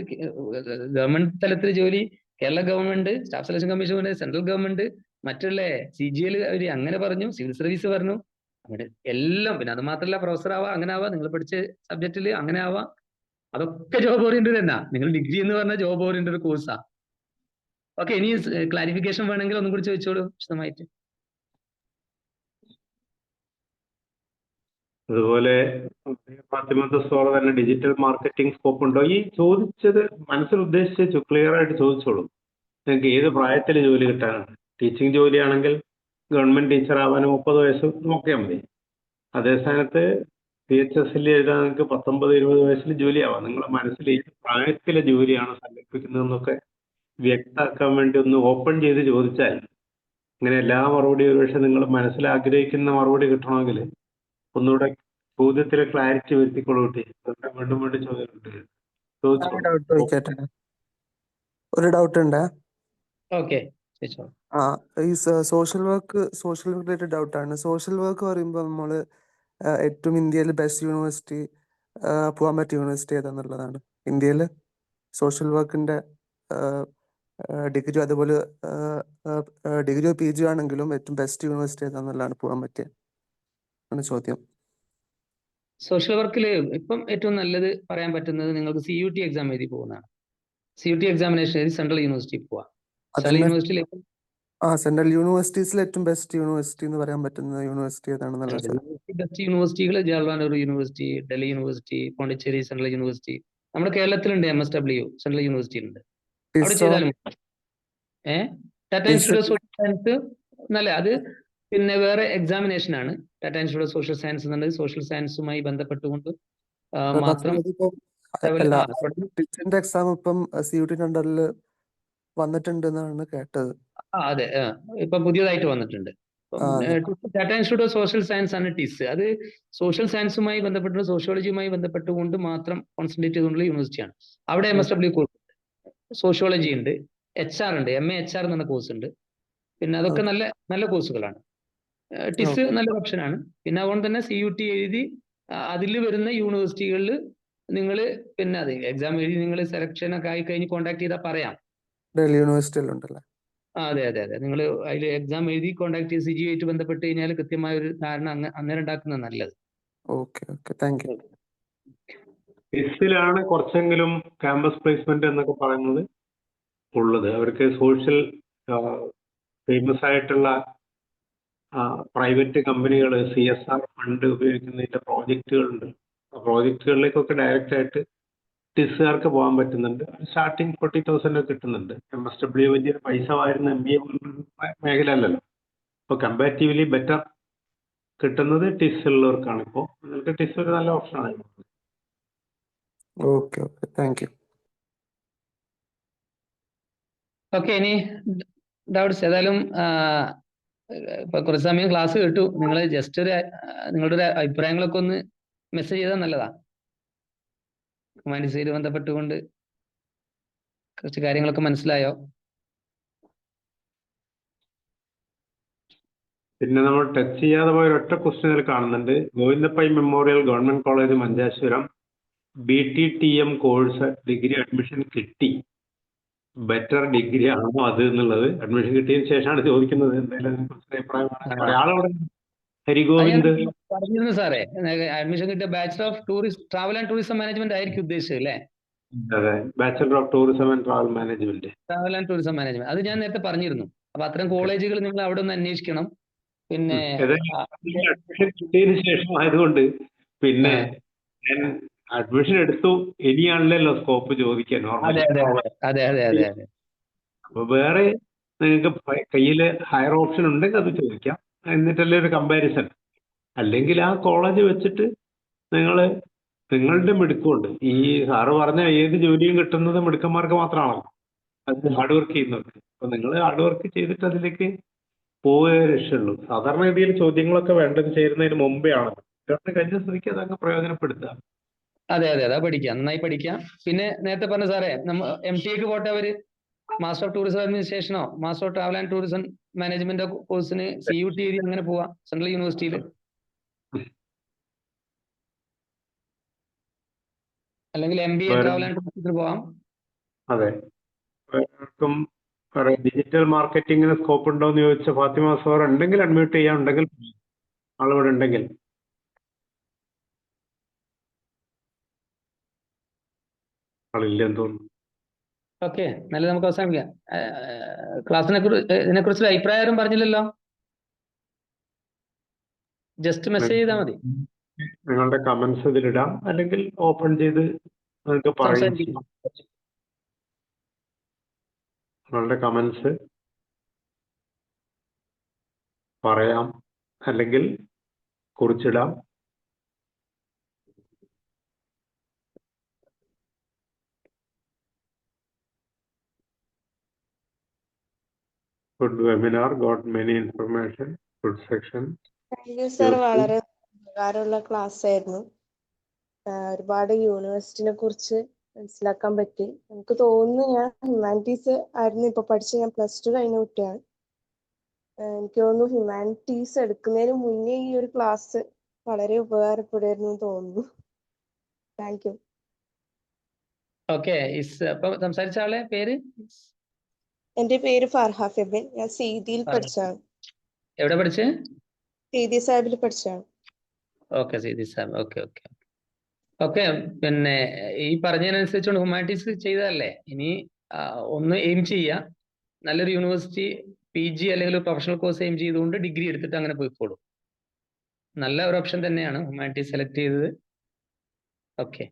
Speaker 1: ഗവൺമെന്റ് തലത്തിൽ ജോലി, Kerala government, staff selection commission, central government, മറ്റുള്ള CGL അവര് അങ്ങനെ പറഞ്ഞു, സിവിൽ സർവീസ് പറഞ്ഞു, അങ്ങനെ എല്ലാം. പിന്നെ അത് മാത്രമല്ല പ്രൊഫസർ ആവാം, അങ്ങനെ ആവാം, നിങ്ങൾ പഠിച്ച സബ്ജക്റ്റിൽ അങ്ങനെ ആവാം. അതൊക്കെ ജോബ് ഓറിയന്റഡ് തന്നെ. നിങ്ങൾ ഡിഗ്രി എന്ന് പറഞ്ഞ ജോബ് ഓറിയന്റഡ് കോഴ്സാ. ഓക്കെ. ഇനി ക്ലാരിഫിക്കേഷൻ വേണമെങ്കിൽ ഒന്നും കൂടി ചോദിച്ചോളൂ വിശദമായിട്ട്.
Speaker 2: അതുപോലെ ഫാത്തിമത്ത് സോറ തന്നെ ഡിജിറ്റൽ മാർക്കറ്റിംഗ് സ്കോപ്പ് ഉണ്ടോ? ഈ ചോദിച്ചത് മനസ്സിൽ ഉദ്ദേശിച്ച് ക്ലിയർ ആയിട്ട് ചോദിച്ചോളൂ. നിങ്ങൾക്ക് ഏത് പ്രായത്തിൽ ജോലി കിട്ടാനാണ്? ടീച്ചിങ് ജോലിയാണെങ്കിൽ ഗവൺമെന്റ് ടീച്ചർ ആവാൻ 30 വയസ്സ് നോക്കിയാൽ മതി. അതേ സ്ഥാനത്ത് PHSL എഴുതാൻ നിങ്ങൾക്ക് 19-20 വയസ്സിൽ ജോലിയാവാം. നിങ്ങളുടെ മനസ്സിൽ ഏത് പ്രായത്തിലെ ജോലിയാണ് സങ്കല്പിക്കുന്നതെന്നൊക്കെ വ്യക്തമാക്കാൻ വേണ്ടി ഒന്ന് ഓപ്പൺ ചെയ്ത് ചോദിച്ചാൽ, ഇങ്ങനെ എല്ലാ മറുപടി ഒരുപക്ഷെ നിങ്ങൾ മനസ്സിൽ ആഗ്രഹിക്കുന്ന മറുപടി കിട്ടണമെങ്കിൽ ഒന്നുകൂടെ ചോദ്യത്തിലെ ക്ലാരിറ്റി വരുത്തിക്കൊള്ളൂ കുട്ടി. വീണ്ടും വീണ്ടും ചോദിച്ചു.
Speaker 3: ഒരു ഡൗട്ട് ഉണ്ട്.
Speaker 1: ഓക്കെ.
Speaker 3: ഈ സോഷ്യൽ റിലേറ്റഡ് ഡൗട്ടാണ്. സോഷ്യൽ വർക്ക് പറയുമ്പോൾ നമ്മൾ ഏറ്റവും ഇന്ത്യയിൽ ബെസ്റ്റ് യൂണിവേഴ്സിറ്റി പോകാൻ പറ്റിയ യൂണിവേഴ്സിറ്റി ഏതാന്നുള്ളതാണ്. ഇന്ത്യയിൽ സോഷ്യൽ വർക്കിന്റെ ഡിഗ്രി, അതുപോലെ ഡിഗ്രിയോ PG ആണെങ്കിലും ഏറ്റവും ബെസ്റ്റ് യൂണിവേഴ്സിറ്റി ഏതാന്നുള്ളതാണ് പോകാൻ പറ്റിയ ആണ് ചോദ്യം.
Speaker 1: സോഷ്യൽ വർക്കിൽ ഇപ്പം ഏറ്റവും നല്ലത് പറയാൻ പറ്റുന്നത് നിങ്ങൾക്ക് CUT എക്സാം എഴുതി പോകുന്നതാണ്. CUT എക്സാമിനേഷൻ എഴുതി സെൻട്രൽ യൂണിവേഴ്സിറ്റി പോവാം.
Speaker 3: സെൻട്രൽ യൂണിവേഴ്സിറ്റീസിൽ ഏറ്റവും ബെസ്റ്റ് യൂണിവേഴ്സിറ്റി എന്ന് പറയാൻ പറ്റുന്ന യൂണിവേഴ്സിറ്റി ഏതാണെന്നുള്ളത്?
Speaker 1: ബെസ്റ്റ് യൂണിവേഴ്സിറ്റികൾ Jawaharlal Nehru university, Delhi university, Pondicherry central university. നമ്മുടെ കേരളത്തിലുണ്ട് MSW സെൻട്രൽ യൂണിവേഴ്സിറ്റി ഉണ്ട്. അവിടെ ചെയ്താലും Tata institute of social science നല്ല, അത് പിന്നെ വേറെ എക്സാമിനേഷൻ ആണ്. Tata institute of social science എന്നുള്ളത് സോഷ്യൽ സയൻസുമായി ബന്ധപ്പെട്ടുകൊണ്ട് മാത്രം.
Speaker 3: ടീച്ചറിന്റെ എക്സാം ഇപ്പം CUT അണ്ടറിൽ വന്നിട്ടുണ്ട് എന്നാണ് കേട്ടത്.
Speaker 1: അതെ, ഇപ്പൊ പുതിയതായിട്ട് വന്നിട്ടുണ്ട്. Tata institute of social science ആണ് ടിസ്. അത് സോഷ്യൽ സയൻസുമായി ബന്ധപ്പെട്ട് സോഷ്യോളജിയുമായി ബന്ധപ്പെട്ടുകൊണ്ട് മാത്രം കോൺസെൻട്രേറ്റ് ചെയ്തുകൊണ്ടുള്ള യൂണിവേഴ്സിറ്റിയാണ്. അവിടെ MSW കോഴ്സ് ഉണ്ട്, സോഷ്യോളജി ഉണ്ട്, HR ഉണ്ട്, MA HR എന്ന കോഴ്സ് ഉണ്ട്. പിന്നെ അതൊക്കെ നല്ല നല്ല കോഴ്സുകളാണ്. ടിസ് നല്ലൊരു ഓപ്ഷനാണ്. പിന്നെ അതുകൊണ്ട് തന്നെ CUT എഴുതി അതിൽ വരുന്ന യൂണിവേഴ്സിറ്റികളിൽ നിങ്ങൾ പിന്നെ അത് എക്സാം എഴുതി നിങ്ങൾ സെലക്ഷൻ ഒക്കെ ആയി കഴിഞ്ഞ് കോൺടാക്ട് ചെയ്താൽ പറയാം
Speaker 3: ഡൽഹി യൂണിവേഴ്സിറ്റിയിലുണ്ടല്ലേ?
Speaker 1: അതെ അതെ അതെ. നിങ്ങൾ അതിൽ എക്സാം എഴുതി കോൺടാക്ട് ചെയ്ത് CG ആയിട്ട് ബന്ധപ്പെട്ട് കഴിഞ്ഞാൽ കൃത്യമായ ഒരു ധാരണ അന്നേരം ഉണ്ടാക്കുന്നത് നല്ലത്.
Speaker 3: Okay okay, thank you.
Speaker 2: ടിസ്സിലാണ് കുറച്ചെങ്കിലും ക്യാമ്പസ് പ്ലേസ്മെന്റ് എന്നൊക്കെ പറയുന്നത് ഉള്ളത്. അവർക്ക് സോഷ്യൽ ഫേമസ് ആയിട്ടുള്ള പ്രൈവറ്റ് കമ്പനികൾ CSR ഫണ്ട് ഉപയോഗിക്കുന്നതിന്റെ പ്രോജക്റ്റുകളുണ്ട്. ആ പ്രോജക്റ്റുകളിലേക്കൊക്കെ ഡയറക്റ്റ് ആയിട്ട് ടിസ്സുകാർക്ക് പോകാൻ പറ്റുന്നുണ്ട്. സ്റ്റാർട്ടിങ് 40,000 ഒക്കെ കിട്ടുന്നുണ്ട്. MSW വലിയ പൈസ വാരുന്ന MBA മേഖല അല്ലല്ലോ. അപ്പോൾ കമ്പാരിറ്റീവ്ലി ബെറ്റർ കിട്ടുന്നത് ടിസ് ഉള്ളവർക്കാണ്. ഇപ്പോൾ നിങ്ങൾക്ക് ടിസ് ഒരു നല്ല ഓപ്ഷനാണ്.
Speaker 3: Okay okay, thank U.
Speaker 1: Okay, ഇനി ഡൗട്ട്സ് ഏതായാലും ഇപ്പൊ കുറച്ച് സമയം ക്ലാസ് കേട്ടു. നിങ്ങൾ ജസ്റ്റ് നിങ്ങളുടെ ഒരു അഭിപ്രായങ്ങളൊക്കെ ഒന്ന് മെസ്സേജ് ചെയ്താൽ നല്ലതാ. ഹ്യൂമാനിറ്റീസുമായി ബന്ധപ്പെട്ടുകൊണ്ട് കുറച്ച് കാര്യങ്ങളൊക്കെ മനസ്സിലായോ?
Speaker 2: പിന്നെ നമ്മൾ ടച്ച് ചെയ്യാതെ പോയ ഒറ്റ ക്വസ്റ്റ്യൻ ഇതിൽ കാണുന്നുണ്ട്. Govindapai memorial government college Manjeshwaram BTTM course degree admission കിട്ടി. ബെറ്റർ ഡിഗ്രി ആണോ അത് എന്നുള്ളത് അഡ്മിഷൻ കിട്ടിയതിന് ശേഷമാണ് ചോദിക്കുന്നത്. എന്തായാലും അതിനെക്കുറിച്ച് അഭിപ്രായം ആളവിടെ ഹരിഗോവിന്ദ്
Speaker 1: പറഞ്ഞിരുന്നു സാറേ, അഡ്മിഷൻ കിട്ടിയ bachelor of tourist travel and tourism management ആയിരിക്കും ഉദ്ദേശിച്ചത് അല്ലേ?
Speaker 2: അതെ, bachelor of tourism and travel management.
Speaker 1: Travel and tourism management അത് ഞാൻ നേരത്തെ പറഞ്ഞിരുന്നു. അപ്പൊ അത്തരം കോളേജുകൾ നിങ്ങൾ അവിടെ ഒന്ന് അന്വേഷിക്കണം. പിന്നെ
Speaker 2: അഡ്മിഷൻ കിട്ടിയതിന് ശേഷം ആയതുകൊണ്ട് പിന്നെ ഞാൻ അഡ്മിഷൻ എടുത്തു, ഇനിയാണല്ലോ സ്കോപ്പ് ചോദിക്കാൻ
Speaker 1: അതെ
Speaker 2: നോർമലി.
Speaker 1: അതെ അതെ അതെ അതെ അതെ.
Speaker 2: അപ്പൊ വേറെ നിങ്ങൾക്ക് കയ്യിൽ ഹയർ ഓപ്ഷൻ ഉണ്ടെങ്കിൽ അത് ചോദിക്കാം. എന്നിട്ടല്ലേ ഒരു കമ്പാരിസൺ. അല്ലെങ്കിൽ ആ കോളേജ് വെച്ചിട്ട് നിങ്ങളുടെ മിടുക്കുണ്ട്. ഈ സാറ് പറഞ്ഞ ഏത് ജോലിയും കിട്ടുന്നത് മിടുക്കന്മാർക്ക് മാത്രമാണല്ലോ, അത് ഹാർഡ് വർക്ക് ചെയ്യുന്നവർക്ക്. അപ്പൊ നിങ്ങൾ ഹാർഡ് വർക്ക് ചെയ്തിട്ട് അതിലേക്ക് പോവുകയേ രക്ഷയുള്ളൂ. സാധാരണ രീതിയിൽ ചോദ്യങ്ങളൊക്കെ വേണ്ടത് ചേരുന്നതിന് മുമ്പേ ആണ്. കഴിഞ്ഞ സ്ഥിതിക്ക് അതങ്ങ് പ്രയോജനപ്പെടുത്തുക.
Speaker 1: അതെ അതെ അതെ, പഠിക്കാം, നന്നായി പഠിക്കാം. പിന്നെ നേരത്തെ പറഞ്ഞ സാറേ, MTക്ക് പോട്ടെ അവര് മാസ്റ്റർ ഓഫ് ടൂറിസം അഡ്മിനിസ്ട്രേഷനോ master of travel and tourism management കോഴ്സിന് CUT എഴുതി അങ്ങനെ പോവാം സെൻട്രൽ യൂണിവേഴ്സിറ്റിയിൽ. അല്ലെങ്കിൽ MBA ട്രാവൽ ആൻഡ് ടൂറിസത്തിന് പോവാം.
Speaker 2: അതെ, ഡിജിറ്റൽ മാർക്കറ്റിംഗിന് സ്കോപ്പ് ഉണ്ടോ എന്ന് ചോദിച്ച ഫാത്തിമ സാർ ഉണ്ടെങ്കിൽ അഡ്മിറ്റ് ചെയ്യാൻ, ഉണ്ടെങ്കിൽ ആളിവിടെ ഉണ്ടെങ്കിൽ. ആളില്ലെന്ന് തോന്നുന്നു.
Speaker 1: ഓക്കെ, നല്ല, നമുക്ക് അവസാനിപ്പിക്കാം. ഇതിനെ കുറിച്ച് അഭിപ്രായം ആരും പറഞ്ഞില്ലല്ലോ. ജസ്റ്റ് മെസ്സേജ് ചെയ്താൽ മതി.
Speaker 2: നിങ്ങളുടെ കമന്റ്സ് ഇതിലിടാം, അല്ലെങ്കിൽ ഓപ്പൺ ചെയ്ത് നിങ്ങൾക്ക് പറയും. നിങ്ങളുടെ കമന്റ്സ് പറയാം, അല്ലെങ്കിൽ കുറിച്ചിടാം. Good webinar, got many information, good section.
Speaker 4: Thank you sir, വളരെ ഉപകാരമുള്ള ക്ലാസ് ആയിരുന്നു. ഒരുപാട് യൂണിവേഴ്സിറ്റിനെ കുറിച്ച് മനസ്സിലാക്കാൻ പറ്റി. എനിക്ക് തോന്നുന്നു ഞാൻ ഹ്യൂമാനിറ്റീസ് ആയിരുന്നു ഇപ്പൊ പഠിച്ച, ഞാൻ +2 കഴിഞ്ഞ കുട്ടിയാണ്. എനിക്ക് തോന്നുന്നു ഹ്യൂമാനിറ്റീസ് എടുക്കുന്നതിന് മുന്നേ ഈ ഒരു ക്ലാസ് വളരെ ഉപകാരപ്പെടുമായിരുന്നു തോന്നുന്നു. Thank you.
Speaker 1: ഓക്കെ, അപ്പൊ സംസാരിച്ച ആളെ പേര്?
Speaker 4: എന്റെ പേര് ഫർഹ ഫെബിൻ. ഞാൻ സീതിയിൽ പഠിച്ചാണ്.
Speaker 1: എവിടെ പഠിച്ചേ?
Speaker 4: സീതി സാഹിബിൽ പഠിച്ചാണ്.
Speaker 1: Okay, Seethi Sahib. Okay okay okay. പിന്നെ ഈ പറഞ്ഞതിനനുസരിച്ചുകൊണ്ട് ഹ്യൂമാനിറ്റീസ് ചെയ്തതല്ലേ, ഇനി ഒന്ന് എയിം ചെയ്യുക, നല്ലൊരു യൂണിവേഴ്സിറ്റി PG അല്ലെങ്കിൽ ഒരു പ്രൊഫഷണൽ കോഴ്സ് എയിം ചെയ്തുകൊണ്ട് ഡിഗ്രി എടുത്തിട്ട് അങ്ങനെ പോയിക്കോളൂ. നല്ല ഒരു ഓപ്ഷൻ തന്നെയാണ് ഹ്യൂമാനിറ്റീസ് സെലക്ട് ചെയ്തത്. ഓക്കെ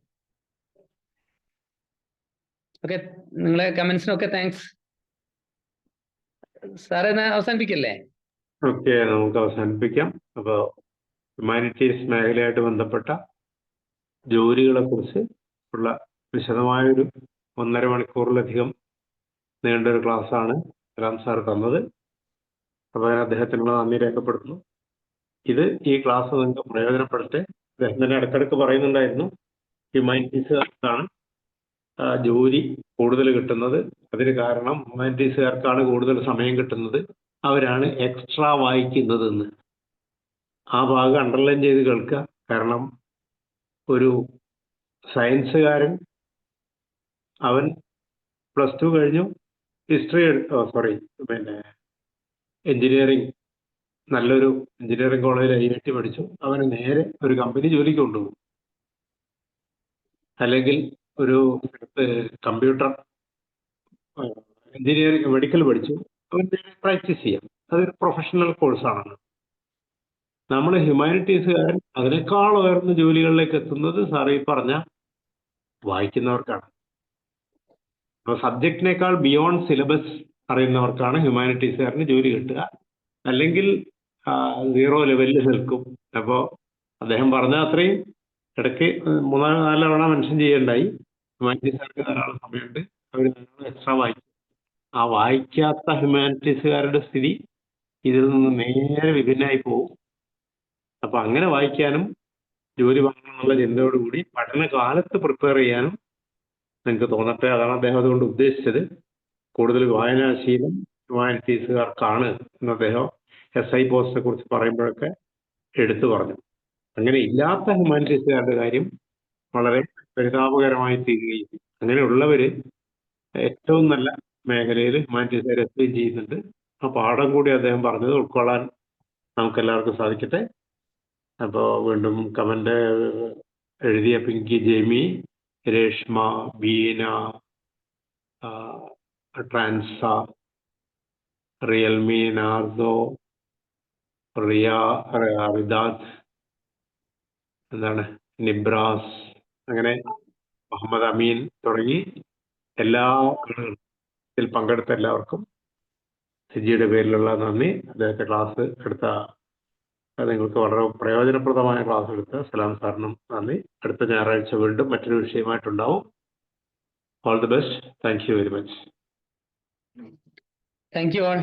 Speaker 1: ഓക്കെ, നിങ്ങളെ കമന്റ്സിനൊക്കെ താങ്ക്സ്. സാറേ, അവസാനിപ്പിക്കല്ലേ?
Speaker 2: ഓക്കെ, നമുക്ക് അവസാനിപ്പിക്കാം. അപ്പോൾ ഹ്യൂമാനിറ്റീസ് മേഖലയായിട്ട് ബന്ധപ്പെട്ട ജോലികളെ കുറിച്ച് ഉള്ള വിശദമായൊരു 1.5 മണിക്കൂറിലധികം നീണ്ടൊരു ക്ലാസ്സാണ് കലാം സാർ തന്നത്. അപ്പോൾ ഞാൻ അദ്ദേഹത്തിനുള്ള നന്ദി രേഖപ്പെടുത്തുന്നു. ഈ ക്ലാസ് നിങ്ങൾക്ക് പ്രയോജനപ്പെടട്ടെ. അദ്ദേഹം തന്നെ ഇടയ്ക്കിടയ്ക്ക് പറയുന്നുണ്ടായിരുന്നു, ഹ്യൂമാനിറ്റീസുകാർക്കാണ് ജോലി കൂടുതൽ കിട്ടുന്നത്. അതിന് കാരണം ഹ്യൂമാനിറ്റീസുകാർക്കാണ് കൂടുതൽ സമയം കിട്ടുന്നത്, അവരാണ് എക്സ്ട്രാ വായിക്കുന്നതെന്ന്. ആ ഭാഗം അണ്ടർലൈൻ ചെയ്ത് കേൾക്കുക. കാരണം ഒരു സയൻസുകാരൻ അവൻ +2 കഴിഞ്ഞു, ഹിസ്റ്ററി പിന്നെ എഞ്ചിനീയറിംഗ് നല്ലൊരു എഞ്ചിനീയറിംഗ് കോളേജിൽ IIT പഠിച്ചു, അവന് നേരെ ഒരു കമ്പനി ജോലിക്ക് കൊണ്ടുപോകും. അല്ലെങ്കിൽ ഒരു കമ്പ്യൂട്ടർ എഞ്ചിനീയറിംഗ് മെഡിക്കൽ പഠിച്ചു, അവൻ നേരെ പ്രാക്ടീസ് ചെയ്യാം. അതൊരു പ്രൊഫഷണൽ കോഴ്സാണ്. നമ്മൾ ഹ്യൂമാനിറ്റീസുകാരൻ അതിനേക്കാൾ ഉയർന്ന ജോലികളിലേക്ക് എത്തുന്നത് സാറ് ഈ പറഞ്ഞ വായിക്കുന്നവർക്കാണ്. അപ്പോൾ സബ്ജക്റ്റിനേക്കാൾ ബിയോണ്ട് സിലബസ് അറിയുന്നവർക്കാണ് ഹ്യൂമാനിറ്റീസുകാരന് ജോലി കിട്ടുക. അല്ലെങ്കിൽ 0 ലെവലിൽ നിൽക്കും. അപ്പോൾ അദ്ദേഹം പറഞ്ഞ അത്രയും ഇടയ്ക്ക് 3-4 തവണ മെൻഷൻ ചെയ്യേണ്ടായി. ഹ്യൂമാനിറ്റീസുകാർക്ക് ധാരാളം സമയമുണ്ട്, അവർ എക്സ്ട്രാ വായിക്കും. ആ വായിക്കാത്ത ഹ്യൂമാനിറ്റീസുകാരുടെ സ്ഥിതി ഇതിൽ നിന്ന് നേരെ വിഭിന്നമായി പോകും. അപ്പൊ അങ്ങനെ വായിക്കാനും ജോലി വാങ്ങണമെന്നുള്ള ചിന്തയോടുകൂടി പഠനകാലത്ത് പ്രിപ്പയർ ചെയ്യാനും നിങ്ങൾക്ക് തോന്നട്ടെ. അതാണ് അദ്ദേഹം അതുകൊണ്ട് ഉദ്ദേശിച്ചത്. കൂടുതൽ വായനാശീലം ഹ്യൂമാനിറ്റീസുകാർക്കാണ് എന്ന് അദ്ദേഹം SI പോസ്റ്റിനെ കുറിച്ച് പറയുമ്പോഴൊക്കെ എടുത്തു പറഞ്ഞു. അങ്ങനെ ഇല്ലാത്ത ഹ്യൂമാനിറ്റീസുകാരുടെ കാര്യം വളരെ പരിതാപകരമായി തീരുകയും അങ്ങനെയുള്ളവര് ഏറ്റവും നല്ല മേഖലയിൽ ഹ്യൂമാനിറ്റീസുകാർ എത്തുകയും ചെയ്യുന്നുണ്ട്. ആ പാഠം കൂടി അദ്ദേഹം പറഞ്ഞത് ഉൾക്കൊള്ളാൻ നമുക്ക് എല്ലാവർക്കും സാധിക്കട്ടെ. അപ്പോൾ വീണ്ടും കമന്റ് എഴുതിയ പിങ്കി ജെമി, രേഷ്മ, ബീന, ട്രാൻസ, റിയൽമി, നാർദോ, റിയ, റിദാസ്, നിബ്രാസ്, അങ്ങനെ മുഹമ്മദ് അമീൻ തുടങ്ങി എല്ലാ ഇതിൽ പങ്കെടുത്ത എല്ലാവർക്കും സിജിയുടെ പേരിലുള്ള നന്ദി. അദ്ദേഹത്തെ ക്ലാസ് എടുത്ത നിങ്ങൾക്ക് വളരെ പ്രയോജനപ്രദമായ ക്ലാസ് എടുത്ത സലാം സാറിനും നന്ദി. അടുത്ത ഞായറാഴ്ച വീണ്ടും മറ്റൊരു വിഷയമായിട്ടുണ്ടാവും. All the best. Thank you very much.
Speaker 1: Thank you all.